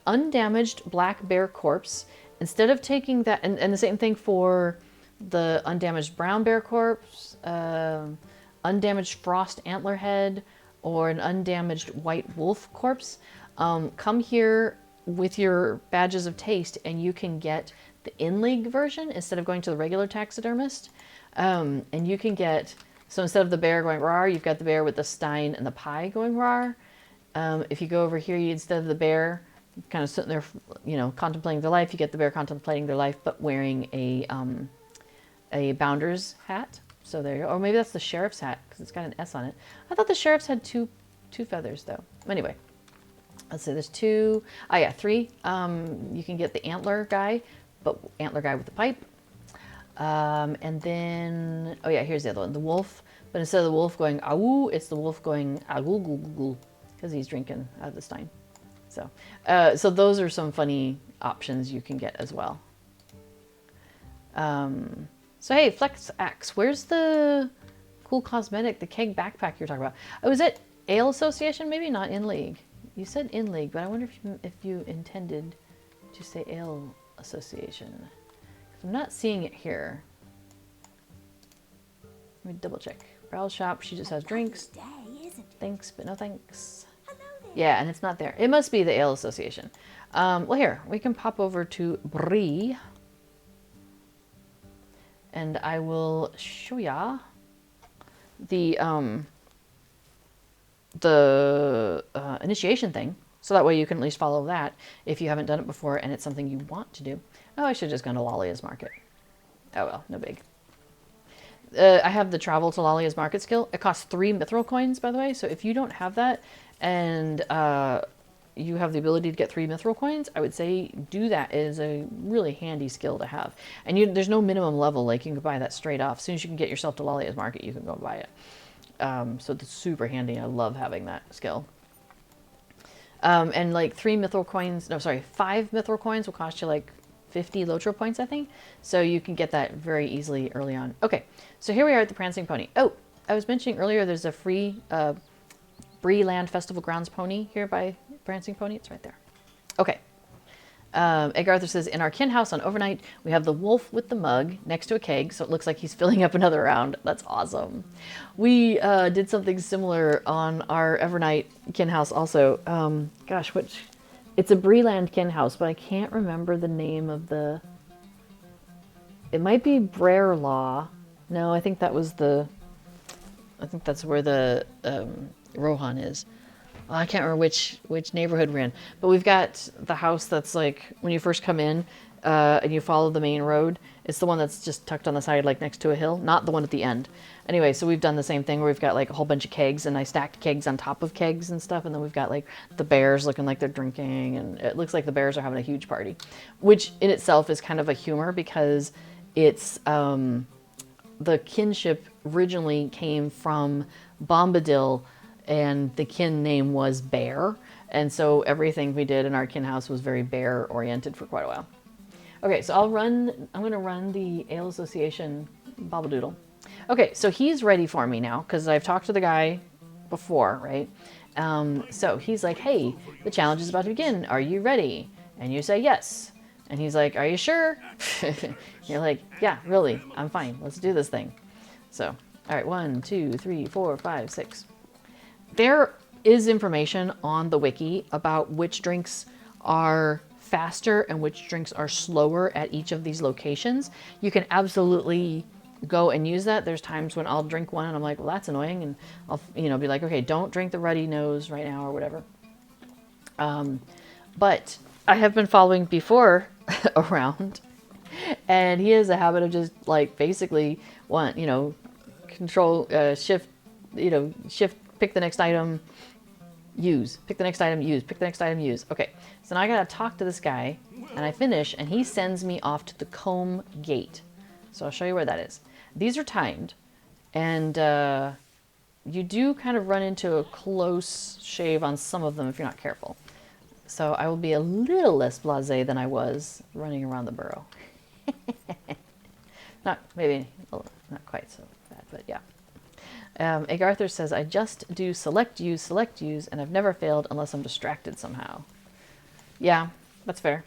undamaged black bear corpse, instead of taking that, and the same thing for the undamaged brown bear corpse, undamaged frost antler head, or an undamaged white wolf corpse, come here with your badges of taste and you can get the in-league version instead of going to the regular taxidermist. And you can get, so instead of the bear going rawr, you've got the bear with the stein and the pie going rawr. If you go over here, instead of the bear kind of sitting there, you know, contemplating their life, you get the bear contemplating their life, but wearing a bounder's hat. So there you go. Or maybe that's the sheriff's hat because it's got an S on it. I thought the sheriff's had two feathers though. Anyway, let's say there's two. Oh yeah, three. You can get the antler guy, but antler guy with the pipe. And then, oh yeah, here's the other one, the wolf. But instead of the wolf going "ow," it's the wolf going "agoo," because he's drinking out of the stein. So, so those are some funny options you can get as well. So hey, Flex Axe, where's the cool cosmetic, the keg backpack you're talking about? Oh, was it Ale Association? Maybe not in league. You said in league, but I wonder if you intended to say Ale Association. I'm not seeing it here. Let me double check. Browse shop, she just has drinks. Day, isn't it? Thanks, but no thanks. Hello there. Yeah, and it's not there. It must be the Ale Association. Well, here, we can pop over to Brie. And I will show ya the initiation thing. So that way you can at least follow that if you haven't done it before and it's something you want to do. Oh, I should have just gone to Lalia's Market. Oh well, no big. I have the travel to Lalia's Market skill. It costs 3 mithril coins, by the way. So if you don't have that and you have the ability to get 3 mithril coins, I would say do that. It is a really handy skill to have. And there's no minimum level. Like you can buy that straight off. As soon as you can get yourself to Lalia's Market, you can go buy it. So it's super handy. I love having that skill. And like 5 mithril coins will cost you like 50 LOTRO points, I think. So you can get that very easily early on. Okay, so here we are at the Prancing Pony. Oh, I was mentioning earlier there's a free Bree Land Festival Grounds pony here by Prancing Pony. It's right there. Okay. Egg Arthur says, in our kin house on overnight, we have the wolf with the mug next to a keg, so it looks like he's filling up another round. That's awesome. We did something similar on our Evernight kin house also. Gosh, it's a Breeland kin house, but I can't remember the name of the... It might be Brer Law. No, I think that was I think that's where the Rohan is. Oh, I can't remember which neighborhood we're in, but we've got the house that's like when you first come in, and you follow the main road. It's the one that's just tucked on the side, like next to a hill, not the one at the end. Anyway, so we've done the same thing where we've got like a whole bunch of kegs, and I stacked kegs on top of kegs and stuff, and then we've got like the bears looking like they're drinking, and it looks like the bears are having a huge party, which in itself is kind of a humor because it's the kinship originally came from Bombadil, and the kin name was Bear, and so everything we did in our kin house was very bear oriented for quite a while. Okay, so I'm going to run the Ale Association Babadoodle. Okay, so he's ready for me now because I've talked to the guy before, right? So he's like, hey, the challenge is about to begin. Are you ready? And you say yes. And he's like, are you sure? You're like, yeah, really, I'm fine. Let's do this thing. So, all right, 1, 2, 3, 4, 5, 6. There is information on the wiki about which drinks are faster and which drinks are slower at each of these locations. You can absolutely go and use that. There's times when I'll drink one and I'm like, well, that's annoying. And I'll, be like, okay, don't drink the ruddy nose right now or whatever. But I have been following before around, and he has a habit of just like basically control, shift, shift, pick the next item, use, pick the next item, use, pick the next item, use. Okay, so now I gotta talk to this guy, and I finish, and he sends me off to the Combe Gate. So I'll show you where that is. These are timed, and you do kind of run into a close shave on some of them if you're not careful. So I will be a little less blasé than I was running around the Borough. Not quite so bad, but yeah. Egg Arthur says, I just do select, use, and I've never failed unless I'm distracted somehow. Yeah, that's fair.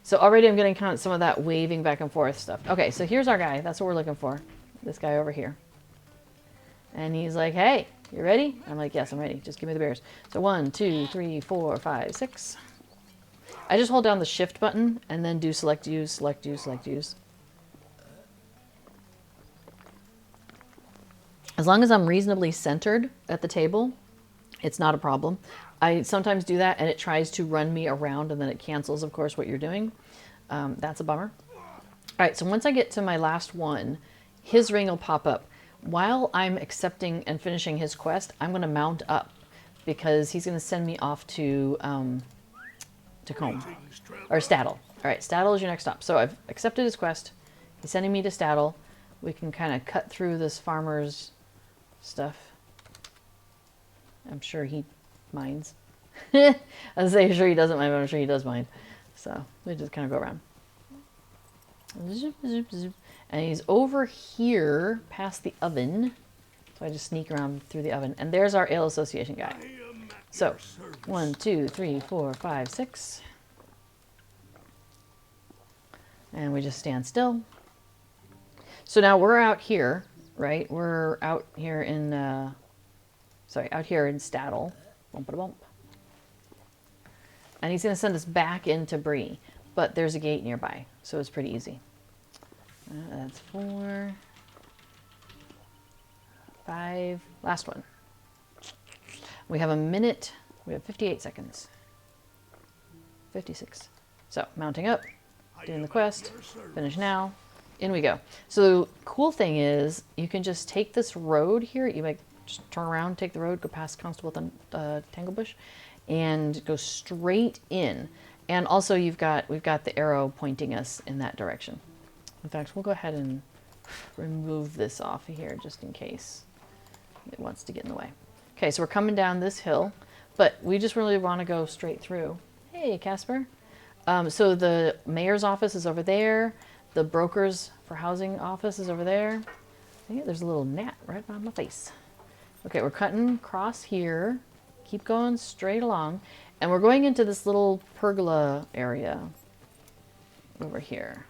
So already I'm getting kind of some of that waving back and forth stuff. Okay, so here's our guy. That's what we're looking for. This guy over here. And he's like, hey, you ready? I'm like, yes, I'm ready. Just give me the bears. So 1, 2, 3, 4, 5, 6. I just hold down the shift button and then do select, use, select, use, select, use. As long as I'm reasonably centered at the table, it's not a problem. I sometimes do that and it tries to run me around and then it cancels, of course, what you're doing. That's a bummer. All right, so once I get to my last one, his ring will pop up. While I'm accepting and finishing his quest, I'm going to mount up because he's going to send me off to Combe or Staddle. All right, Staddle is your next stop. So I've accepted his quest. He's sending me to Staddle. We can kind of cut through this farmer's stuff. I'm sure he minds. I was saying sure he doesn't mind, but I'm sure he does mind. So we just kind of go around. Zoop, zoop, zoop. And he's over here past the oven. So I just sneak around through the oven. And there's our Ale Association guy. So 1, 2, 3, 4, 5, 6. And we just stand still. So now we're out here, right? We're out here in, out here in Staddle. Bump-a-bump. And he's going to send us back into Bree. But there's a gate nearby, so it's pretty easy. That's 4, 5, last one. We have a minute, we have 58 seconds. 56. So, mounting up, doing the quest, finish now, in we go. So the cool thing is, you can just take this road here, you might just turn around, take the road, go past Constable Tanglebush, and go straight in. And also we've got the arrow pointing us in that direction. In fact, we'll go ahead and remove this off of here just in case it wants to get in the way. Okay, so we're coming down this hill, but we just really want to go straight through. Hey, Casper. So the mayor's office is over there. The brokers for housing office is over there. Hey, there's a little gnat right on my face. Okay, we're cutting across here. Keep going straight along. And we're going into this little pergola area over here.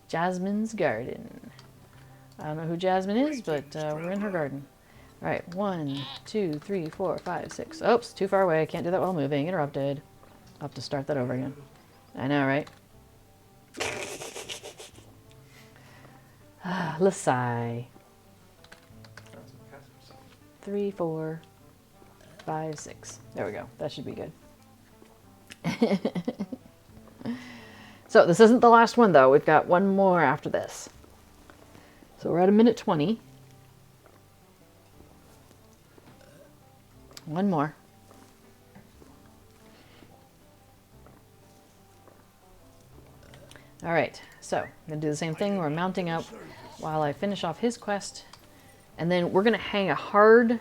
Jasmine's garden. I don't know who Jasmine is, but we're in her garden. All right, 1, 2, 3, 4, 5, 6. Oops, too far away. I can't do that while moving. Interrupted. I'll have to start that over again. I know, right? Let's sigh. 3, 4, 5, 6. There we go. That should be good. So this isn't the last one, though. We've got one more after this. So we're at 1:20. One more. All right, so I'm going to do the same thing. We're mounting up while I finish off his quest. And then we're going to hang a hard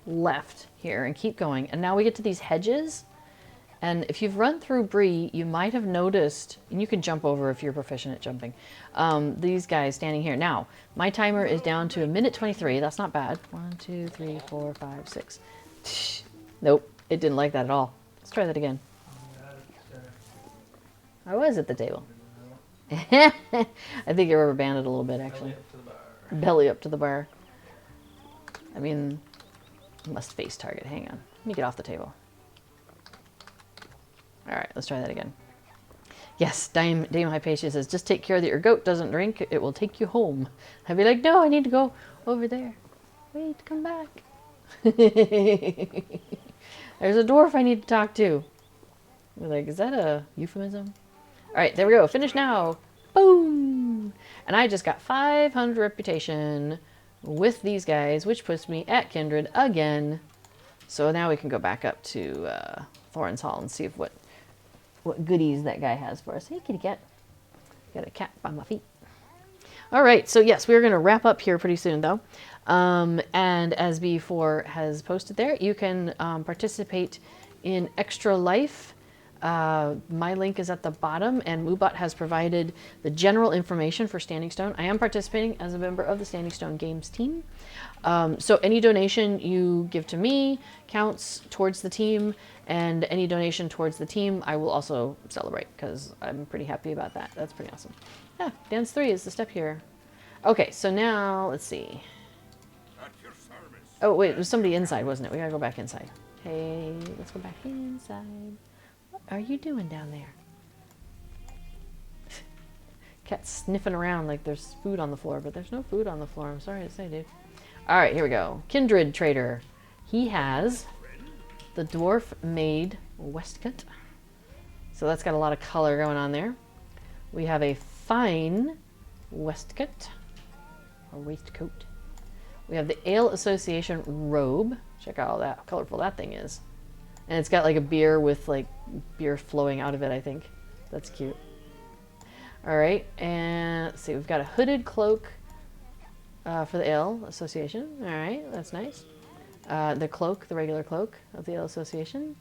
left here and keep going. And now we get to these hedges. And if you've run through Bree, you might have noticed, and you can jump over if you're proficient at jumping, these guys standing here. Now, my timer is down to 1:23. That's not bad. 1, 2, 3, 4, 5, 6. Nope, it didn't like that at all. Let's try that again. I was at the table. I think you rubber banded a little bit, actually. Belly up to the bar. I mean, must face target. Hang on. Let me get off the table. All right, let's try that again. Yes, Dame Hypatia says, just take care that your goat doesn't drink. It will take you home. I'd be like, no, I need to go over there. Wait, come back. There's a dwarf I need to talk to. We're like, is that a euphemism? All right, there we go. Finish now. Boom. And I just got 500 reputation with these guys, which puts me at Kindred again. So now we can go back up to Thorin's Hall and see if what goodies that guy has for us. Hey, kitty cat. Got a cat by my feet. All right, so yes, we're going to wrap up here pretty soon, though. And as B4 has posted there, you can participate in Extra Life. My link is at the bottom, and Moobot has provided the general information for Standing Stone. I am participating as a member of the Standing Stone Games team. So any donation you give to me counts towards the team, and any donation towards the team I will also celebrate, because I'm pretty happy about that. That's pretty awesome. Yeah, Dance 3 is the step here. Okay, so now, let's see. Oh, wait, there's somebody inside, wasn't it? We gotta go back inside. Hey, let's go back inside. What are you doing down there? Cat's sniffing around like there's food on the floor, but there's no food on the floor. I'm sorry to say, dude. All right, here we go. Kindred Trader. He has the dwarf-made waistcoat. So that's got a lot of color going on there. We have a fine waistcoat, or waistcoat. We have the Ale Association robe. Check out how colorful that thing is. And it's got like a beer with like beer flowing out of it, I think. That's cute. All right, and let's see, we've got a hooded cloak for the Ale Association. All right, that's nice. The cloak, the regular cloak of the Ale Association.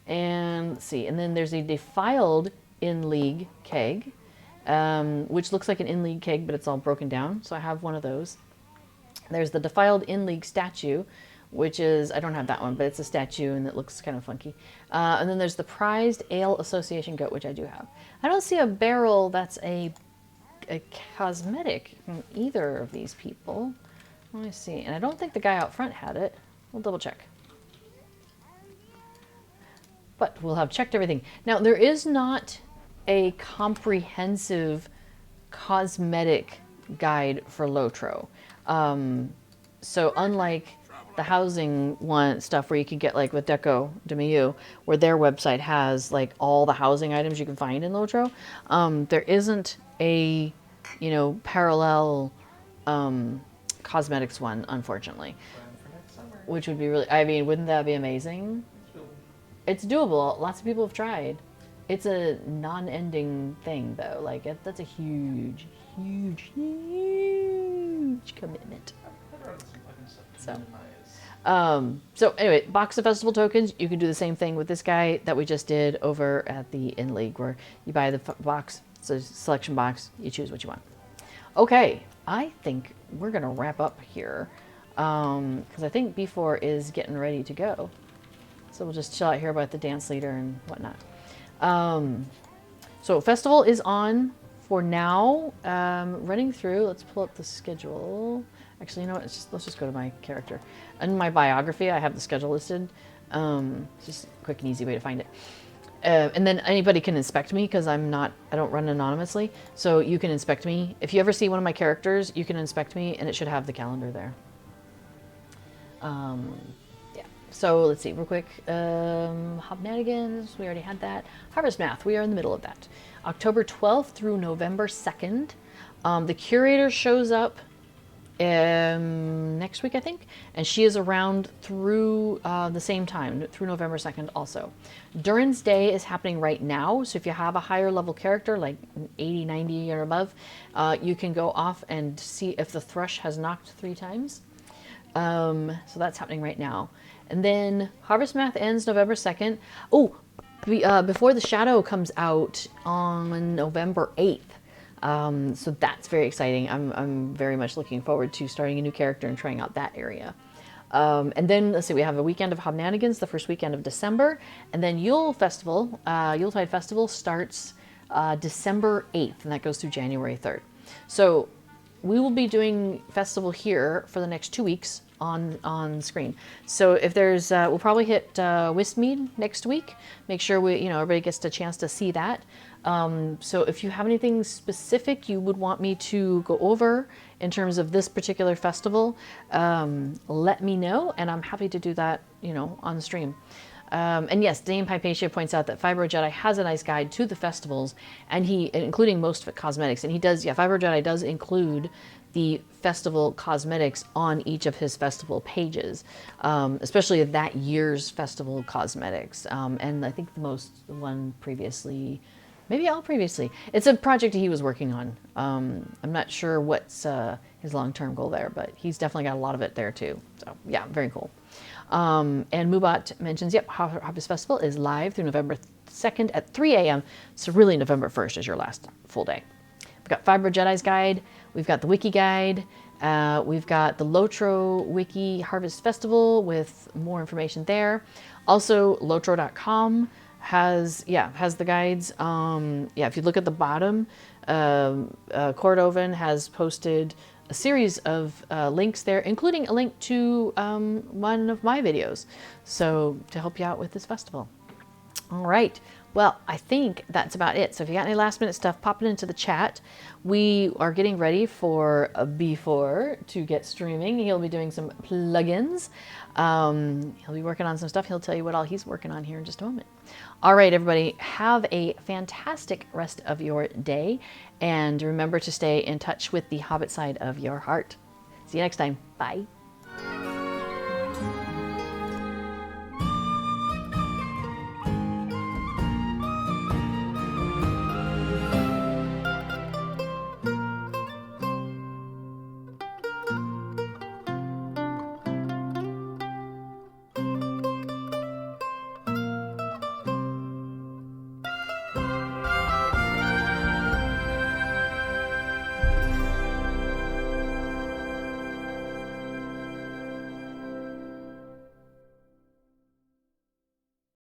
And let's see, and then there's a defiled in-league keg, which looks like an in-league keg, but it's all broken down. So I have one of those. There's the defiled in-league statue, which is, I don't have that one, but it's a statue and it looks kind of funky. And then there's the prized Ale Association goat, which I do have. I don't see a barrel that's a cosmetic from either of these people. Let me see. And I don't think the guy out front had it. We'll double check. But we'll have checked everything. Now, there is not a comprehensive cosmetic guide for LOTRO. So unlike the housing one stuff where you can get like with Deco de Miu, where their website has like all the housing items you can find in LOTRO, there isn't a, you know, parallel cosmetics one, unfortunately. Which would be really, I mean, wouldn't that be amazing? It's doable. Lots of people have tried. It's a non-ending thing, though. Like, that's a huge, huge, huge commitment. So anyway, box of festival tokens. You can do the same thing with this guy that we just did over at the In League, where you buy the box, it's a selection box, you choose what you want. Okay, I think we're gonna wrap up here, because I think B4 is getting ready to go. So we'll just chill out here about the dance leader and whatnot. So festival is on for now. Running through, let's pull up the schedule. Actually, you know what? Let's just go to my character. In my biography, I have the schedule listed. It's just a quick and easy way to find it. And then anybody can inspect me because I don't run anonymously. So you can inspect me. If you ever see one of my characters, you can inspect me and it should have the calendar there. Yeah. So let's see real quick. Hobnanigans, we already had that. Harvest Math, we are in the middle of that. October 12th through November 2nd. The curator shows up next week, I think, and she is around through the same time, through November 2nd also. Durin's Day is happening right now, so if you have a higher level character, like 80, 90 or above, you can go off and see if the thrush has knocked 3 times. So that's happening right now. And then Harvest Math ends November 2nd. Oh, Before the Shadow comes out on November 8th. So that's very exciting. I'm very much looking forward to starting a new character and trying out that area. And then let's see, we have a weekend of Hobnanigans, the first weekend of December, and then Yuletide Festival starts December 8th, and that goes through January 3rd. So we will be doing festival here for the next 2 weeks on screen. So if there's, we'll probably hit Westmead next week. Make sure everybody gets a chance to see that. So if you have anything specific you would want me to go over in terms of this particular festival, let me know, and I'm happy to do that, on the stream. And yes, Dame Hypatia points out that Fibro Jedi has a nice guide to the festivals, and including most cosmetics, and he does, Fibro Jedi does include the festival cosmetics on each of his festival pages, especially that year's festival cosmetics. And I think the one previously, maybe all previously. It's a project he was working on. I'm not sure what's his long-term goal there, but he's definitely got a lot of it there too. So yeah, very cool. And Mubot mentions, Harvest Festival is live through November 2nd at 3 a.m. So really November 1st is your last full day. We've got Fibro Jedi's guide. We've got the wiki guide. We've got the LOTRO Wiki Harvest Festival with more information there. Also, lotro.com has the guides. If you look at the bottom, Cordovan has posted a series of links there, including a link to one of my videos, so to help you out with this festival. All right. Well, I think that's about it. So if you got any last minute stuff, pop it into the chat. We are getting ready for B4 to get streaming. He'll be doing some plugins. He'll be working on some stuff. He'll tell you what all he's working on here in just a moment. All right, everybody, have a fantastic rest of your day. And remember to stay in touch with the Hobbit side of your heart. See you next time. Bye.